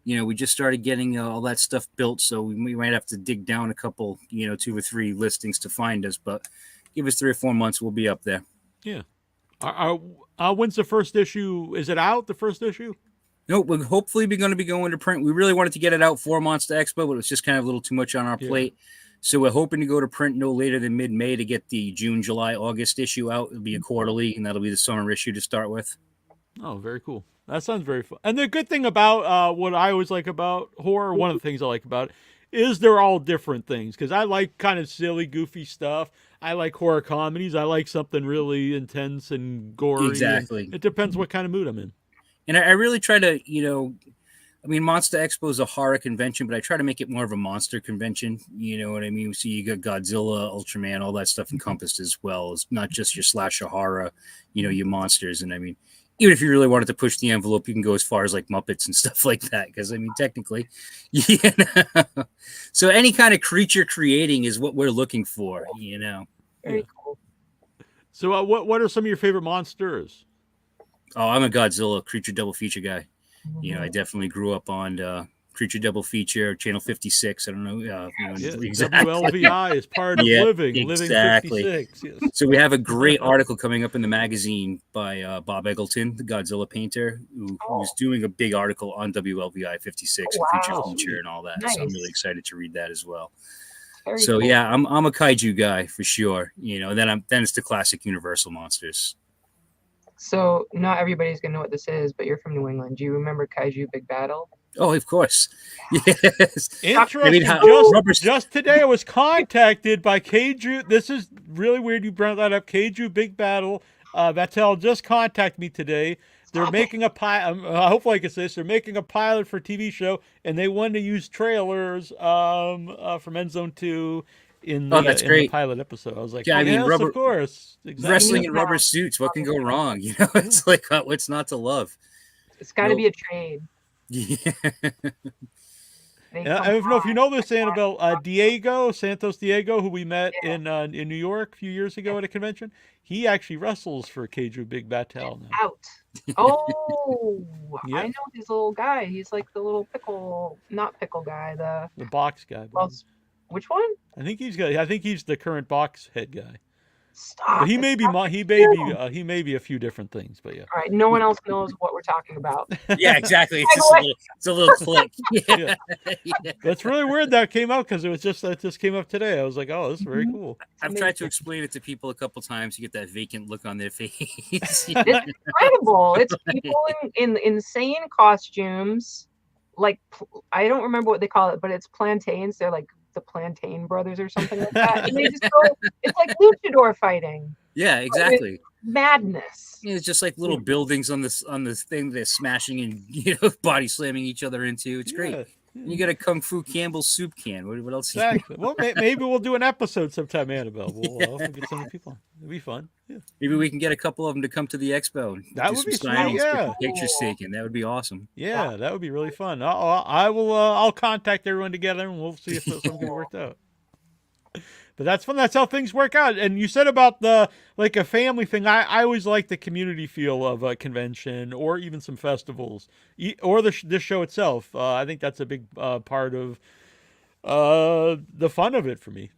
We just started getting all that stuff built, so we might have to dig down a couple, 2 or 3 listings to find us. But give us 3 or 4 months, we'll be up there. Yeah. When's the first issue? Is it out, the first issue? No, we're hopefully going to be going to print. We really wanted to get it out for MonstahXpo, but it was just kind of a little too much on our plate. So we're hoping to go to print no later than mid-May to get the June, July, August issue out. It'll be a quarterly, and that'll be the summer issue to start with. Oh, very cool. That sounds very fun. And the good thing about what I always like about horror, one of the things I like about it, is they're all different things. Because I like kind of silly, goofy stuff. I like horror comedies. I like something really intense and gory. Exactly. It depends what kind of mood I'm in. And I really try to, MonstahXpo is a horror convention, but I try to make it more of a monster convention. You know what I mean? So you got Godzilla, Ultraman, all that stuff encompassed as well. It's not just your slasher horror, your monsters. And I mean, even if you really wanted to push the envelope, you can go as far as like Muppets and stuff like that. Because I mean, technically, So any kind of creature creating is what we're looking for. Very cool. So what are some of your favorite monsters? Oh, I'm a Godzilla creature double feature guy. I definitely grew up on creature double feature, Channel 56. I don't know. Exactly. WLVI is part of living exactly. 56. Yes. So we have a great article coming up in the magazine by Bob Eggleton, the Godzilla painter, who's doing a big article on WLVI 56, creature feature and all that. Nice. So I'm really excited to read that as well. Very cool. Yeah, I'm a kaiju guy for sure. Then it's the classic Universal monsters. So not everybody's gonna know what this is, but you're from New England. Do you remember Kaiju Big Battle? Oh, of course. Yes. Interesting. Just today I was contacted by Kaiju. This is really weird you brought that up. Kaiju Big Battle. Vattel just contacted me today. They're making a pilot. Hopefully I can say this. They're making a pilot for a TV show, and they wanted to use trailers from End Zone 2 in Oh, the that's in the great. pilot episode. I was like, Yeah, I mean, yes, rubber of course, exactly. wrestling in rubber suits. What can go wrong? You know, it's like what's not to love. It's got to Nope. be a trade. Yeah. They Yeah, come I don't know if you on. know this, Annabelle. Diego Santos Diego, who we met in New York a few years ago at a convention, he actually wrestles for Keiju Big Batel now. Out. Oh, Yeah. I know his little guy. He's like the little pickle, not pickle guy. The box guy. I Well, believe. which one? I think he's the current box head guy. Stop. But he it's may be not he may be a few different things, but yeah. All right, no one else knows what we're talking about. Yeah, exactly. It's just a little click. Yeah. Yeah. That's really weird that came out because it just came up today. I was like, oh, this is very cool. I've tried to explain it to people a couple times. You get that vacant look on their face. It's incredible. It's people in insane costumes. Like, I don't remember what they call it, but it's plantains. They're like the Plantain Brothers or something like that. And they just go, it's like luchador fighting. Yeah, exactly. It's madness. It's just like little buildings on this thing they're smashing and body slamming each other into. It's great. Yeah. And you got a Kung Fu Campbell's soup can. What else? Exactly. Well, maybe we'll do an episode sometime, Annabelle. We'll get some people on. It'll be fun. Yeah. Maybe we can get a couple of them to come to the expo. And That do would some be sweet, signings, get yeah. some pictures taken. That would be awesome. Yeah, that would be really fun. I will. I'll contact everyone together, and we'll see if something worked out. But that's fun. That's how things work out. And you said about the like a family thing. I always like the community feel of a convention or even some festivals or this show itself. I think that's a big part of the fun of it for me.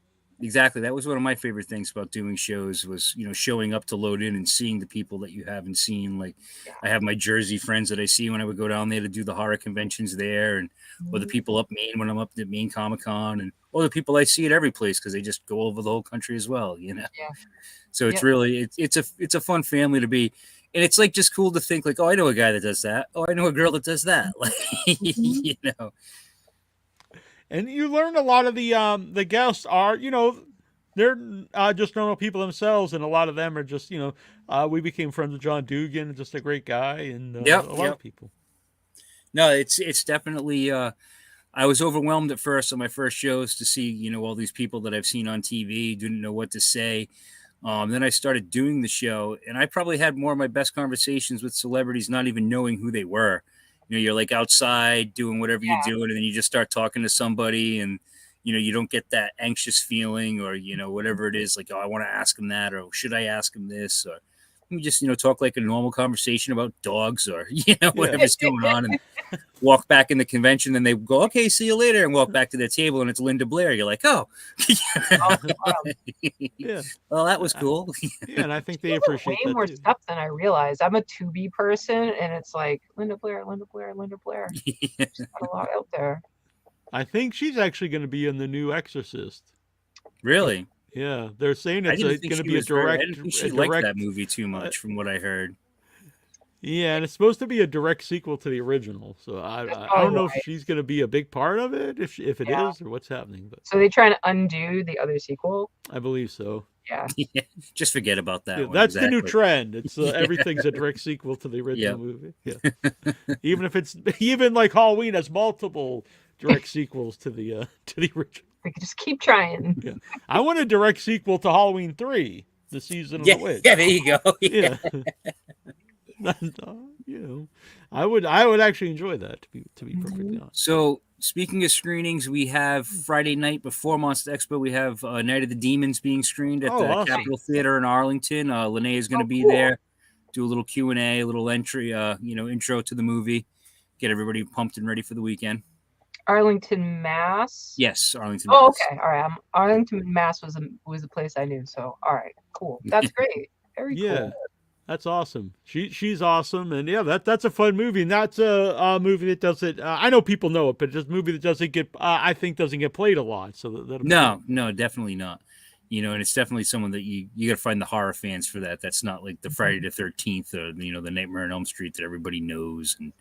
Exactly. That was one of my favorite things about doing shows was, showing up to load in and seeing the people that you haven't seen. Like I have my Jersey friends that I see when I would go down there to do the horror conventions there or the people up Maine when I'm up at Maine Comic-Con or the people I see at every place because they just go over the whole country as well, Yeah. So it's really, it's a fun family to be. And it's like just cool to think like, oh, I know a guy that does that. Oh, I know a girl that does that. Like, And you learn a lot of the guests are, they're just normal people themselves, and a lot of them are just, we became friends with John Dugan, just a great guy, and a lot of people. No, it's definitely. I was overwhelmed at first on my first shows to see, all these people that I've seen on TV, didn't know what to say. Then I started doing the show, and I probably had more of my best conversations with celebrities, not even knowing who they were. You're like outside doing whatever you're doing, and then you just start talking to somebody, and you don't get that anxious feeling, or whatever it is. Like, oh, I want to ask him that, or should I ask him this, or you just talk like a normal conversation about dogs, or whatever's going on, and walk back in the convention, and they go, okay, see you later, and walk back to their table, and it's Linda Blair. You're like, oh, Yeah. Well, that was cool. Yeah, and I think they appreciate way that more too. stuff than I realized. I'm a 2B person, and it's like Linda Blair, Linda Blair, Linda Blair. There's got a lot out there. I think she's actually going to be in the new Exorcist. Really? Yeah, they're saying I it's didn't going think to she be a was very- direct. I didn't think she a liked direct- that movie too much, from what I heard. Yeah, and it's supposed to be a direct sequel to the original. So I don't know if she's going to be a big part of it, if it is, or what's happening. But So they trying to undo the other sequel. I believe so. Yeah. Just forget about that. Yeah, one, that's the new exactly. trend. It's everything's a direct sequel to the original Yep. movie. Yeah, even like Halloween has multiple direct sequels to the original. We could just keep trying. Yeah, I want a direct sequel to Halloween 3, the season of Yeah, the witch. yeah, there you go. Yeah. I would actually enjoy that, to be perfectly honest. So, speaking of screenings, we have Friday night before MonstahXpo. We have Night of the Demons being screened at the awesome. Capitol Theater in Arlington. Linnea is going to be cool. there, do a little Q&A, a little entry, intro to the movie, get everybody pumped and ready for the weekend. Arlington, Mass. Yes, Arlington. Oh, Mass. okay. All right. Arlington, Mass was the place I knew. So, all right, cool. That's great. Very Yeah. cool. That's awesome. She's awesome, and yeah, that's a fun movie. And that's a movie that doesn't. I know people know it, but it's a movie that doesn't get. I think doesn't get played a lot. So that'll be fun. No, definitely not. And it's definitely someone that you got to find the horror fans for that. That's not like the Friday the 13th or the Nightmare on Elm Street that everybody knows and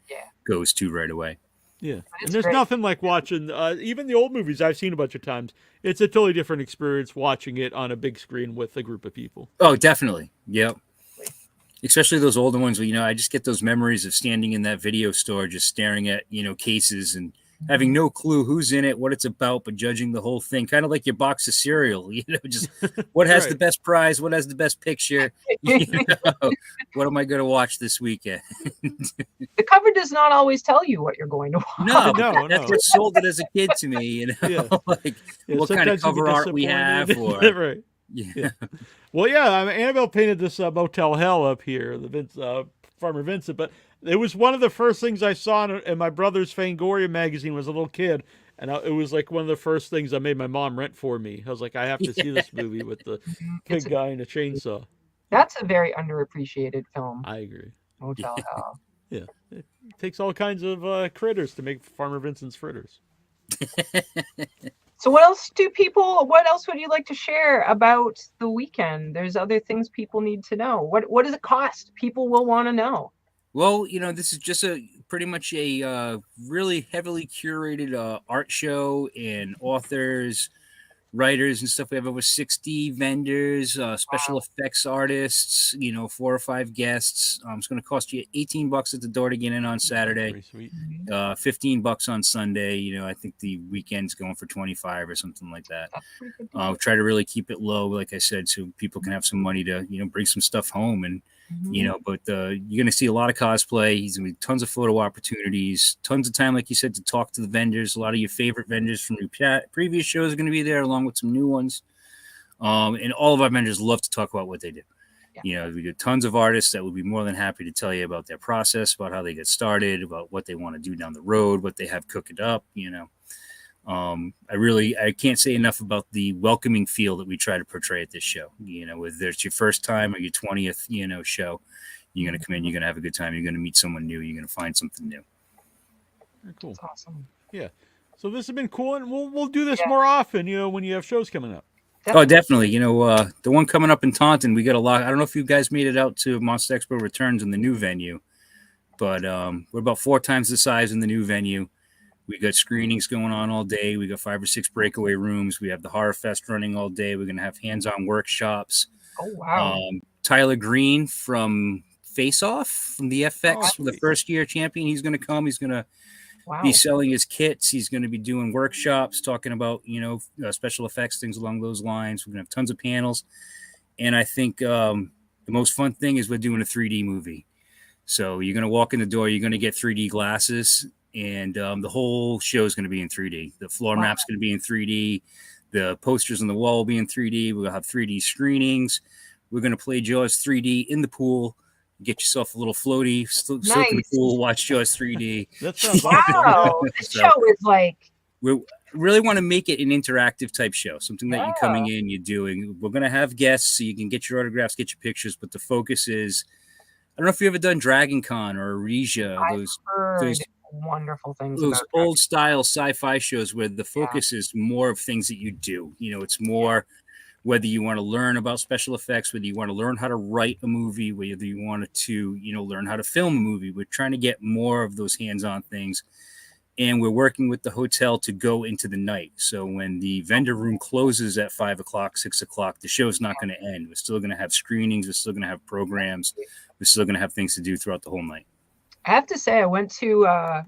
goes to right away. Yeah, It's and there's great. nothing like watching even the old movies I've seen a bunch of times. It's a totally different experience watching it on a big screen with a group of people. Oh, definitely. Yep. Especially those older ones where, I just get those memories of standing in that video store, just staring at, cases and having no clue who's in it, what it's about, but judging the whole thing, kind of like your box of cereal, just what has the best prize, what has the best picture, what am I going to watch this weekend? The cover does not always tell you what you're going to watch. No. That's what sold it as a kid to me, what kind of cover art we have, or right. Yeah. Well, Annabelle painted this Motel Hell up here, the Farmer Vincent, but it was one of the first things I saw in my brother's Fangoria magazine was a little kid, and it was like one of the first things I made my mom rent for me. I was like, I have to see this movie with the big guy and a chainsaw. That's a very underappreciated film. I agree. Motel Hell. Yeah, it takes all kinds of critters to make Farmer Vincent's fritters. So what else would you like to share about the weekend? There's other things people need to know. What does it cost? People will want to know. Well, this is just pretty much a really heavily curated art show and authors, writers and stuff. We have over 60 vendors, special effects artists, 4 or 5 guests. It's going to cost you $18 at the door to get in on Saturday, $15 on Sunday. I think the weekend's going for 25 or something like that. Try to really keep it low, like I said, so people can have some money to, bring some stuff home. And but you're going to see a lot of cosplay. He's going to be tons of photo opportunities, tons of time, like you said, to talk to the vendors. A lot of your favorite vendors from your previous shows are going to be there, along with some new ones. And all of our vendors love to talk about what they do. Yeah. We get tons of artists that would be more than happy to tell you about their process, about how they get started, about what they want to do down the road, what they have cooking up, I can't say enough about the welcoming feel that we try to portray at this show. Whether it's your first time or your 20th, show, you're going to come in, you're going to have a good time. You're going to meet someone new. You're going to find something new. Very cool. That's awesome. Yeah. So this has been cool, and we'll do this more often, when you have shows coming up. Oh, definitely. The one coming up in Taunton, we got a lot. I don't know if you guys made it out to MonstahXpo Returns in the new venue, but we're about 4 times the size in the new venue. We got screenings going on all day. We got 5 or 6 breakaway rooms. We have the Horror Fest running all day. We're going to have hands-on workshops. Oh, wow. Tyler Green from Face Off, from the FX, from the first-year champion. He's going to come. He's going to be selling his kits. He's going to be doing workshops, talking about, special effects, things along those lines. We're going to have tons of panels. And I think the most fun thing is we're doing a 3D movie. So you're going to walk in the door. You're going to get 3D glasses. And the whole show is going to be in 3D. The floor map's going to be in 3D. The posters on the wall will be in 3D. We'll have 3D screenings. We're going to play Jaws 3D in the pool. Get yourself a little floaty, soak in the pool, watch Jaws 3D. That sounds wow. This show is like... We really want to make it an interactive type show, something that you're coming in, you're doing. We're going to have guests so you can get your autographs, get your pictures, but the focus is... I don't know if you've ever done Dragon Con or Aresia. Those wonderful things. Those old style sci-fi shows where the focus is more of things that you do. It's more whether you want to learn about special effects, whether you want to learn how to write a movie, whether you want to, learn how to film a movie. We're trying to get more of those hands-on things. And we're working with the hotel to go into the night. So when the vendor room closes at 5 o'clock, 6 o'clock, the show's not going to end. We're still going to have screenings. We're still going to have programs. We're still going to have things to do throughout the whole night. I have to say, I went to, or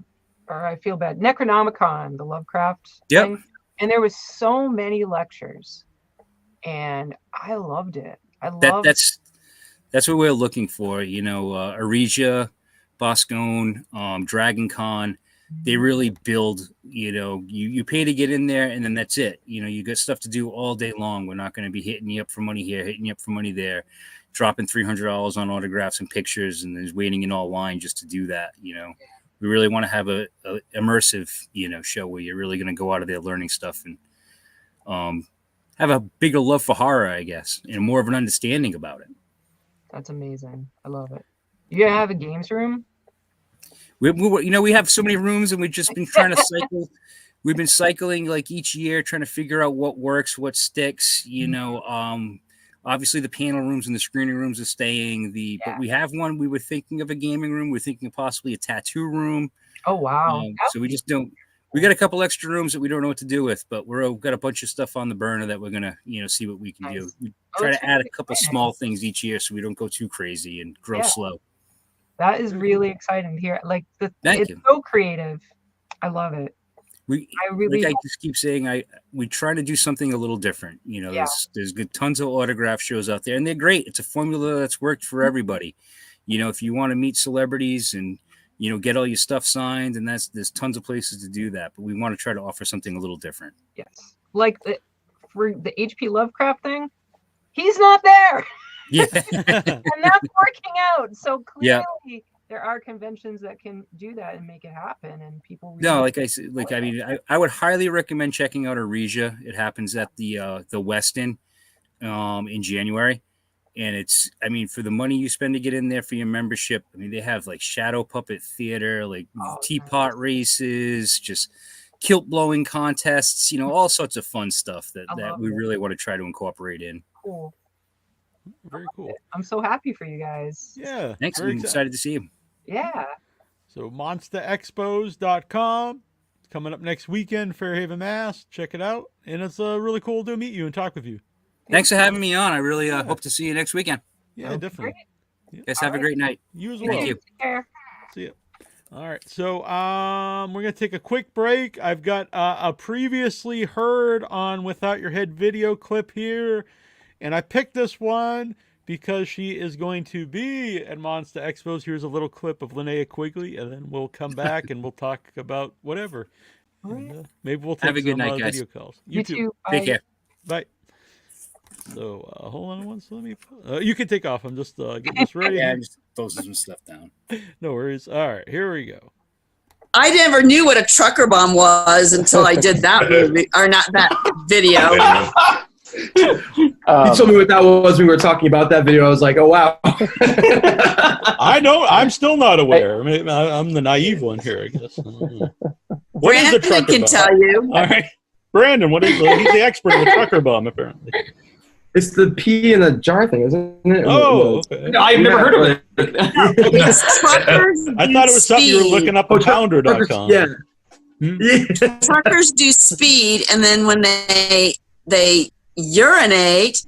I feel bad, Necronomicon, the Lovecraft thing, and there was so many lectures, and I loved it. That's what we're looking for. Aresia, Boscone, Dragon Con, they really build. You pay to get in there, and then that's it. You got stuff to do all day long. We're not going to be hitting you up for money here, hitting you up for money there, dropping $300 on autographs and pictures, and there's waiting in all line just to do that. We really want to have a immersive, show where you're really going to go out of there learning stuff and have a bigger love for horror, I guess, and more of an understanding about it. That's amazing. I love it. You have a games room? We have so many rooms, and we've just been trying to cycle. We've been cycling like each year, trying to figure out what works, what sticks. Obviously, the panel rooms and the screening rooms are staying. But we have one. We were thinking of a gaming room. We're thinking of possibly a tattoo room. Oh wow! So we just don't. We got a couple extra rooms that we don't know what to do with, but we've got a bunch of stuff on the burner that we're gonna, see what we can do. We try to add a couple small things each year so we don't go too crazy and grow slow. That is really exciting to hear. Like it's so creative. I love it. really I just keep saying, we try to do something a little different. You know, Yeah. there's good tons of autograph shows out there, and they're great. It's a formula that's worked for everybody. You know, if you want to meet celebrities and get all your stuff signed, and there's tons of places to do that. But we want to try to offer something a little different. Yes, like for the H.P. Lovecraft thing, he's not there. Yeah, and that's working out. So clearly, yeah. There are conventions that can do that and make it happen, and people. Really No, like I said, I would highly recommend checking out Aresia. It happens at the Westin in January, and for the money you spend to get in there for your membership, they have like shadow puppet theater, like teapot races, just kilt blowing contests, all sorts of fun stuff that we really want to try to incorporate in. Cool. Very cool. I'm so happy for you guys. Yeah. Thanks. I'm excited to see you. Yeah. So MonstahXpos.com. It's coming up next weekend, Fairhaven, Mass. Check it out. And it's really cool to meet you and talk with you. Thanks for having me on. I really hope to see you next weekend. Yeah, definitely. You guys have a great night. You as well. Thank you. Take care. See you. All right. So we're going to take a quick break. I've got a previously heard on Without Your Head video clip here. And I picked this one because she is going to be at MonstahXpos. Here's a little clip of Linnea Quigley, and then we'll come back and we'll talk about whatever. And, maybe we'll take have a good night, guys. video calls. You too. Take care. Bye. So hold on once. Let me. You can take off. I'm just getting this ready. Yeah, I'm just throwing some stuff down. No worries. All right, here we go. I never knew what a trucker bomb was until I did that movie, or not that video. You told me what that was when we were talking about that video. I was like, oh, wow. I know. I'm still not aware. I'm the naive one here, I guess. What is a Brandon trucker can bomb? tell you. All right. Brandon, what is he's the expert in the trucker bomb, apparently. It's the pea in a jar thing, isn't it? Oh, okay. I've never heard of it. I thought it was something you were looking up on pounder.com. Yeah. Truckers do speed, and then when they urinate,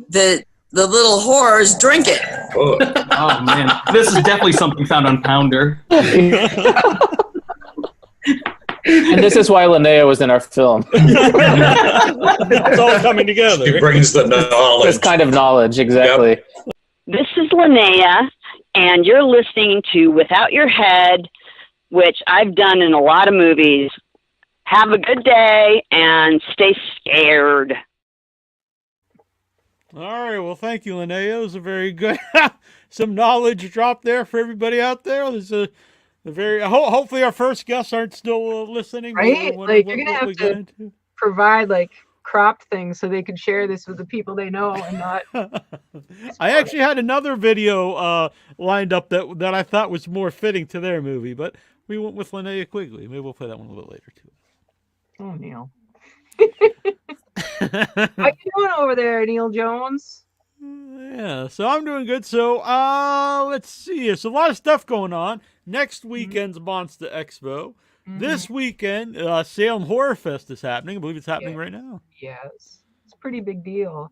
the little whores drink it. Oh man, this is definitely something found on Pounder. And this is why Linnea was in our film. It's all coming together. She brings the knowledge. This kind of knowledge, exactly. Yep. This is Linnea, and you're listening to Without Your Head, which I've done in a lot of movies. Have a good day, and stay scared. All right. Well, thank you, Linnea. It was a very good, some knowledge drop there for everybody out there. There's a very, hopefully our first guests aren't still listening. Right? You're going to have to provide cropped things so they can share this with the people they know and not. I actually had another video lined up that I thought was more fitting to their movie, but we went with Linnea Quigley. Maybe we'll play that one a little bit later too. Oh, Neil. How you doing over there, Neil Jones? Yeah, so I'm doing good. So let's see. There's a lot of stuff going on. Next weekend's MonstahXpo. This weekend, Salem Horror Fest is happening. I believe it's happening right now. Yes, it's a pretty big deal.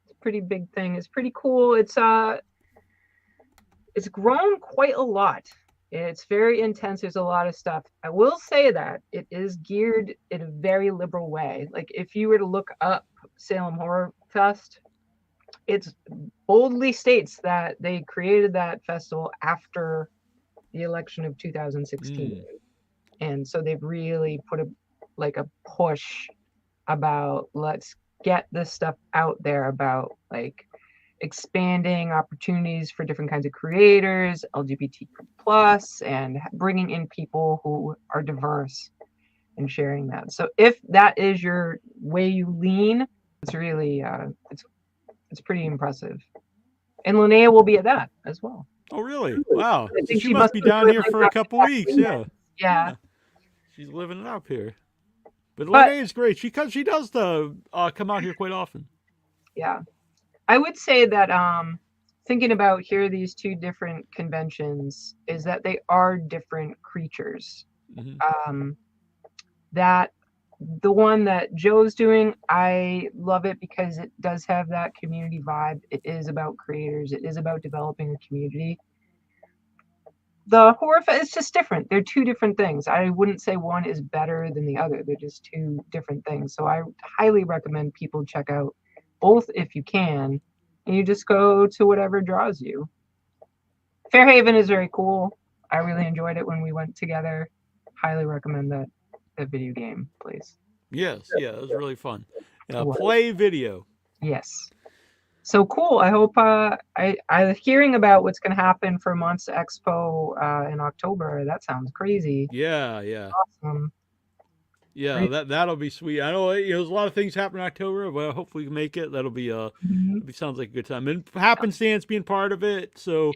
It's a pretty big thing. It's pretty cool. It's grown quite a lot. It's very intense. There's a lot of stuff. I will say that it is geared in a very liberal way. Like if you were to look up Salem Horror Fest, it boldly states that they created that festival after the election of 2016. And so they've really put a push about let's get this stuff out there about expanding opportunities for different kinds of creators, LGBTQ+, and bringing in people who are diverse and sharing that. So if that is your way you lean, it's really, it's pretty impressive. And Linnea will be at that as well. Oh, really? Wow. I think she must be down here for a couple weeks. Yeah. She's living it up here. But Linnea is great. She does come out here quite often. Yeah. I would say that thinking about here these two different conventions is that they are different creatures. That the one that Joe's doing, I love it because it does have that community vibe. It is about creators. It is about developing a community. the horror, it's just different. They're two different things. I wouldn't say one is better than the other. They're just two different things. So I highly recommend people check out both if you can, and you just go to whatever draws you. Fairhaven is very cool. I really enjoyed it when we went together. Highly recommend that video game, please. Yes, yeah, it was really fun. Play video. Yes. So cool. I hope I'm hearing about what's going to happen for MonstahXpo in October. That sounds crazy. Yeah. Awesome. Yeah, that'll be sweet. I know there's a lot of things happening in October, but hopefully we can make it. That'll be sounds like a good time. And happenstance being part of it, so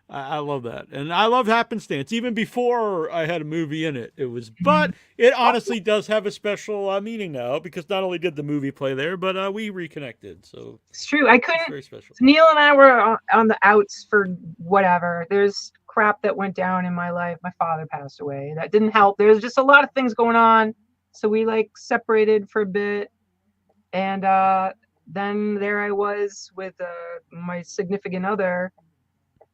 I love that. And I love happenstance. Even before I had a movie in it, but it honestly does have a special meaning now, because not only did the movie play there, but we reconnected. So it's true. I couldn't. Very special. Neil and I were on the outs for whatever. There's crap that went down in my life. My father passed away. That didn't help. There's just a lot of things going on. So we separated for a bit. And then there I was with my significant other,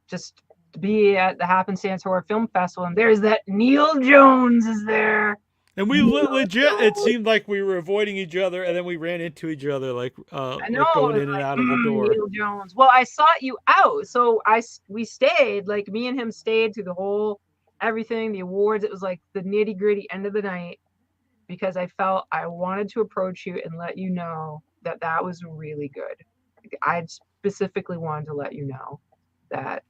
just to be at the Happenstance Horror Film Festival, and there's that Neil Jones is there. And we legit, it seemed like we were avoiding each other, and then we ran into each other, I know, going in and out of the door. Neil Jones. Well, I sought you out, so we stayed, me and him stayed through the whole everything, the awards. It was like the nitty gritty end of the night, because I felt I wanted to approach you and let you know that was really good. I specifically wanted to let you know that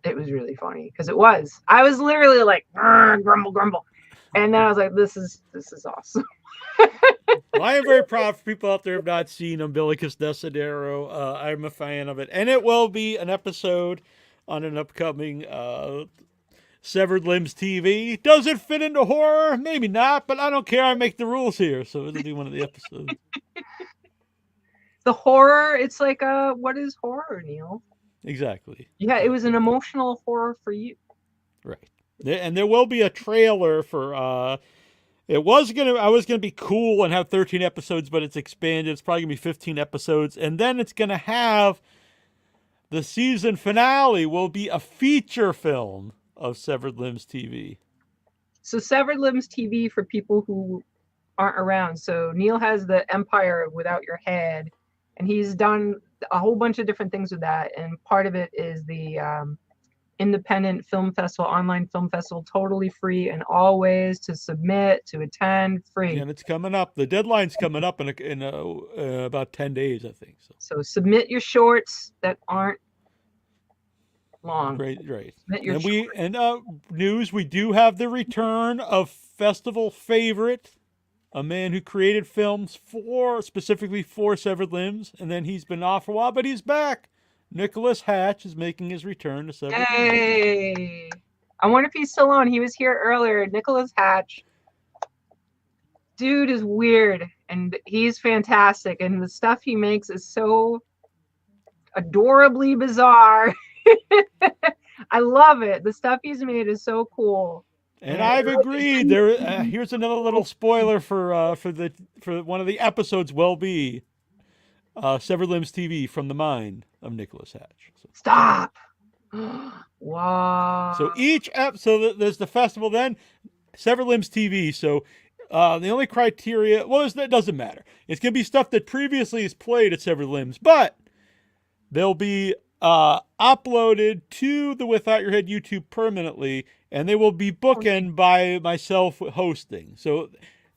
it was really funny, because it was. I was literally like, grumble, grumble. And then I was like, this is awesome. Well, I am very proud for people out there who have not seen Umbilicus Desidero. I'm a fan of it. And it will be an episode on an upcoming Severed Limbs TV. Does it fit into horror? Maybe not, but I don't care. I make the rules here. So it'll be one of the episodes. The horror, it's like, what is horror, Neil? Exactly. Yeah, it was an emotional horror for you. Right. And there will be a trailer for I was gonna be cool and have 13 episodes, but it's expanded. It's probably gonna be 15 episodes, and then it's gonna have the season finale will be a feature film of Severed Limbs TV. So Severed Limbs TV, for people who aren't around. So Neil has the Empire Without Your Head, and he's done a whole bunch of different things with that. And part of it is the independent film festival, online film festival, totally free, and always to submit, to attend, free. And it's coming up. The deadline's coming up in about 10 days, I think. So submit your shorts that aren't long. Right. Submit your News, we do have the return of festival favorite, a man who created films specifically for Severed Limbs, and then he's been off for a while, but he's back. Nicholas Hatch is making his return to Severed Limbs. Hey! I wonder if he's still on. He was here earlier. Nicholas Hatch. Dude is weird, and he's fantastic, and the stuff he makes is so adorably bizarre. I love it. The stuff he's made is so cool. And I've agreed. Here's another little spoiler for one of the episodes. Will be Severed Limbs TV from the mind of Nicholas Hatch. So. Stop. Wow. So each episode, there's the festival, then Severed Limbs TV. So the only criteria, that doesn't matter. It's going to be stuff that previously is played at Severed Limbs, but they'll be uploaded to the Without Your Head YouTube permanently, and they will be bookended by myself hosting. So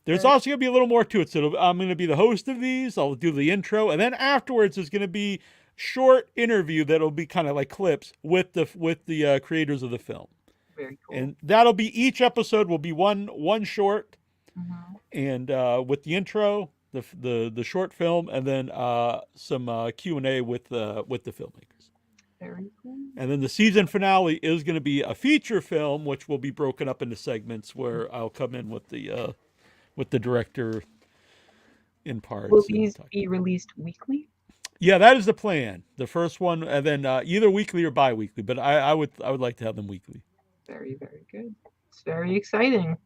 there's also going to be a little more to it. So I'm going to be the host of these. I'll do the intro, and then afterwards there's going to be short interview that'll be kind of like clips with the creators of the film. Very cool. And that'll be, each episode will be one short, and with the intro, the short film, and then some Q&A with the filmmakers. Very cool. And then the season finale is going to be a feature film, which will be broken up into segments where I'll come in with the director in parts. Will these be released weekly? Yeah, that is the plan. The first one, and then either weekly or bi-weekly, but I would like to have them weekly. Very, very good. It's very exciting.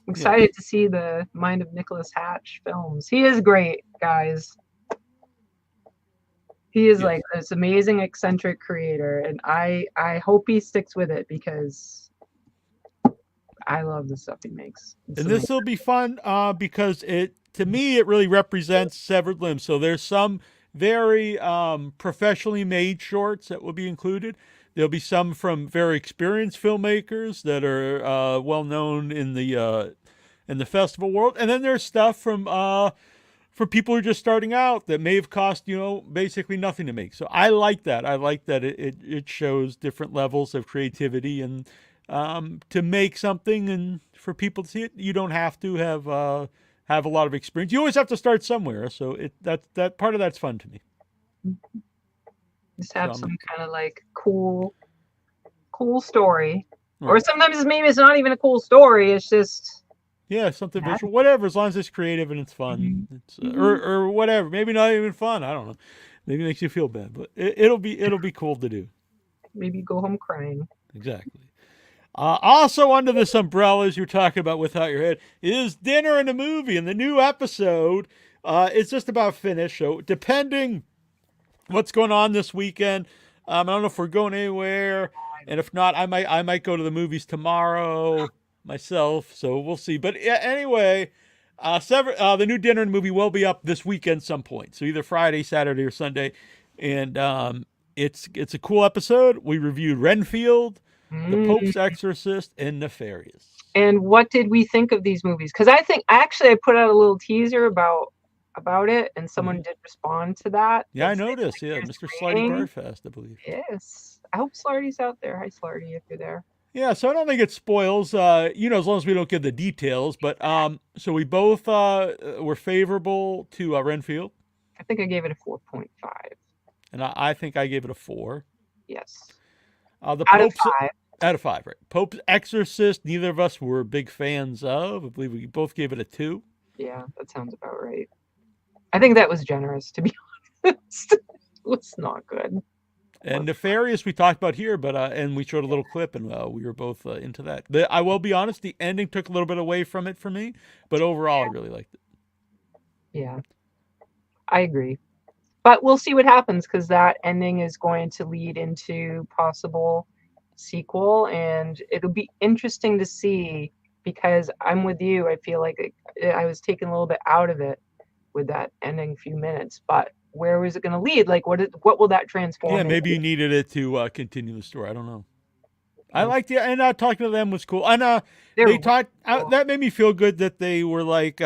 I'm excited to see the Mind of Nicholas Hatch films. He is great, guys. He is like this amazing eccentric creator, and I hope he sticks with it, because I love the stuff he makes. And this will be fun because to me it really represents Severed Limbs. So there's some very professionally made shorts that will be included. There'll be some from very experienced filmmakers that are well known in the festival world, and then there's stuff from people who are just starting out that may have cost basically nothing to make. So I like that. I like that it shows different levels of creativity, and to make something and for people to see it, you don't have to have a lot of experience. You always have to start somewhere. So that part of that's fun to me. Just have some kind of like cool story, right. Or sometimes maybe it's not even a cool story. It's just something visual, whatever. As long as it's creative and it's fun, it's or whatever. Maybe not even fun. I don't know. Maybe it makes you feel bad, but it'll be cool to do. Maybe go home crying. Exactly. Also under this umbrella, as you're talking about Without Your Head, is Dinner and a Movie, and the new episode is just about finished. So depending what's going on this weekend, I don't know if we're going anywhere, and if not, I might go to the movies tomorrow myself. So we'll see. But anyway, the new Dinner and a Movie will be up this weekend some point. So either Friday, Saturday, or Sunday, and it's a cool episode. We reviewed Renfield, The Pope's Exorcist, and Nefarious. And what did we think of these movies? Because I put out a little teaser about it, and someone did respond to that. Yeah, I noticed. Yeah, Mr. Slarty Barfast, I believe. Yes. I hope Slarty's out there. Hi, Slarty, if you're there. Yeah, so I don't think it spoils, as long as we don't give the details. But so we both were favorable to Renfield. I think I gave it a 4.5. And I think I gave it a 4. Yes. The out Pope's, of 5. Out of 5, right. Pope's Exorcist, neither of us were big fans of. I believe we both gave it a 2. Yeah, that sounds about right. I think that was generous, to be honest. It was not good. And Nefarious we talked about here, but and we showed a little clip, and we were both into that. I will be honest, the ending took a little bit away from it for me, but overall I really liked it. Yeah, I agree. But we'll see what happens, because that ending is going to lead into possible sequel, and it'll be interesting to see, because I'm with you. I feel like I was taken a little bit out of it with that ending few minutes, but where was it going to lead? Like, what will that transform? Yeah, maybe you needed it to continue the story. I don't know. I liked it, and talking to them was cool. And they talked. That made me feel good that they were like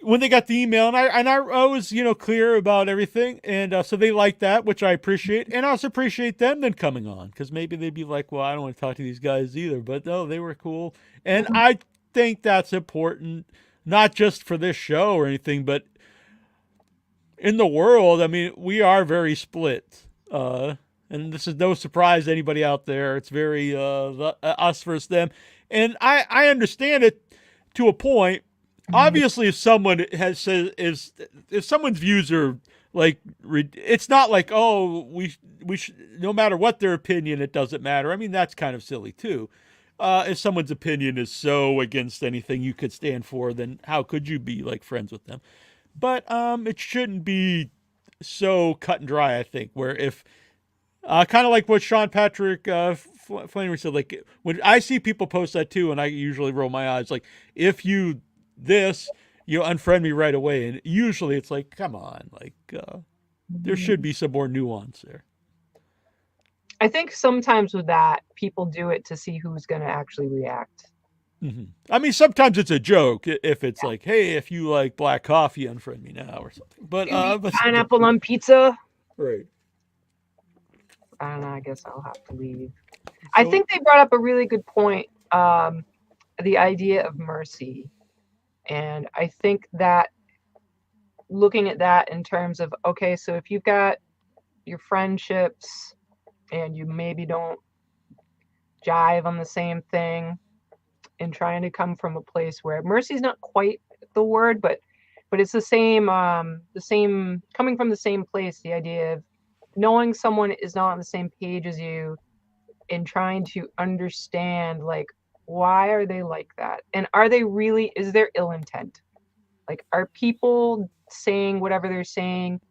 when they got the email, and I was clear about everything, and so they liked that, which I appreciate, and I also appreciate them then coming on, because maybe they'd be like, well, I don't want to talk to these guys either, but no, they were cool, and I think that's important. Not just for this show or anything, but in the world. I mean, we are very split. And this is no surprise to anybody out there. It's very us versus them. And I understand it to a point. Obviously, if someone if someone's views are like, it's not like, oh, we should, no matter what their opinion, it doesn't matter. I mean, that's kind of silly too. If someone's opinion is so against anything you could stand for, then how could you be like friends with them? But it shouldn't be so cut and dry, I think, where if kind of like what Sean Patrick Flanery said, like when I see people post that too, and I usually roll my eyes, like if you unfriend me right away, and usually it's like, come on, like there should be some more nuance there. I think sometimes with that, people do it to see who's going to actually react. Mm-hmm. I mean, sometimes it's a joke if it's like, hey, if you like black coffee, unfriend me now or something. But pineapple on pizza. Right. I don't know. I guess I'll have to leave. I think they brought up a really good point. The idea of mercy. And I think that looking at that in terms of, okay, so if you've got your friendships and you maybe don't jive on the same thing, and trying to come from a place where mercy is not quite the word, but it's the same coming from the same place, the idea of knowing someone is not on the same page as you and trying to understand, like, why are they like that? And is there ill intent? Like, are people saying whatever they're saying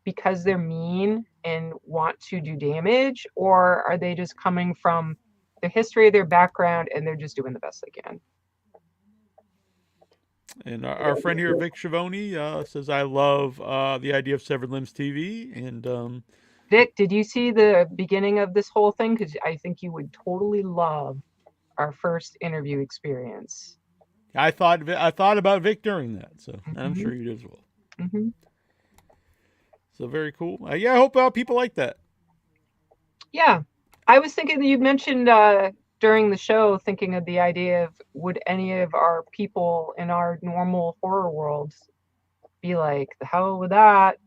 because they're mean and want to do damage, or are they just coming from their history, their background, and they're just doing the best they can. And our friend here, Vic Schiavone, says, I love the idea of Severed Limbs TV. And Vic, did you see the beginning of this whole thing? Because I think you would totally love our first interview experience. I thought about Vic during that, so I'm sure you did as well. Mm-hmm. So very cool. Yeah, I hope people like that. Yeah, I was thinking that you mentioned during the show, thinking of the idea of would any of our people in our normal horror worlds be like, the hell with that,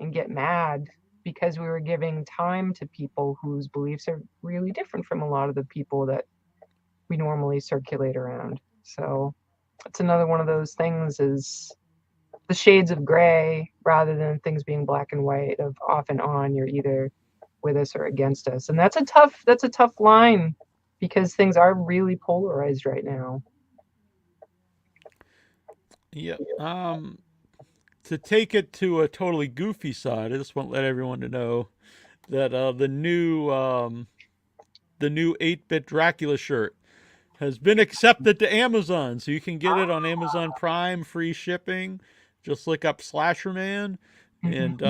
and get mad because we were giving time to people whose beliefs are really different from a lot of the people that we normally circulate around. So it's another one of those things, is the shades of gray rather than things being black and white of off and on. You're either with us or against us, and that's a tough line because things are really polarized right now. Yeah. To take it to a totally goofy side, I just want to let everyone to know that the new 8-bit Dracula shirt has been accepted to Amazon, so you can get it on Amazon Prime, free shipping. Just look up Slasherman, and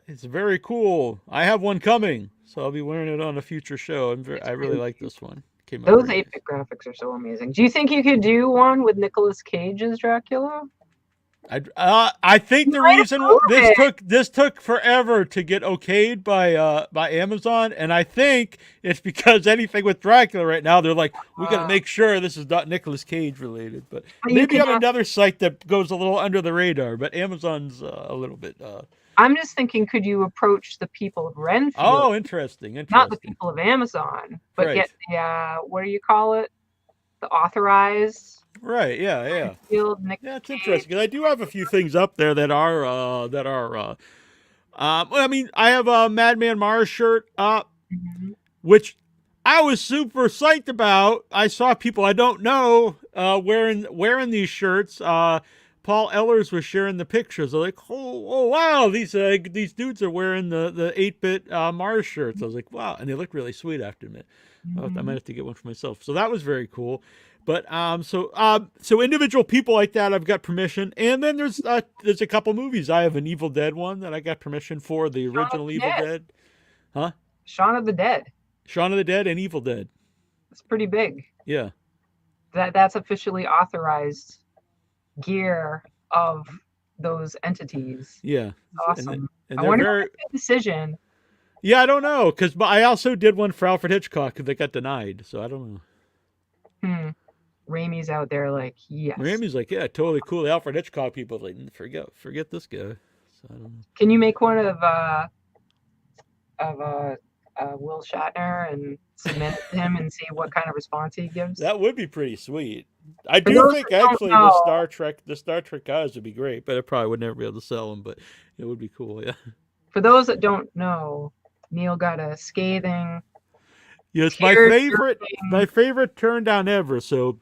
it's very cool. I have one coming, so I'll be wearing it on a future show. I really like this one. Those 8-bit graphics are so amazing. Do you think you could do one with Nicolas Cage as Dracula? I think the reason this took forever to get okayed by Amazon, and I think it's because anything with Dracula right now, they're like, we got to make sure this is not Nicolas Cage related. But maybe on another site that goes a little under the radar. But Amazon's a little bit. I'm just thinking, could you approach the people of Renfield? Oh, interesting. Not the people of Amazon, but get the what do you call it? The authorized. Right. Yeah. Yeah, it's interesting because I do have a few things up there that are. I mean, I have a Madman Mars shirt up, which I was super psyched about. I saw people I don't know wearing these shirts. Paul Ellers was sharing the pictures. I was like, oh wow, these dudes are wearing the 8-bit Mars shirts. I was like, wow, and they look really sweet after a minute. I might have to get one for myself. So that was very cool. But so individual people like that, I've got permission. And then there's a couple movies. I have an Evil Dead one that I got permission for, the original Evil Dead. Huh? Shaun of the Dead. Shaun of the Dead and Evil Dead. It's pretty big. Yeah. That's officially authorized gear of those entities. Yeah. Awesome. And I wonder if it's a decision. Yeah, I don't know, because I also did one for Alfred Hitchcock that got denied, so I don't know. Raimi's out there like, yes. Raimi's like, yeah, totally cool. The Alfred Hitchcock people like, forget this guy. So I don't know. Can you make one of Will Shatner and submit it to him and see what kind of response he gives? That would be pretty sweet. I do think actually the Star Trek guys would be great, but I probably would never be able to sell them. But it would be cool, yeah. For those that don't know, Neil got a scathing. Yeah, it's my favorite turn down ever. So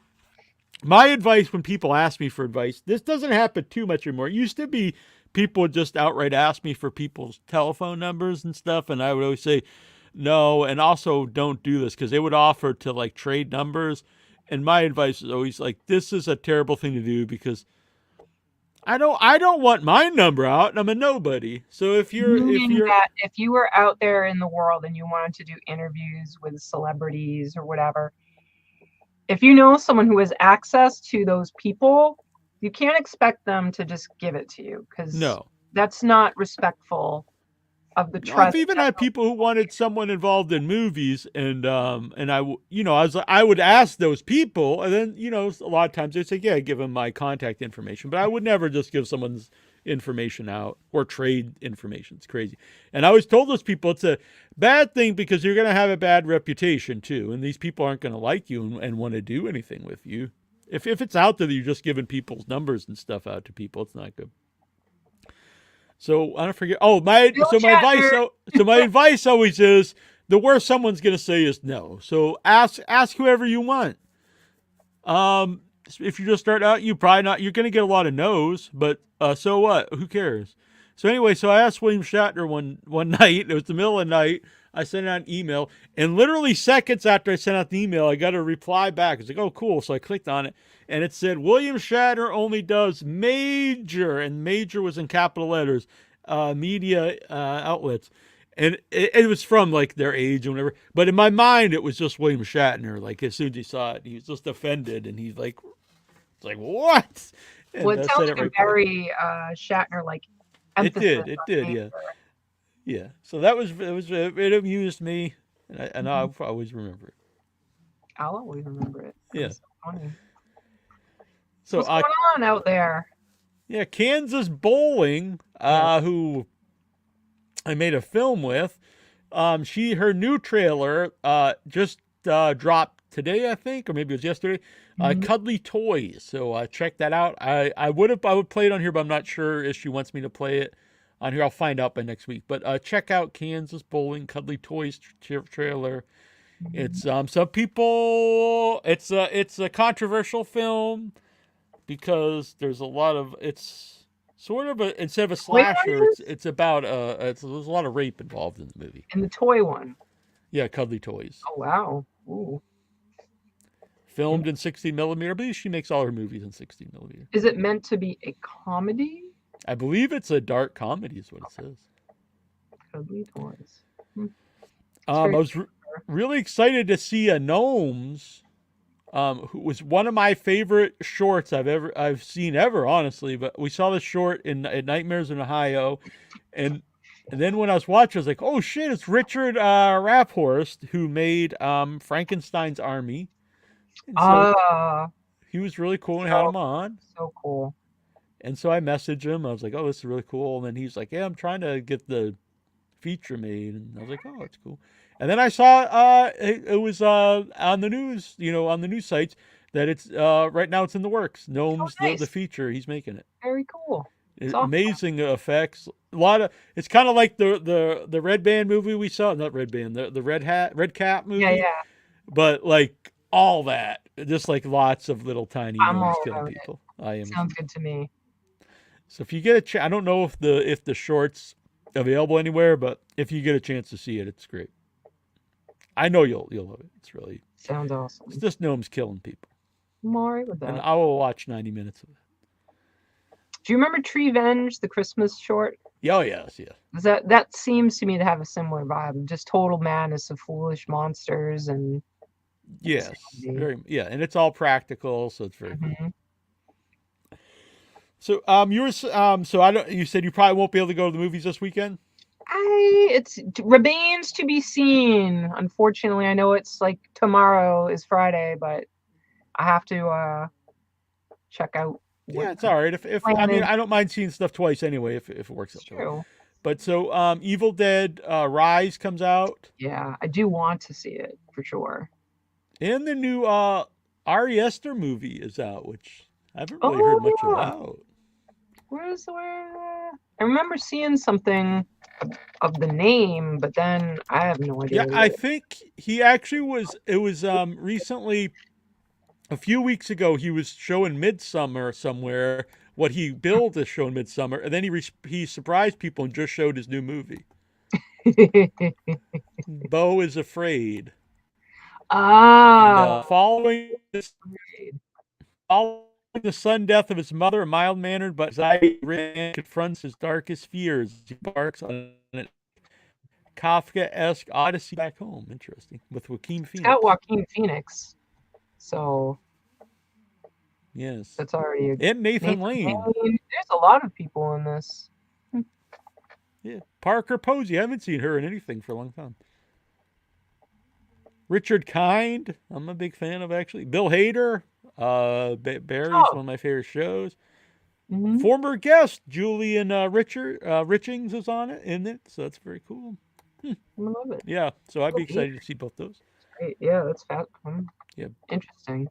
my advice when people ask me for advice, this doesn't happen too much anymore. It used to be people would just outright ask me for people's telephone numbers and stuff, and I would always say no, and also don't do this because they would offer to like trade numbers. And my advice is always like, this is a terrible thing to do because I don't want my number out and I'm a nobody. So if you were out there in the world and you wanted to do interviews with celebrities or whatever, if you know someone who has access to those people, you can't expect them to just give it to you because that's not respectful of the trust. I've even had people who wanted someone involved in movies, and I would ask those people, and then a lot of times they'd say, yeah, give them my contact information, but I would never just give someone's information out or trade information. It's crazy. And I always told those people it's a bad thing because you're going to have a bad reputation too, and these people aren't going to like you and want to do anything with you. If it's out there that you're just giving people's numbers and stuff out to people, it's not good. So I don't forget. My advice always is the worst someone's gonna say is no. So ask whoever you want. If you just start out, you're gonna get a lot of no's, but so what? Who cares? So anyway, I asked William Shatner one night. It was the middle of the night. I sent out an email, and literally seconds after I sent out the email, I got a reply back. It's like, oh, cool. So I clicked on it, and it said, William Shatner only does major, and major was in capital letters, media outlets. And it was from like their age or whatever. But in my mind, it was just William Shatner. Like as soon as he saw it, he was just offended, and he's like, "It's like what?" And Well, it I sounds said like a right very Shatner-like It emphasis. did, yeah, yeah. So that was it amused me, and I'll always remember it. I'll always remember it. It Yeah. was so funny. So What's going on out there? Yeah, Kansas Bowling, who I made a film with. Her new trailer just dropped today, I think, or maybe it was yesterday. Cuddly Toys. So check that out. I would play it on here, but I'm not sure if she wants me to play it on here. I'll find out by next week. But check out Kansas Bowling Cuddly Toys trailer. It's some people. It's a controversial film because there's a lot of sort of instead of a slasher, it's about there's a lot of rape involved in the movie. In the toy one. Yeah, Cuddly Toys. Oh wow. Ooh. Filmed in 16 millimeter. I believe she makes all her movies in 16 millimeter. Is it meant to be a comedy? I believe it's a dark comedy, is what it says. Cuddly Toys. I was really excited to see a Gnomes. Who was one of my favorite shorts I've seen ever, honestly. But we saw the short at Nightmares in Ohio, and then when I was watching, I was like, "Oh shit, it's Richard Rapphorst who made Frankenstein's Army." So he was really cool and had him on. So cool. And so I messaged him. I was like, "Oh, this is really cool." And then he's like, "Yeah, I'm trying to get the feature made." And I was like, "Oh, that's cool." And then I saw it was on the news, on the news sites that it's right now it's in the works. Gnomes, the feature, he's making it. Very cool. Amazing effects. A lot of it's kind of like the Red Band movie we saw, not Red Band, the Red Cap movie. Yeah. But like all that, just like lots of little tiny gnomes killing people. Sounds good to me. So if you get a chance, I don't know if the short's available anywhere, but if you get a chance to see it, it's great. I know you'll love it. It's really sounds awesome. It's just gnomes killing people. I'm all right with that. And I will watch 90 minutes of it. Do you remember Treevenge, the Christmas short? Oh yes. That seems to me to have a similar vibe. Just total madness of foolish monsters and yes, and it's all practical, so it's very cool. So you said you probably won't be able to go to the movies this weekend? It remains to be seen. Unfortunately, I know it's like tomorrow is Friday, but I have to check out. Yeah, it's all right. If I mean, I don't mind seeing stuff twice anyway if it works out. True. But so Evil Dead Rise comes out. Yeah, I do want to see it for sure. And the new Ari Aster movie is out, which I haven't really heard much about. I remember seeing something of the name, but then I have no idea. Yeah, I think he actually was. It was recently, a few weeks ago, he was showing Midsummer somewhere. What he billed as showing Midsummer, and then he surprised people and just showed his new movie. Beau is Afraid. And, following the sudden death of his mother, a mild-mannered but anxiety-ridden man confronts his darkest fears. He embarks on a Kafka-esque odyssey back home. Interesting. With Joaquin Phoenix. It's got Joaquin Phoenix. So yes. That's already and Nathan Lane. There's a lot of people in this. Yeah. Parker Posey. I haven't seen her in anything for a long time. Richard Kind, I'm a big fan of actually. Bill Hader. Barry's one of my favorite shows. Former guest Julian Richings is on it, in it, so that's very cool. I love it. Yeah, so I'd be excited to see both those. Great. Yeah, that's yeah, interesting.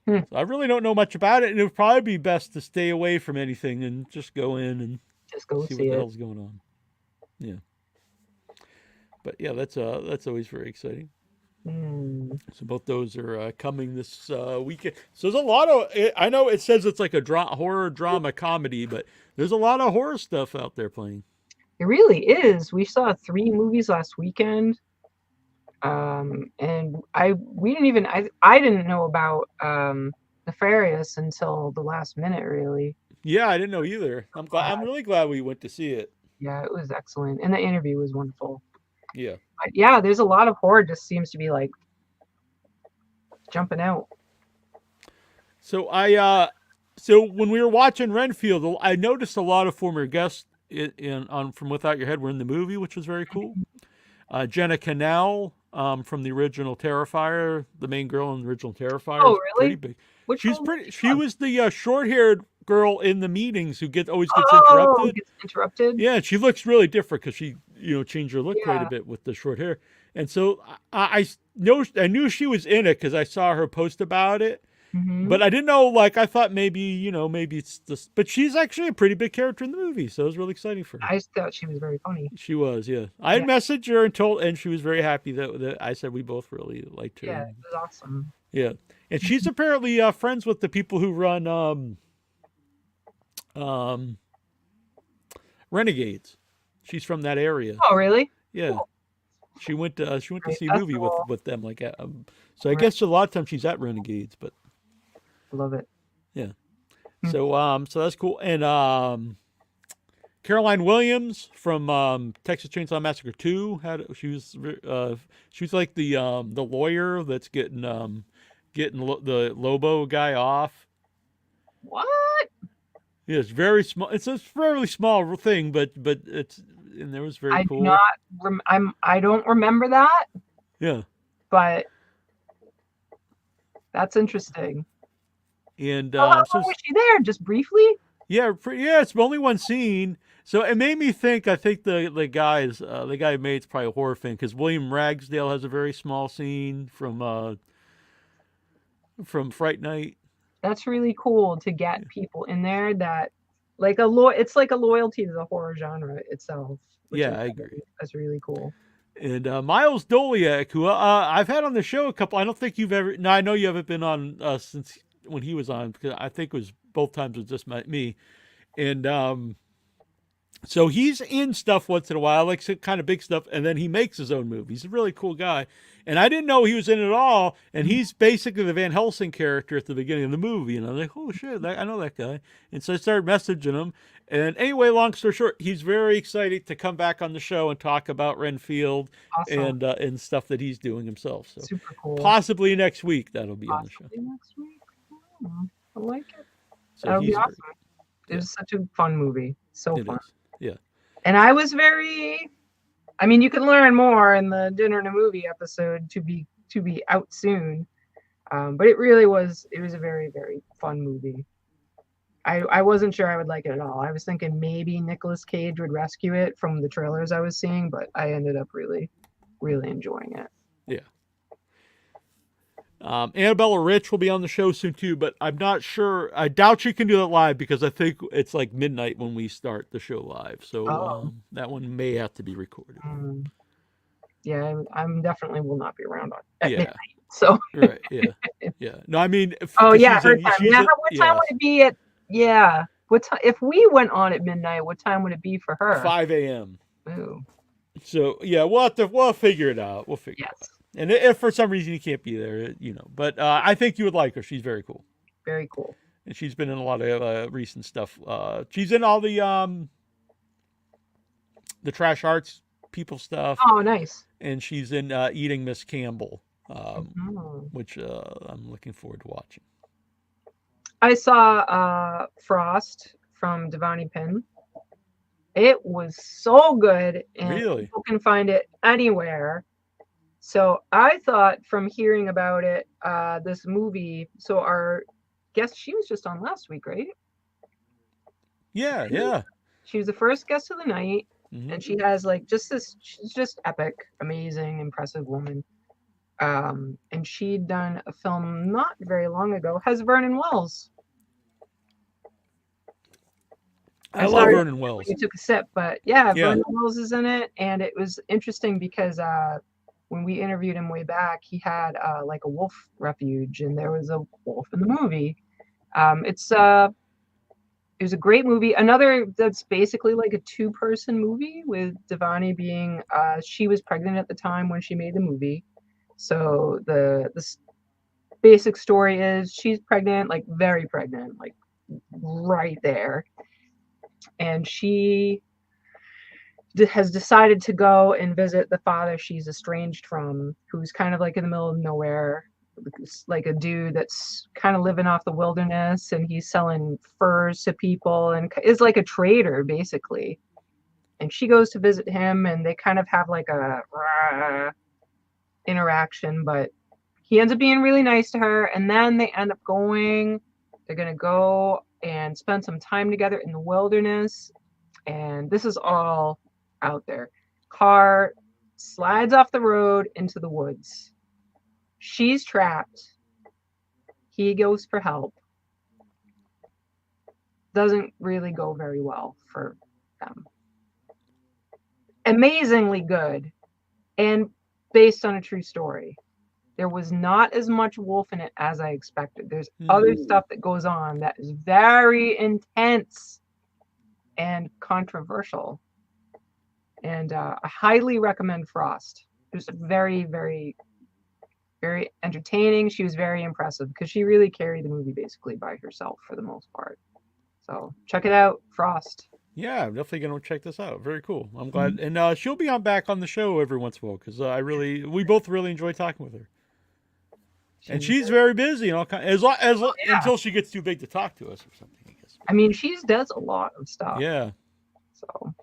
So I really don't know much about it, and it would probably be best to stay away from anything and just go in and just go see what the hell's going on. Yeah, but yeah, that's always very exciting. So both those are coming this weekend. So there's a lot of, I know it says it's like a horror drama comedy, but there's a lot of horror stuff out there playing. It really is. We saw 3 movies last weekend. And I didn't know about Nefarious until the last minute, really. Yeah, I didn't know either. I'm really glad we went to see it. Yeah, it was excellent. And the interview was wonderful. Yeah. But yeah, there's a lot of horror just seems to be like jumping out. So so when we were watching Renfield, I noticed a lot of former guests on From Without Your Head were in the movie, which was very cool. Jenna Canal from the original Terrifier, the main girl in the original Terrifier. Oh, really? Pretty big. Which She was the short-haired girl in the meetings who always gets interrupted. Gets interrupted. Yeah, she looks really different because she changed her look quite a bit with the short hair. And so I knew she was in it because I saw her post about it. Mm-hmm. But I didn't know, I thought maybe it's this, but she's actually a pretty big character in the movie, so it was really exciting for her. I thought she was very funny. She was, yeah. I had messaged her and she was very happy that I said we both really liked her. Yeah, it was awesome. Yeah. And she's apparently friends with the people who run Renegades. She's from that area. Oh, really? Yeah. Cool. She went to see a movie with them so I guess a lot of times she's at Renegades, but love it. Yeah. So so that's cool. And Caroline Williams from Texas Chainsaw Massacre 2 she was like the lawyer that's getting the Lobo guy off. What? Yeah, it's very small. It's a fairly small thing, but it's and there was very cool. I don't remember that. Yeah. But that's interesting. And how long was she there? Just briefly? Yeah, it's only one scene. So it made me think. I think the guy who made it's probably a horror fan because William Ragsdale has a very small scene from Fright Night. That's really cool to get people in there that it's like a loyalty to the horror genre itself. Yeah, I agree. That's really cool. And Miles Doliak, who I've had on the show a couple. I don't think you've ever. No, I know you haven't been on since when he was on because I think it was both times it was just me. And so he's in stuff once in a while, like some kind of big stuff, and then he makes his own movie. He's a really cool guy. And I didn't know he was in it at all. And he's basically the Van Helsing character at the beginning of the movie. And I was like, oh, shit, I know that guy. And so I started messaging him. And anyway, long story short, he's very excited to come back on the show and talk about Renfield and stuff that he's doing himself. So super cool. Possibly next week that'll be on the show. Next week? I like it. So That'll be awesome. It was such a fun movie. So fun. Is. Yeah. And I was you can learn more in the Dinner and a Movie episode to be out soon. But it was a very, very fun movie. I wasn't sure I would like it at all. I was thinking maybe Nicolas Cage would rescue it from the trailers I was seeing, but I ended up really, really enjoying it. Yeah. Annabella Rich will be on the show soon too, but I'm not sure. I doubt she can do that live because I think it's like midnight when we start the show live. So that one may have to be recorded. Yeah, I'm definitely will not be around at midnight. So right, yeah. No, I mean, her time. What time would it be at? Yeah, what time? If we went on at midnight, what time would it be for her? 5 a.m. Ooh. So yeah, we'll figure it out. We'll figure it out. And if for some reason you can't be there, but I think you would like her. She's very cool. Very cool. And she's been in a lot of recent stuff. She's in all the Trash Arts people stuff. Oh, nice. And she's in Eating Miss Campbell, which I'm looking forward to watching. I saw Frost from Devani Penn. It was so good, and people can find it anywhere. So I thought from hearing about it, this movie, so our guest, she was just on last week, right? Yeah. She was the first guest of the night, and she has she's just epic, amazing, impressive woman. And she'd done a film not very long ago, has Vernon Wells. I love Vernon Wells. You took a sip, but Vernon Wells is in it, and it was interesting because when we interviewed him way back, he had like a wolf refuge, and there was a wolf in the movie. It's it was a great movie. Another that's basically like a two-person movie with Devani being she was pregnant at the time when she made the movie. So the basic story is she's pregnant, like very pregnant, like right there. And she has decided to go and visit the father she's estranged from, who's kind of like in the middle of nowhere, like a dude that's kind of living off the wilderness, and he's selling furs to people and is like a trader basically. And she goes to visit him, and they kind of have like a interaction, but he ends up being really nice to her. And then they end up they're going to go and spend some time together in the wilderness. And this is all out there. Car slides off the road into the woods. She's trapped. He goes for help. Doesn't really go very well for them. Amazingly good and based on a true story. There was not as much wolf in it as I expected. There's other stuff that goes on that is very intense and controversial. And I highly recommend Frost. It was very, very, very entertaining. She was very impressive because she really carried the movie basically by herself for the most part. So check it out, Frost. Yeah, I'm definitely going to check this out. Very cool. I'm glad. And she'll be back on the show every once in a while because we both really enjoy talking with her. And she's very busy and all kinds. Until she gets too big to talk to us or something, I guess. I mean, she does a lot of stuff. Yeah. So.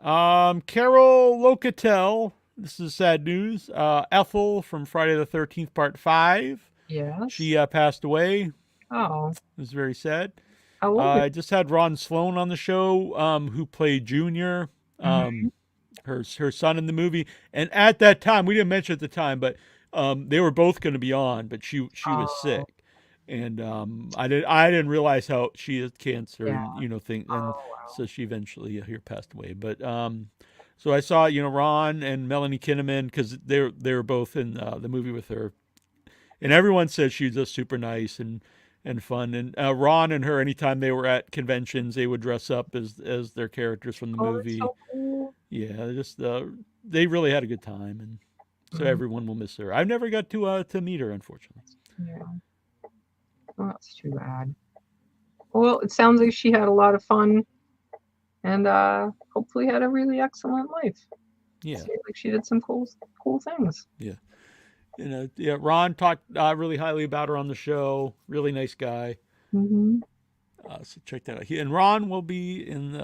Carol Locatel. This is sad news. Ethel from Friday the 13th, Part 5. Yeah. She passed away. Oh. It was very sad. I just had Ron Sloan on the show, who played Junior, her son in the movie. And at that time, we didn't mention at the time, but they were both going to be on, but she was sick, and I didn't realize how she had cancer, and so she eventually here passed away. But so I saw Ron and Melanie Kinnaman because they were both in the movie with her, and everyone says she's just super nice and fun. And Ron and her, anytime they were at conventions, they would dress up as their characters from the movie. So cool. Yeah, just they really had a good time, and so everyone will miss her. I've never got to meet her, unfortunately. Yeah. Well, that's too bad. Well, it sounds like she had a lot of fun, and hopefully had a really excellent life. Yeah. Seems like she did some cool things. Yeah. Ron talked really highly about her on the show. Really nice guy. So check that out. And Ron will be in,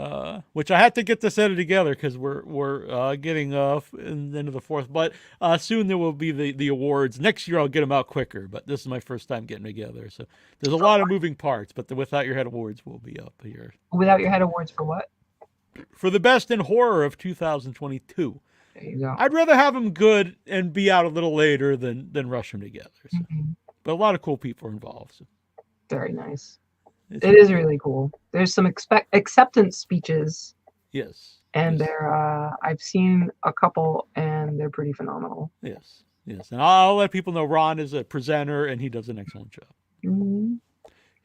which I have to get this edited together because we're getting in the end of the fourth. But soon there will be the awards. Next year I'll get them out quicker. But this is my first time getting together, so there's a lot of moving parts. But the Without Your Head Awards will be up here. Without Your Head Awards for what? For the best in horror of 2022. There you go. I'd rather have them good and be out a little later than rush them together. So. But a lot of cool people are involved. So. Very nice. It is really cool. There's some acceptance speeches. Yes. And they're I've seen a couple, and they're pretty phenomenal. Yes. And I'll let people know Ron is a presenter, and he does an excellent job.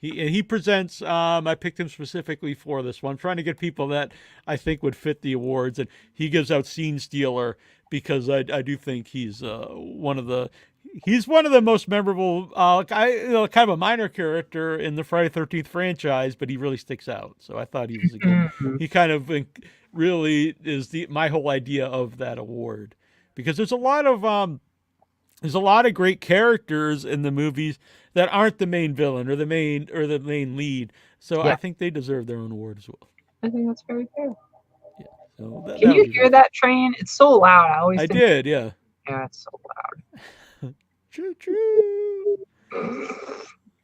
He presents. I picked him specifically for this one. I'm trying to get people that I think would fit the awards, and he gives out Scene Stealer because I do think he's one of the most memorable, kind of a minor character in the Friday 13th franchise, but he really sticks out. So I thought he was a good. He kind of really is my whole idea of that award, because there's a lot of great characters in the movies that aren't the main villain or the main lead. So I think they deserve their own award as well. I think that's very fair. Yeah. So Can you hear that train? It's so loud. I did. Yeah. Yeah, it's so loud. Choo-choo.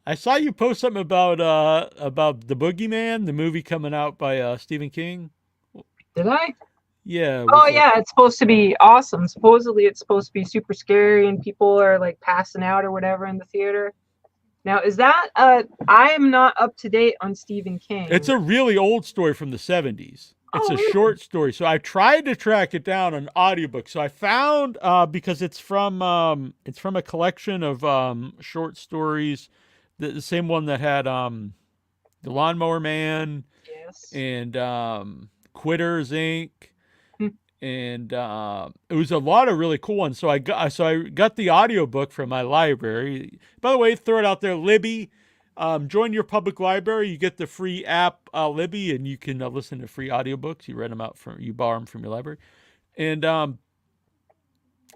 I saw you post something about The Boogeyman, the movie coming out by Stephen King. Did I? Yeah. Oh, yeah. It's supposed to be awesome. Supposedly, it's supposed to be super scary, and people are like passing out or whatever in the theater. Now, is that I am not up to date on Stephen King. It's a really old story from the 70s. It's a short story. So I tried to track it down on audiobook. So I found because it's from a collection of short stories, the same one that had The Lawnmower Man, Yes. and Quitters Inc. And it was a lot of really cool ones. So I got the audiobook from my library. By the way, throw it out there, Libby. Join your public library. You get the free app Libby, and you can listen to free audiobooks. You borrow them from your library. And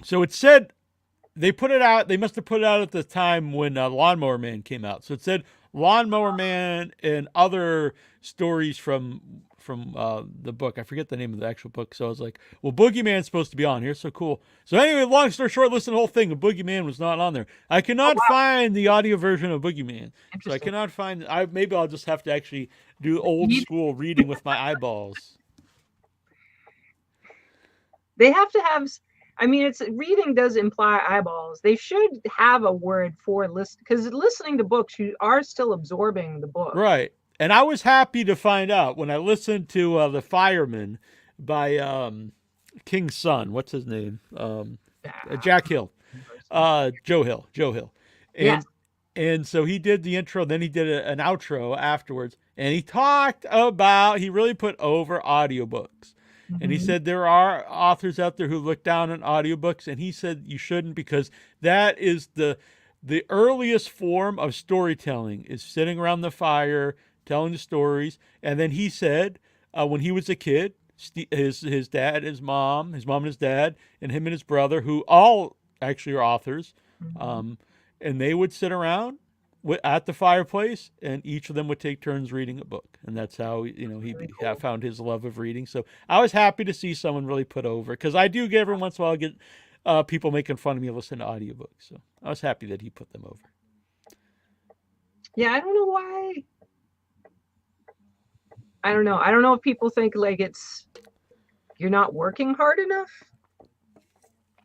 so it said they put it out. They must have put it out at the time when Lawnmower Man came out. So it said Lawnmower Man and other stories from the book. I forget the name of the actual book. So I was like, well, Boogeyman's supposed to be on here. So cool. So anyway, long story short, listen to the whole thing. And Boogeyman was not on there. I cannot find the audio version of Boogeyman. So I cannot find. Maybe I'll just have to actually do old school reading with my eyeballs. They have to have. I mean, reading does imply eyeballs. They should have a word for listen, because listening to books, you are still absorbing the book. Right. And I was happy to find out when I listened to The Fireman by King's son. What's his name? Jack Hill. Joe Hill. And, yes. And so he did the intro, then he did an outro afterwards. And he really put over audiobooks. Mm-hmm. And he said there are authors out there who look down on audiobooks. And he said you shouldn't, because that is the earliest form of storytelling, is sitting around the fire, telling the stories. And then he said when he was a kid, his dad, his mom and his dad, and him and his brother, who all actually are authors, mm-hmm. And they would sit around at the fireplace, and each of them would take turns reading a book. And that's how he found his love of reading. So I was happy to see someone really put over, because I do get every once in a while get people making fun of me listening to audiobooks. So I was happy that he put them over. Yeah, I don't know why. I don't know. I don't know if people think like you're not working hard enough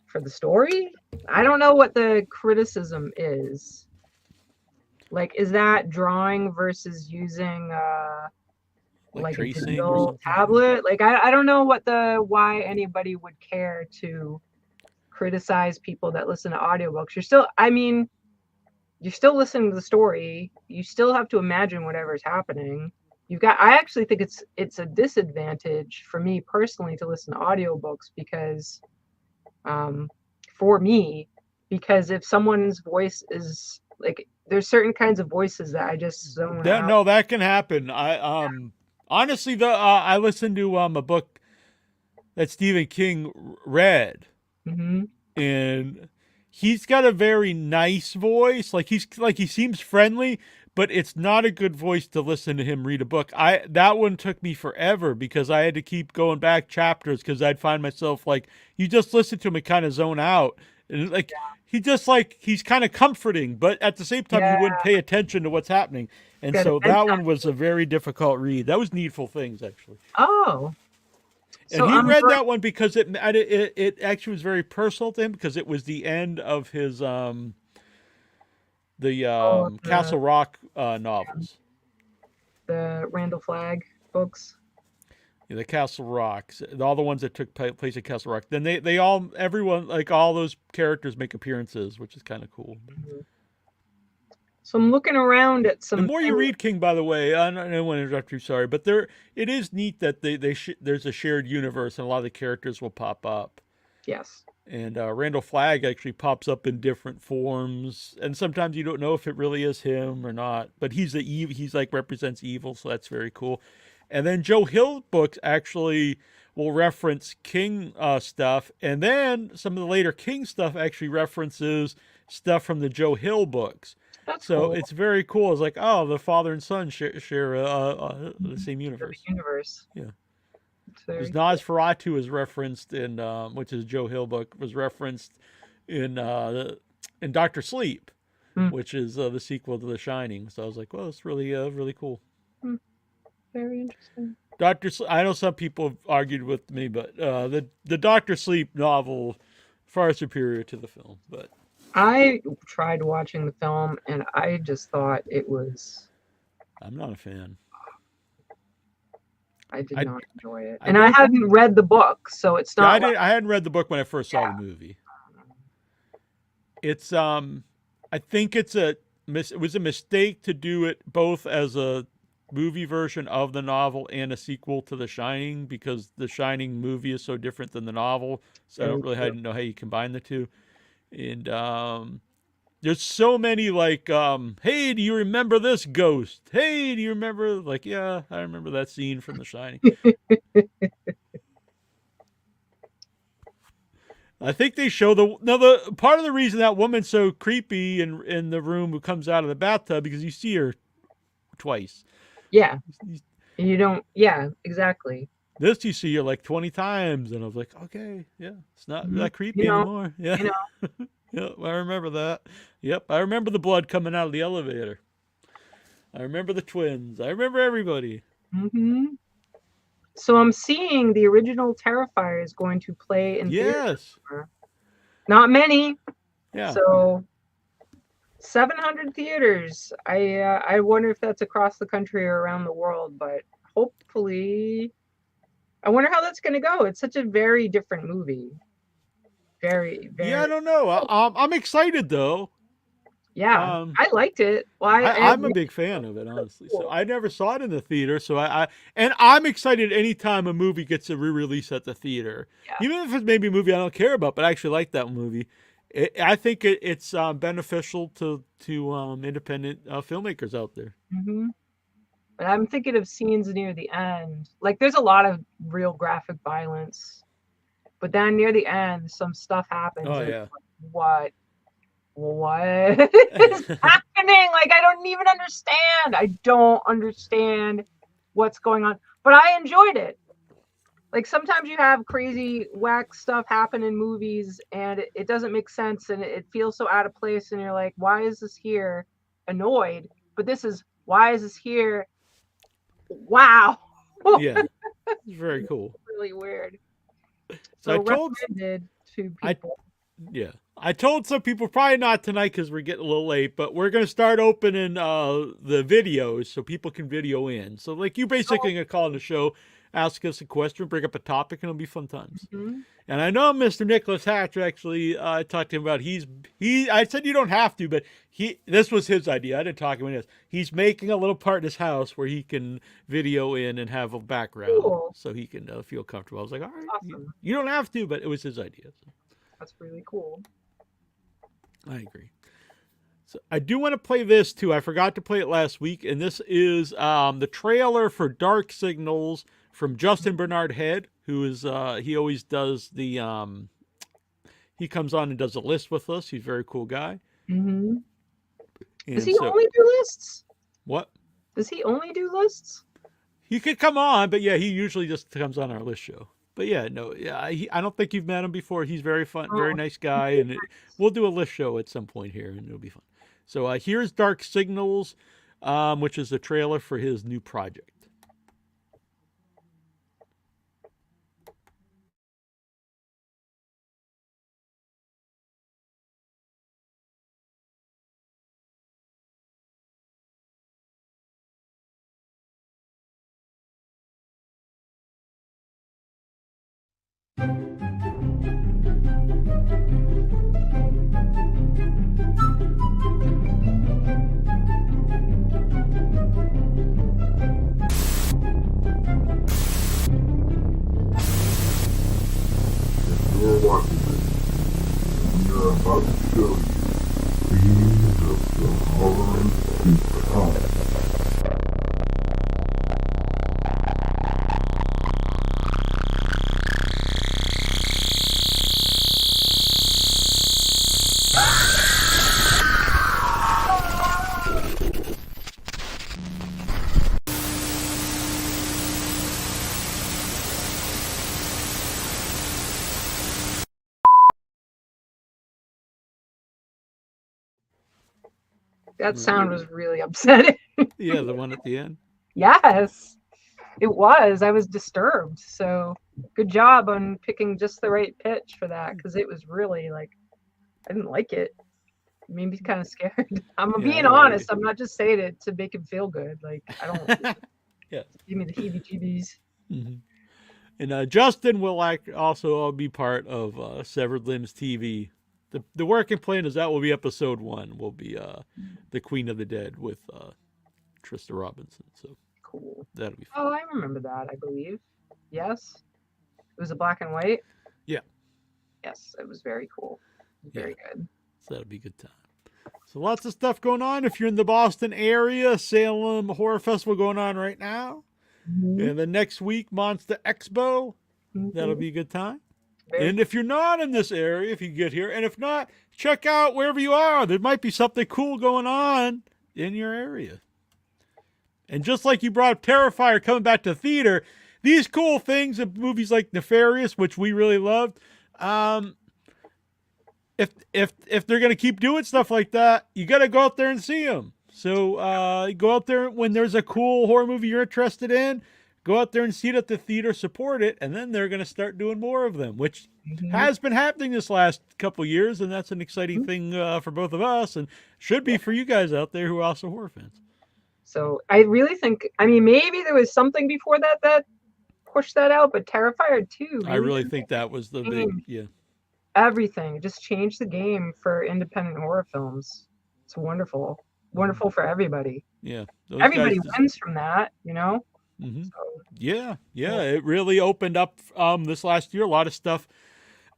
for the story. I don't know what the criticism is. Like, is that drawing versus using like a digital tablet? Like, I don't know why anybody would care to criticize people that listen to audiobooks. You're still listening to the story. You still have to imagine whatever's happening. I actually think it's a disadvantage for me personally to listen to audiobooks, because if someone's voice is like, there's certain kinds of voices that I just zone out. No, that can happen. Honestly, I listened to a book that Stephen King read, mm-hmm. and he's got a very nice voice. Like he seems friendly, but it's not a good voice to listen to him read a book. That one took me forever, because I had to keep going back chapters, because I'd find myself like, you just listen to him and kind of zone out. And like, he's kind of comforting, but at the same time, you wouldn't pay attention to what's happening. And so that one was a very difficult read. That was Needful Things, actually. Oh. And he read that one because it actually was very personal to him, because it was the end of his Castle Rock novels. The Randall Flagg books. Yeah, the Castle Rock, all the ones that took place at Castle Rock. Then everyone, like all those characters, make appearances, which is kind of cool. Mm-hmm. So I'm looking around at some. The more you read King, by the way, I don't want to interrupt you, sorry, but it is neat that there's a shared universe, and a lot of the characters will pop up. Yes. And Randall Flagg actually pops up in different forms, and sometimes you don't know if it really is him or not. But he's like represents evil, so that's very cool. And then Joe Hill books actually will reference King stuff, and then some of the later King stuff actually references stuff from the Joe Hill books. That's so cool. It's very cool. It's like, oh, the father and son share the same universe. Yeah. Because Nosferatu is referenced in, which is a Joe Hill book, was referenced in Dr. Sleep, which is the sequel to The Shining. So I was like, well, it's really really cool. Very interesting. I know some people have argued with me, but the Dr. Sleep novel far superior to the film. But I tried watching the film, and I just thought it was. I'm not a fan. I did not enjoy it, and I hadn't read the book, so it's not. I hadn't read the book when I first saw the movie. It's I think it was a mistake to do it both as a movie version of the novel and a sequel to The Shining, because The Shining movie is so different than the novel. So I don't really know how you combine the two. And there's so many like, hey, do you remember this ghost? Hey, do you remember? Like, yeah, I remember that scene from The Shining. I think they show the part of the reason that woman's so creepy in the room who comes out of the bathtub, because you see her twice. Yeah. You don't, yeah, exactly. This you see her like 20 times, and I was like, okay, yeah, it's not that creepy anymore. Yeah. Yep, I remember that. Yep, I remember the blood coming out of the elevator. I remember the twins. I remember everybody. Mm-hmm. So I'm seeing the original Terrifier is going to play in theaters. Not many. Yeah. So 700 theaters. I wonder if that's across the country or around the world, but hopefully. I wonder how that's going to go. It's such a very different movie. Very, very. Yeah, I don't know. I'm excited though. Yeah, I liked it. Well, I'm a big fan of it, honestly. So I never saw it in the theater. So I'm excited anytime a movie gets a re-release at the theater, even if it's maybe a movie I don't care about, but I actually like that movie. I think it's beneficial to independent filmmakers out there. Mm-hmm. But I'm thinking of scenes near the end. Like, there's a lot of real graphic violence, but then near the end, some stuff happens. Oh yeah. What is happening? Like, I don't even understand. I don't understand what's going on, but I enjoyed it. Like, sometimes you have crazy whack stuff happen in movies and it doesn't make sense and it feels so out of place, and you're like, why is this here? Annoyed. But this is, why is this here? Wow. Yeah. It's very cool. Really weird. So I told recommended to people. I told some people, probably not tonight because we're getting a little late, but we're going to start opening the videos so people can video in. So, like, you basically going to call in the show, ask us a question, bring up a topic, and it'll be fun times. Mm-hmm. And I know Mr. Nicholas Hatch, actually, I talked to him about, I said you don't have to, but this was his idea. I didn't talk to him about this. He's making a little part in his house where he can video in and have a background so he can feel comfortable. I was like, all right, awesome. You don't have to, but it was his idea. So. That's really cool. I agree. So I do want to play this too. I forgot to play it last week, and this is the trailer for Dark Signals from Justin Bernard Head, who is he always does the he comes on and does a list with us. He's a very cool guy. Mm-hmm. Does he only do lists? What? Does he only do lists? He could come on, but yeah, he usually just comes on our list show. But yeah, no, yeah, I don't think you've met him before. He's very fun, very nice guy, and we'll do a list show at some point here, and it'll be fun. So here's Dark Signals, which is the trailer for his new project. You're watching this. We are about to show you scenes of the horror to come. That sound was really upsetting. Yeah, the one at the end. Yes, it was. I was disturbed. So good job on picking just the right pitch for that, because it was really like, I didn't like it. It made me kind of scared. I'm being honest. I'm not just saying it to make him feel good. Like, I don't. Yeah. Give me the heebie-jeebies. Mm-hmm. And Justin will also be part of Severed Limbs TV. The working plan is that will be episode 1. Will be the Queen of the Dead with Trista Robinson. So cool. That'll be fun. Oh, I remember that, I believe. Yes. It was a black and white? Yeah. Yes, it was very cool. Very good. So that'll be a good time. So lots of stuff going on. If you're in the Boston area, Salem Horror Festival going on right now. And the next week, MonstahXpo. That'll be a good time. And if you're not in this area, if you get here, and if not, check out wherever you are. There might be something cool going on in your area. And just like you brought up Terrifier coming back to theater, these cool things in movies like Nefarious, which we really loved, if they're going to keep doing stuff like that, you got to go out there and see them. So go out there when there's a cool horror movie you're interested in, go out there and see it at the theater, support it, and then they're going to start doing more of them, which has been happening this last couple years, and that's an exciting thing for both of us, and should be for you guys out there who are also horror fans. So I really think, I mean, maybe there was something before that pushed that out, but Terrifier 2. I really think that was the big, everything. It just changed the game for independent horror films. It's wonderful. Wonderful for everybody. Yeah. Everybody wins from that, you know? So. Yeah. It really opened up this last year a lot of stuff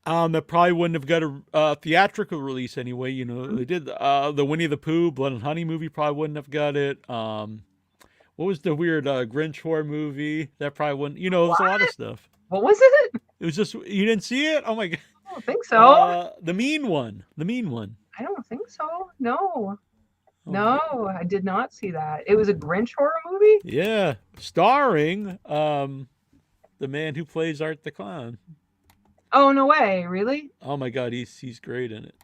that probably wouldn't have got a theatrical release anyway. You know, they did the Winnie the Pooh, Blood and Honey movie probably wouldn't have got it. What was the weird Grinch horror movie? That probably wouldn't, you know, there's a lot of stuff. What was it? It was just, you didn't see it? Oh my God. I don't think so. The mean one. I don't think so. No. No, I did not see that. It was a Grinch horror movie? Yeah. Starring the man who plays Art the Clown. Oh, no way. Really? Oh my God, he's great in it.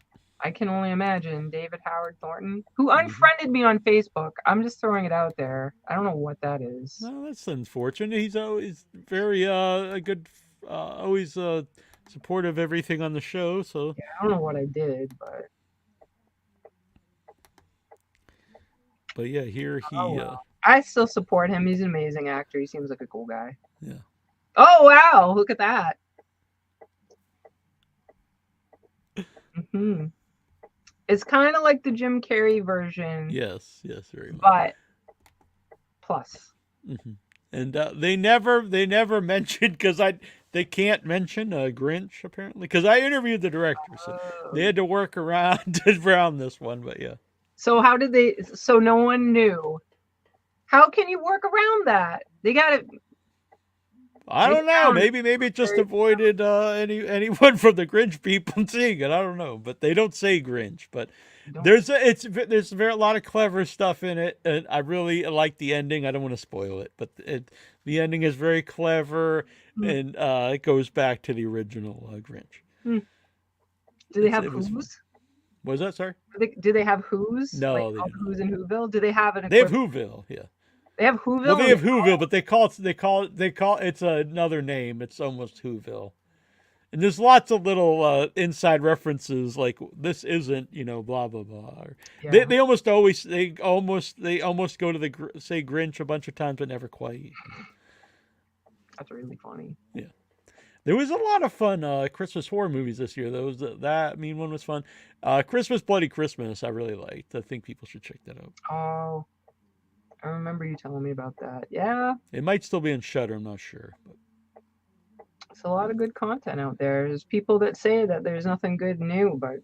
I can only imagine. David Howard Thornton, who unfriended me on Facebook. I'm just throwing it out there. I don't know what that is. No, that's unfortunate. He's always very a good, always supportive of everything on the show. So yeah, I don't know what I did, but yeah, here he. I still support him. He's an amazing actor. He seems like a cool guy. Yeah. Oh wow! Look at that. It's kind of like the Jim Cary version. Yes, very much. But plus. And they never mentioned, because they can't mention Grinch apparently, because I interviewed the director, so they had to work around this one. But yeah. So how did they? So no one knew. How can you work around that? They got it. I don't know. Maybe it just avoided anyone from the Grinch people seeing it. I don't know, but they don't say Grinch. But there's a lot of clever stuff in it, and I really like the ending. I don't want to spoil it, but the ending is very clever, and it goes back to the original Grinch. Do they have Who's? What was that? Sorry. Do they have Who's? No, like, they don't. Who's in Whoville? Do they have an? They have Whoville. Yeah. They have Whoville. Well, they have Whoville, but they call it. It's another name. It's almost Whoville, and there's lots of little inside references, like this isn't, blah blah blah. Yeah. They almost go to the say Grinch a bunch of times, but never quite. That's really funny. Yeah, there was a lot of fun Christmas horror movies this year. That Mean one was fun. Christmas Bloody Christmas I really liked. I think people should check that out. Oh. I remember you telling me about that. Yeah. It might still be in Shudder. I'm not sure. But it's a lot of good content out there. There's people that say that there's nothing good new, but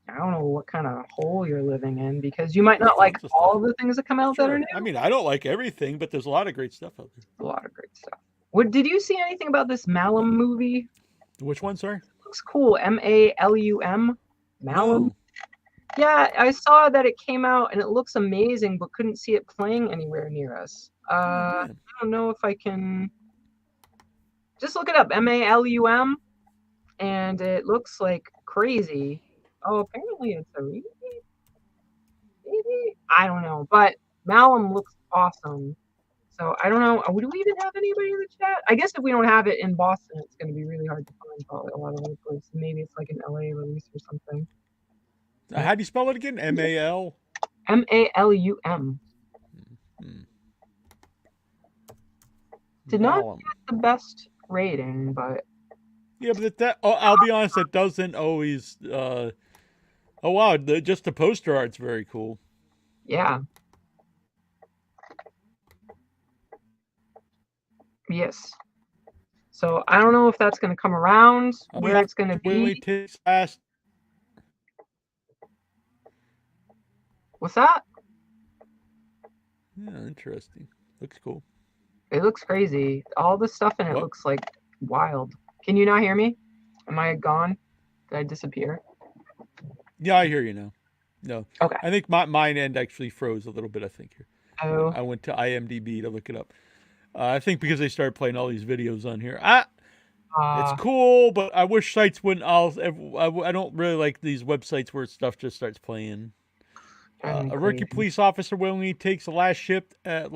I don't know what kind of hole you're living in, because you might not like all the things that come out that are new. I mean, I don't like everything, but there's a lot of great stuff out there. A lot of great stuff. Did you see anything about this Malum movie? Which one, sorry? It looks cool. M-A-L-U-M. Malum. No. Yeah, I saw that it came out and it looks amazing, but couldn't see it playing anywhere near us. I don't know if I can. Just look it up, M-A-L-U-M, and it looks like crazy. Oh, apparently it's a remake? Maybe? I don't know, but Malum looks awesome. So I don't know. Do we even have anybody in the chat? I guess if we don't have it in Boston, it's going to be really hard to find probably a lot of other places. Maybe it's like an LA release or something. How do you spell it again? M-A-L? M-A-L-U-M. Did not get the best rating, but... Yeah, but I'll be honest, it doesn't always... oh, wow, just the poster art's very cool. Yeah. Yes. So I don't know if that's going to come around, where it's going to be. What's that? Yeah, interesting. Looks cool. It looks crazy. All the stuff in it looks like wild. Can you not hear me? Am I gone? Did I disappear? Yeah, I hear you now. No. Okay. I think mine end actually froze a little bit, I think. Here. Oh. I went to IMDb to look it up. I think because they started playing all these videos on here. It's cool, but I wish sites wouldn't I don't really like these websites where stuff just starts playing. A rookie police officer willingly takes the last shift at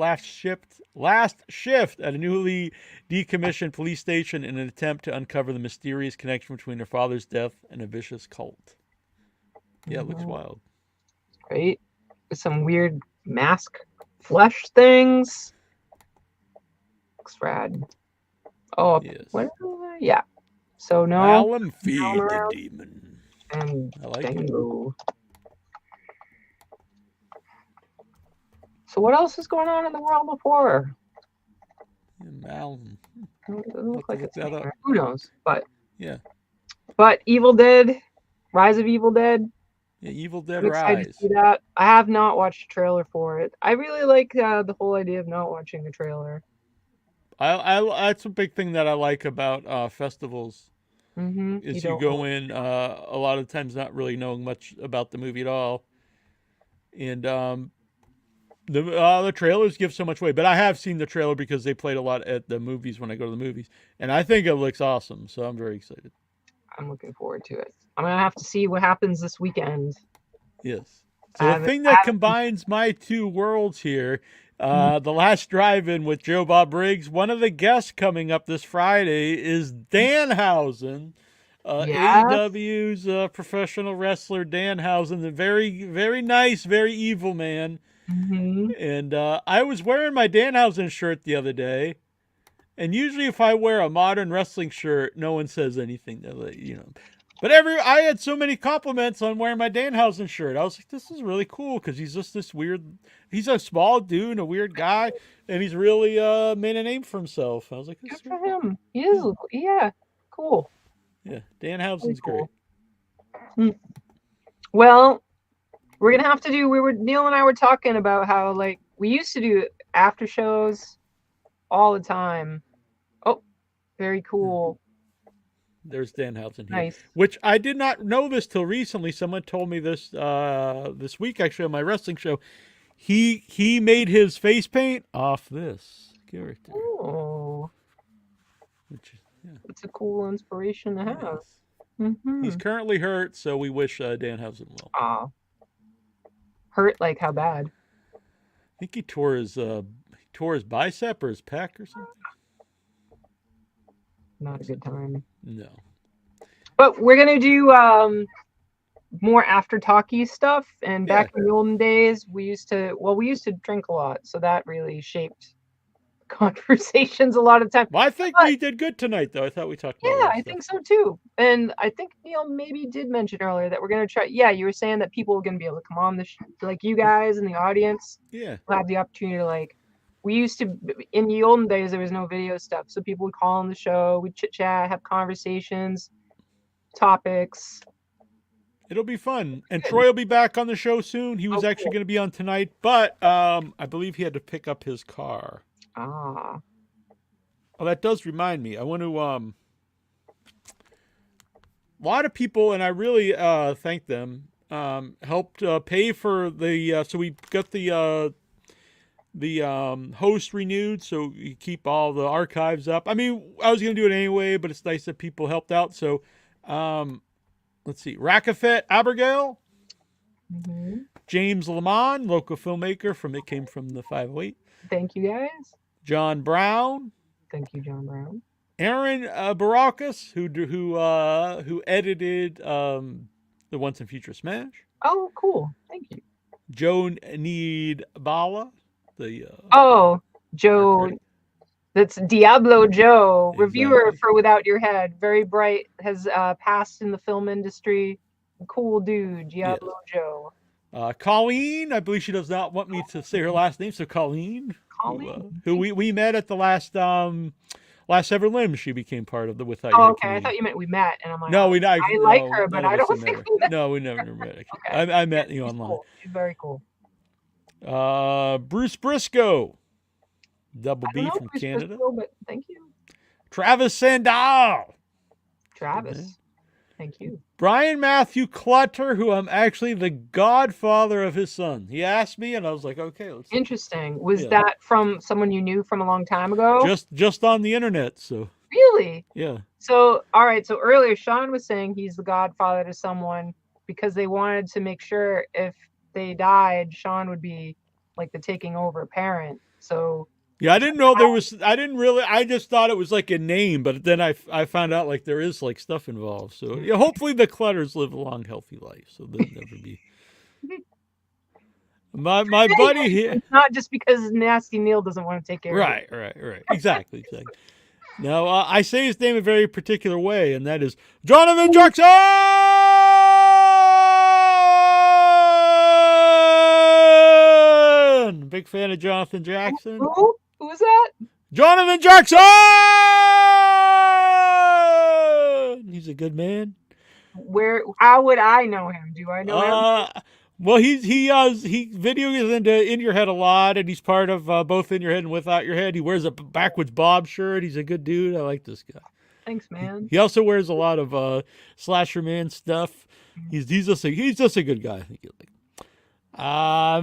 a newly decommissioned police station in an attempt to uncover the mysterious connection between her father's death and a vicious cult. Yeah, it looks wild. Right? With some weird mask flesh things. Looks rad. Oh, yes. What? Yeah. So no. Alum feed the demon. And I like Dango. So what else is going on in the world before? Malum. It doesn't look like it's that up. Who knows? But yeah. But Evil Dead, Rise of Evil Dead. Yeah, Evil Dead I'm excited Rise. to see that. I have not watched a trailer for it. I really like the whole idea of not watching the trailer. That's a big thing that I like about festivals. Mm-hmm. Is you go in a lot of times not really knowing much about the movie at all, and the trailers give so much away. But I have seen the trailer because they played a lot at the movies when I go to the movies, and I think it looks awesome. So I'm very excited. I'm looking forward to it. I'm gonna have to see what happens this weekend. Yes. So the thing that combines my two worlds here, the last drive-in with Joe Bob Briggs. One of the guests coming up this Friday is Danhausen, AEW's professional wrestler Danhausen, the very, very nice, very evil man. Mm-hmm. And I was wearing my Danhausen shirt the other day, and usually if I wear a modern wrestling shirt, no one says anything. But I had so many compliments on wearing my Danhausen shirt. I was like, this is really cool because he's just this weird. He's a small dude, a weird guy, and he's really made a name for himself. I was like, good for him. He is, yeah, cool. Yeah, Danhausen's cool. great. Well, we're gonna have to do. Neil and I were talking about how we used to do after shows all the time. Oh, very cool. There's Danhausen here, nice. Which I did not know this till recently. Someone told me this this week actually on my wrestling show. He made his face paint off this character. Oh, it's a cool inspiration to have. Yes. Mm-hmm. He's currently hurt, so we wish Danhausen well. Hurt like how bad? I think he tore his bicep or his pec or something. Not a good time. No. But we're gonna do more after talkie stuff. And back in the olden days, we used to drink a lot, so that really shaped conversations a lot of time. Well, I think we did good tonight, though. I thought we talked about I think so too. And I think Neil maybe did mention earlier that we're gonna try. Yeah, you were saying that people are gonna be able to come on the like you guys in the audience. Yeah, will have the opportunity to We used to, in the olden days, there was no video stuff. So people would call on the show, we'd chit chat, have conversations, topics. It'll be fun. And Troy will be back on the show soon. He was actually going to be on tonight, but I believe he had to pick up his car. Ah. Oh, that does remind me. I want to, a lot of people, and I really thank them, helped pay for the, so we got the host renewed, so you keep all the archives up. I mean, I was going to do it anyway, but it's nice that people helped out. So, let's see. Rakafet Abigail, James Lamont, local filmmaker It Came from the 508. Thank you, guys. John Brown. Thank you, John Brown. Aaron Baracus, who edited the Once and Future Smash. Oh, cool. Thank you. Joe Need Bala. Joe. That's Diablo Joe, exactly. Reviewer for Without Your Head. Very bright, has passed in the film industry. Cool dude, Diablo Joe. Colleen, I believe she does not want me to say her last name, so Colleen. who we met at the last ever limb. She became part of the Without Your Oh, Head okay. I community. thought you meant we met, and I'm like, No, oh, we not. I No, like her, but none of I us don't have think met we met. No, we never met. Actually. Okay. I met you She's online. cool. She's very cool. Bruce Briscoe, Double I don't B know from Bruce Canada. Briscoe, but thank you, Travis Sandal. Travis. Thank you. Brian Matthew Clutter, who I'm actually the godfather of his son. He asked me, and I was like, okay, let's. Interesting. Was Yeah. that from someone you knew from a long time ago? Just on the internet, so. Really? Yeah. So, all right. So earlier, Sean was saying he's the godfather to someone because they wanted to make sure if they died, Sean would be like the taking over parent. So. Yeah, I didn't know there was. I just thought it was like a name, but then I found out like there is like stuff involved. So yeah, hopefully the Clutters live a long, healthy life, so they'll never be. My buddy here. It's not just because Nasty Neil doesn't want to take care of it. Right. Exactly. Now I say his name a very particular way, and that is Jonathan Jackson. Big fan of Jonathan Jackson. Who was that? Jonathan Jackson! He's a good man. How would I know him? Do I know him? Well, he videos into In Your Head a lot, and he's part of both In Your Head and Without Your Head. He wears a backwards Bob shirt. He's a good dude. I like this guy. Thanks, man. He also wears a lot of Slasher Man stuff. He's just a good guy. I think you like.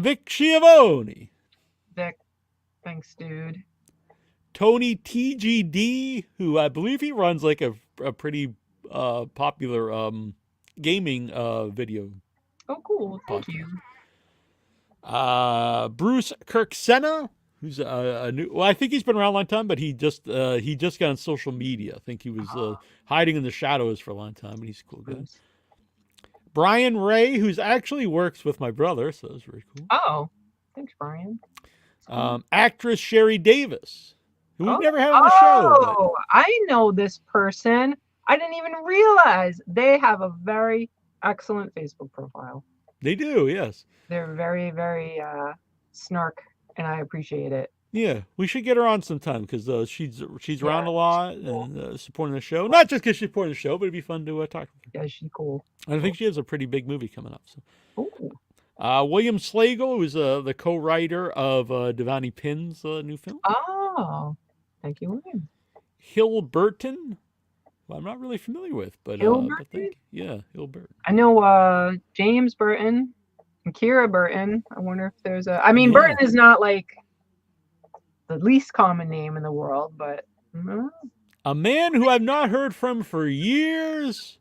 Vic Schiavone. Vic, thanks, dude. Tony TGD, who I believe he runs like a pretty popular gaming video. Oh, cool. Thank you. Bruce Kirksena, who's a new. Well, I think he's been around a long time, but he just got on social media. I think he was hiding in the shadows for a long time, and he's a cool guy. Brian Ray, who's actually works with my brother, so that's very cool. Oh, thanks, Brian. Actress Sherry Davis, who we've never had on the show. Oh, I know this person. I didn't even realize they have a very excellent Facebook profile. They do, yes. They're very, very snark, and I appreciate it. Yeah, we should get her on sometime because she's around a lot and supporting the show. Not just because she's supporting the show, but it'd be fun to talk to her. Yeah, she's cool. I think she has a pretty big movie coming up. So. Ooh. William Slagle, who's the co-writer of Devani Pinn's new film. Oh, thank you, William. Hill Burton, who I'm not really familiar with, but Hill but Hill Burton. I know James Burton and Kira Burton. I wonder if there's a. I mean, Burton is not like the least common name in the world, but a man who I've not heard from for years,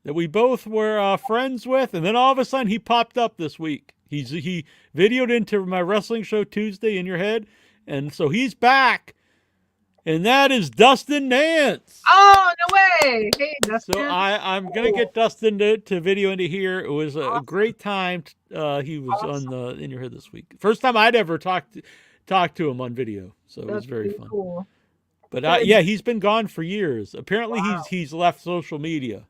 that we both were friends with, and then all of a sudden he popped up this week. He videoed into my wrestling show Tuesday, In Your Head, and so he's back, and that is Dustin Nance. Oh, no way! Hey, Dustin. So I'm gonna get Dustin to video into here. It was a great time. He was on the In Your Head this week. First time I'd ever talked to him on video, so it was very fun. Cool. But yeah, he's been gone for years. Apparently, he's left social media.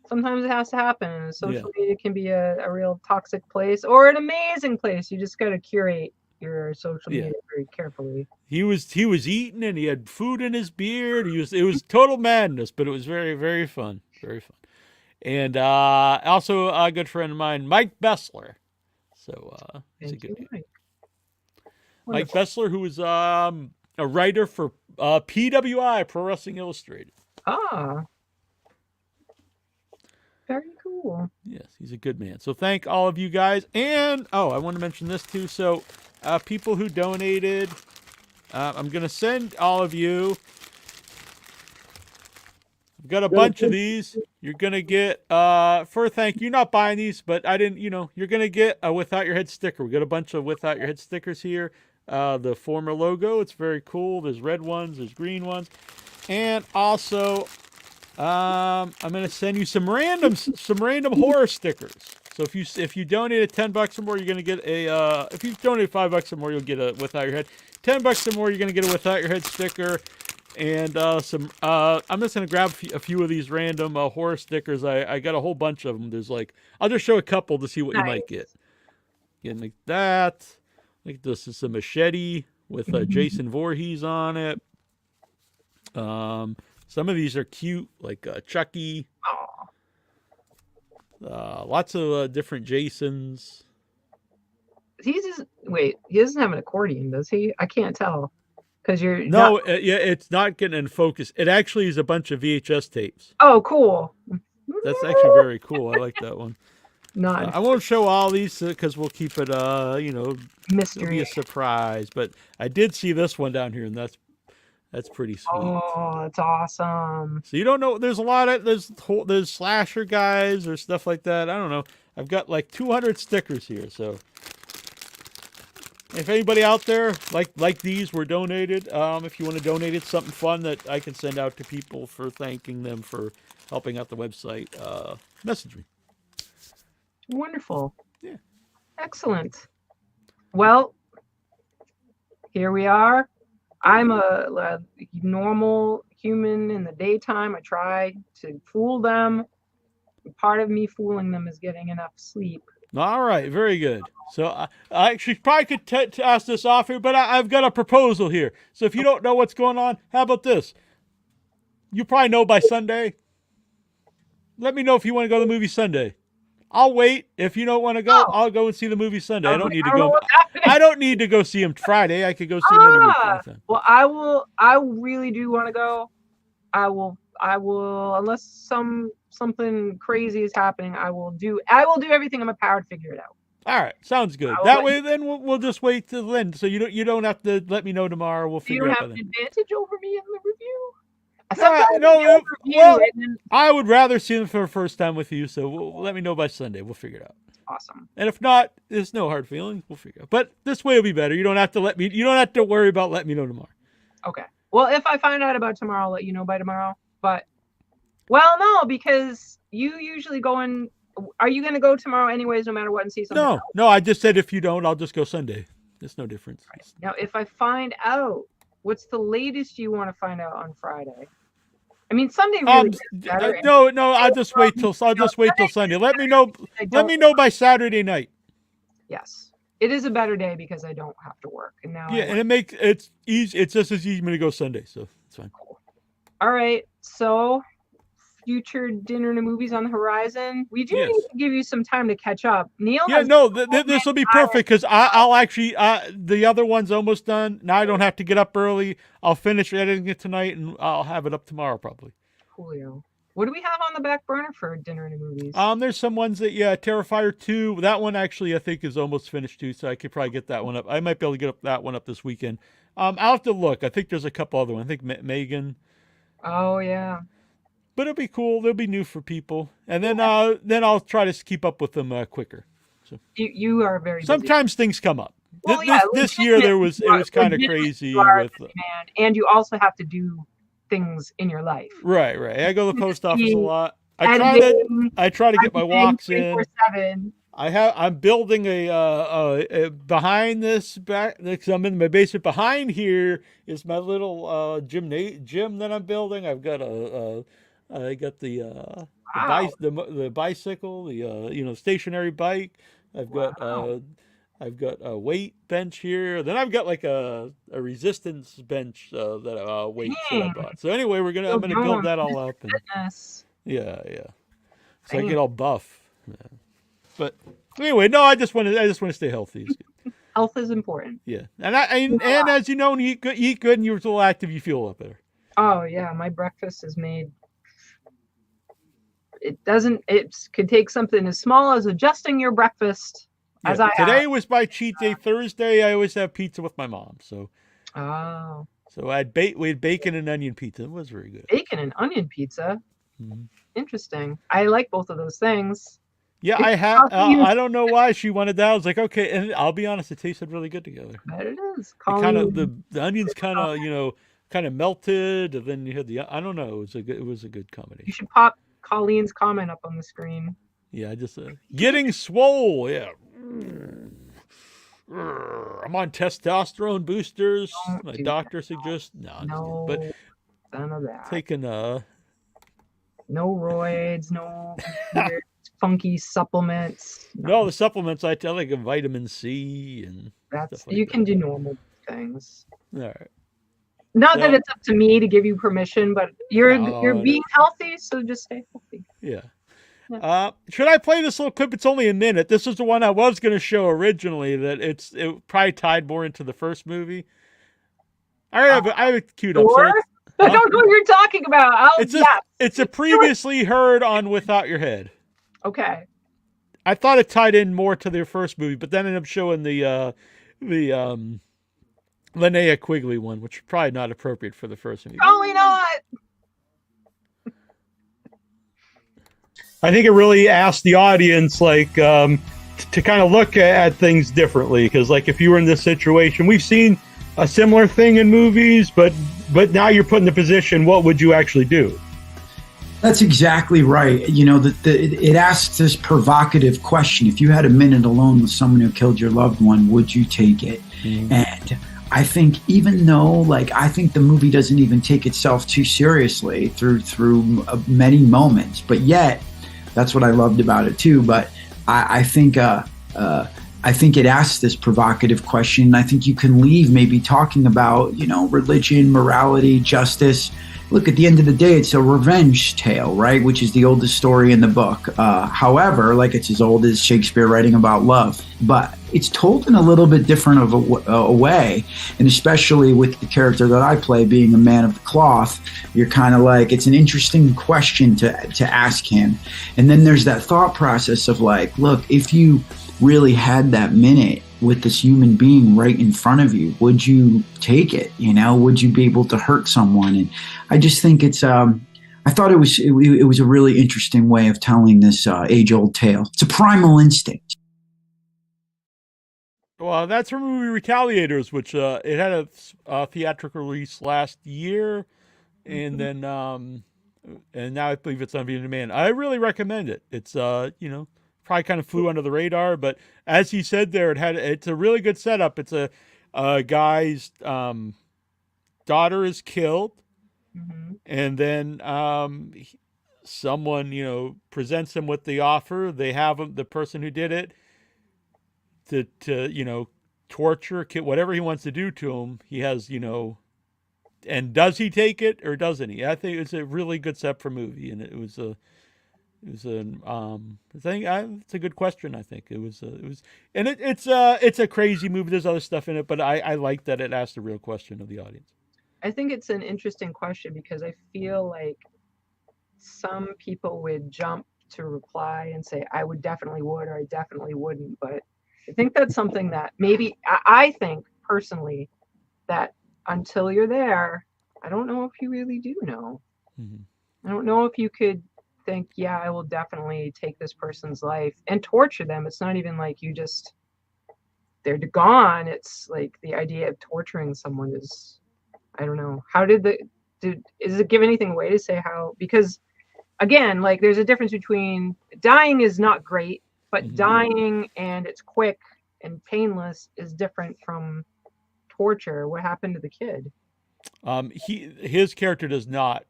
Sometimes it has to happen. Social media can be a real toxic place or an amazing place. You just got to curate your social media very carefully. He was eating and he had food in his beard. It was total madness, but it was very, very fun. Very fun. And also a good friend of mine, Mike Bessler. So he's a good dude. Mike Bessler, who was a writer for PWI, Pro Wrestling Illustrated. Ah. Very cool. Yes, he's a good man. So thank all of you guys. And, I want to mention this too. So people who donated, I'm going to send all of you. I've got a bunch of these. You're going to get, for a thank you, not buying these, but I didn't, you're going to get a Without Your Head sticker. We got a bunch of Without Your Head stickers here. The former logo, it's very cool. There's red ones, there's green ones. And also, I'm going to send you some random horror stickers. So if you donate $10 or more, you're going to get if you donate $5 or more, you'll get a Without Your Head. $10 or more, you're going to get a Without Your Head sticker. And I'm just going to grab a few of these random horror stickers. I got a whole bunch of them. There's I'll just show a couple to see what you might get. Getting like that. Like this is a machete with Jason Voorhees on it. Some of these are cute, like Chucky. Lots of different Jasons. He doesn't have an accordion, does he? I can't tell. Because you're no, yeah, it's not getting in focus. It actually is a bunch of VHS tapes. Oh, cool. That's actually very cool. I like that one. Nice. I won't show all these because we'll keep it, mystery. It'll be a surprise. But I did see this one down here, and that's pretty sweet. Oh, that's awesome. So you don't know. There's a lot of there's slasher guys or stuff like that. I don't know. I've got like 200 stickers here, so. If anybody out there like these were donated, if you want to donate it, something fun that I can send out to people for thanking them for helping out the website, message me. Wonderful. Yeah. Excellent. Well, here we are. I'm a normal human in the daytime. I try to fool them. Part of me fooling them is getting enough sleep. All right, very good. So I actually probably could ask this off here, but I've got a proposal here. So if you don't know what's going on, how about this? You probably know by Sunday. Let me know if you want to go to the movie Sunday. I'll wait. If you don't want to go, I'll go and see the movie Sunday. I don't need to go. I don't need to go see him Friday. I could go see him anyway. Well, I will. I really do want to go. I will. Unless something crazy is happening, I will do everything in my power to figure it out. All right, sounds good. That way, then we'll just wait till then. So you don't have to let me know tomorrow. We'll figure it out. You don't have an advantage over me in the review. I would rather see them for the first time with you. So let me know by Sunday. We'll figure it out. Awesome. And if not, there's no hard feelings. We'll figure it out. But this way will be better. You don't have to You don't have to worry about letting me know tomorrow. Okay. Well, if I find out about tomorrow, I'll let you know by tomorrow. But no, because you usually go in. Are you going to go tomorrow anyways, no matter what, and see something else? No. I just said if you don't, I'll just go Sunday. There's no difference. Right. Now, if I find out, what's the latest you want to find out on Friday? I mean, Sunday really is better. No. I'll just wait till Sunday. Let me know. Let me know by Saturday night. Yes, it is a better day because I don't have to work. And now and it's easy. It's just as easy for me to go Sunday, so it's fine. Cool. All right, so future dinner and movies on the horizon. We do need to give you some time to catch up. Neil. Yeah, this will be perfect because I'll actually the other one's almost done. Now I don't have to get up early. I'll finish editing it tonight and I'll have it up tomorrow probably. Coolio. What do we have on the back burner for dinner and movies? There's some ones that Terrifier 2. That one actually I think is almost finished too, so I could probably get that one up. I might be able to get that one up this weekend. I'll have to look. I think there's a couple other ones. I think Megan. Oh yeah. But it'll be cool. They'll be new for people, and then I'll try to keep up with them quicker. So you are very. Sometimes busy. Things come up. Well, this year it was kind of crazy with. And you also have to do things in your life. Right. I go to the post office a lot. I try to get my walks in. 24/7. I'm building a behind this back. I'm in my basement. Behind here is my little gym that I'm building. I've got I got the bicycle, the stationary bike. I've got a weight bench here. Then I've got like a resistance bench that weights that I bought. So anyway, I'm gonna build that all up. And, yeah. So I get all buff. Yeah. But anyway, no, I just want to stay healthy. Health is important. Yeah, and as you know, when you eat good and you're still active, you feel a lot better. Oh yeah, my breakfast is made. It could take something as small as adjusting your breakfast. Yeah, today was my cheat day. Thursday, I always have pizza with my mom. So. Oh. So we had bacon and onion pizza. It was very good. Bacon and onion pizza. Mm-hmm. Interesting. I like both of those things. Yeah, I have. I don't know why she wanted that. I was like, okay, and I'll be honest, it tasted really good together. But it is. The onions kind of melted, and then you had I don't know. It was a good combination. You should pop Colleen's comment up on the screen. Yeah, I just getting swole. Yeah. I'm on testosterone boosters. My doctor suggests no, but none of that. Taking no roids, no funky supplements. No, the supplements I tell like a vitamin C and That's stuff like you that. can do normal things. All right. Not So- that it's up to me to give you permission, but you're No, being healthy, so just stay healthy. Yeah. Should I play this little clip? It's only a minute. This is the one I was going to show originally. That it probably tied more into the first movie. I have it queued up. So Sure? I don't know what you're talking about. it's a previously heard on Without Your Head. Okay. I thought it tied in more to their first movie, but then ended up showing the Linnea Quigley one, which is probably not appropriate for the first movie. Probably not. I think it really asked the audience, like, to kind of look at things differently. Because, like, if you were in this situation, we've seen a similar thing in movies, but now you're put in the position, what would you actually do? That's exactly right. You know, it asks this provocative question. If you had a minute alone with someone who killed your loved one, would you take it? Mm-hmm. And I think even though, like, I think the movie doesn't even take itself too seriously through many moments, but yet that's what I loved about it too. But I think it asks this provocative question. I think you can leave maybe talking about, you know, religion, morality, justice. Look, at the end of the day, it's a revenge tale, right? Which is the oldest story in the book. However, like, it's as old as Shakespeare writing about love. But it's told in a little bit different of a way. And especially with the character that I play being a man of the cloth, you're kind of like, it's an interesting question to ask him. And then there's that thought process of like, look, if you really had that minute with this human being right in front of you, would you take it? You know, would you be able to hurt someone? And I just think it's, I thought it was a really interesting way of telling this age-old tale. It's a primal instinct. Well, that's from movie Retaliators, which it had a theatrical release last year, and then and now I believe it's on video on demand. I really recommend it. It's you know, probably kind of flew under the radar, but as he said there, it's a really good setup. It's a guy's daughter is killed, and then someone, you know, presents him with the offer. They have him, the person who did it, to you know, torture, whatever he wants to do to him. He has, you know, and does he take it or doesn't he? I think it's a really good setup for a movie, and it's a good question. I think it was, and it's a crazy movie. There's other stuff in it, but I like that it asked a real question of the audience. I think it's an interesting question because I feel like some people would jump to reply and say, I would definitely would, or I definitely wouldn't. But I think that's something that maybe I think personally that until you're there, I don't know if you really do know. I don't know if you could think, yeah, I will definitely take this person's life and torture them. It's not even like they're gone. It's like the idea of torturing someone is, I don't know. How does it give anything away to say how? Because again, like, there's a difference between dying is not great, but dying and it's quick and painless is different from torture. What happened to the kid? His character does not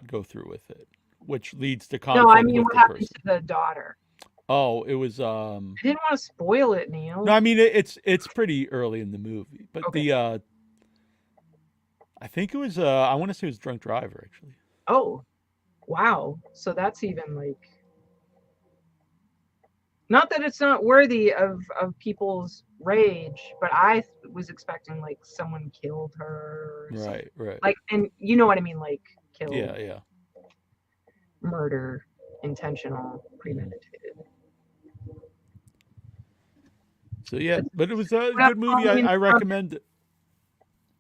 go through with it, which leads to conflict. No, I mean, with what the happened person. to the daughter? Oh, it was. I didn't want to spoil it, Neil. No, I mean it's pretty early in the movie, but Okay. I think it was. I want to say it was Drunk Driver, actually. Oh, wow. So that's even like, not that it's not worthy of people's rage, but I was expecting like someone killed her. Or something. Right. Like, and you know what I mean, like killed. Yeah. Murder, intentional, premeditated. So yeah, but it was a good movie. I recommend it.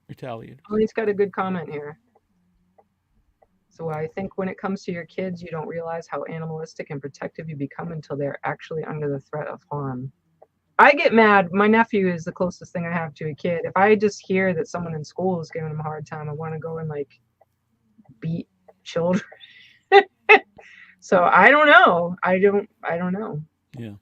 Retaliated. He's got a good comment here. So I think when it comes to your kids, you don't realize how animalistic and protective you become until they're actually under the threat of harm. I get mad. My nephew is the closest thing I have to a kid. If I just hear that someone in school is giving him a hard time, I want to go and like beat children. So I don't know. I don't know. Yeah.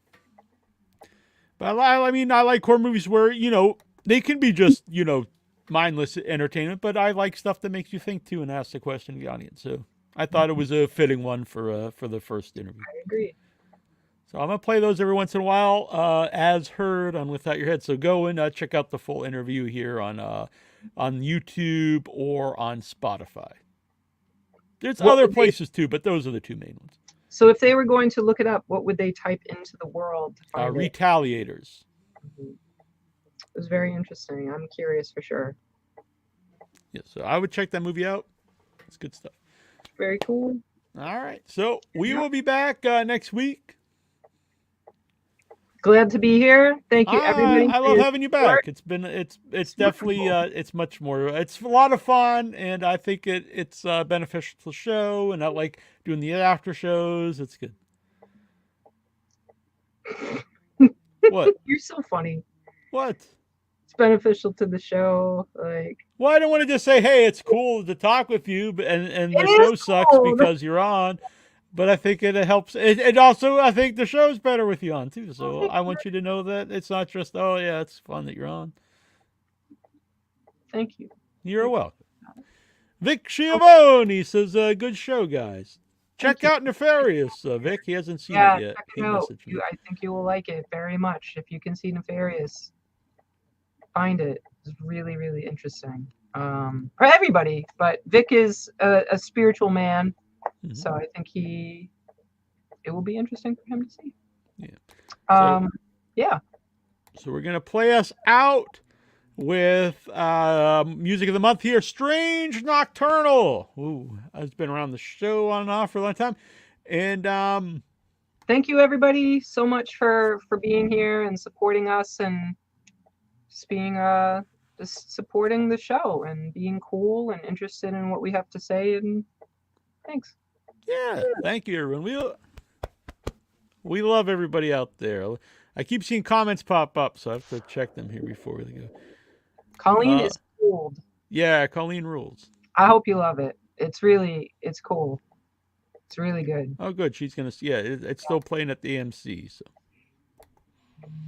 But I mean, I like horror movies where, you know, they can be just, you know, mindless entertainment, but I like stuff that makes you think too and ask the question of the audience. So I thought it was a fitting one for the first interview. I agree. So I'm going to play those every once in a while, as heard on Without Your Head. So go and check out the full interview here on YouTube or on Spotify. There's other places too, but those are the two main ones. So if they were going to look it up, what would they type into the world to find it? Retaliators. It was very interesting. I'm curious for sure. Yeah, so I would check that movie out. It's good stuff. Very cool. All right. So we will be back next week. Glad to be here. Thank you, everybody. I love having you back. It's definitely it's much more. It's a lot of fun, and I think it's beneficial to the show. And I like doing the after shows. It's good. What? You're so funny. What? It's beneficial to the show. Like. Well, I don't want to just say, "Hey, it's cool to talk with you," and the show sucks because you're on. But I think it helps. It also, I think the show's better with you on too. So I want you to know that it's not just, oh yeah, it's fun that you're on. Thank you. You're welcome. Vic Schiavone says, good show, guys. Check out Nefarious, Vic. He hasn't seen it yet. Check it out. I think you will like it very much. If you can see Nefarious, find it. It's really, really interesting. For everybody, but Vic is a spiritual man. Mm-hmm. So I think it will be interesting for him to see. Yeah. Yeah. So we're gonna play us out with music of the month here. Strange Nocturnal. Ooh, it's been around the show on and off for a long time. And thank you everybody so much for being here and supporting us and just being just supporting the show and being cool and interested in what we have to say, and thanks. Yeah, thank you, everyone. We love everybody out there. I keep seeing comments pop up, so I have to check them here before we go. Colleen is cool. Yeah, Colleen rules. I hope you love it. It's cool. It's really good. Oh, good. She's gonna. Yeah, it's still playing at the AMC. So.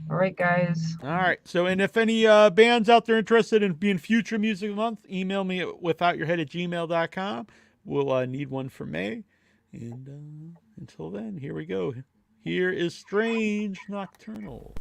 All right, guys. All right. So, and if any bands out there interested in being future Music of the Month, email me at withoutyourhead@gmail.com. We'll need one for May. And until then, here we go. Here is Strange Nocturnal.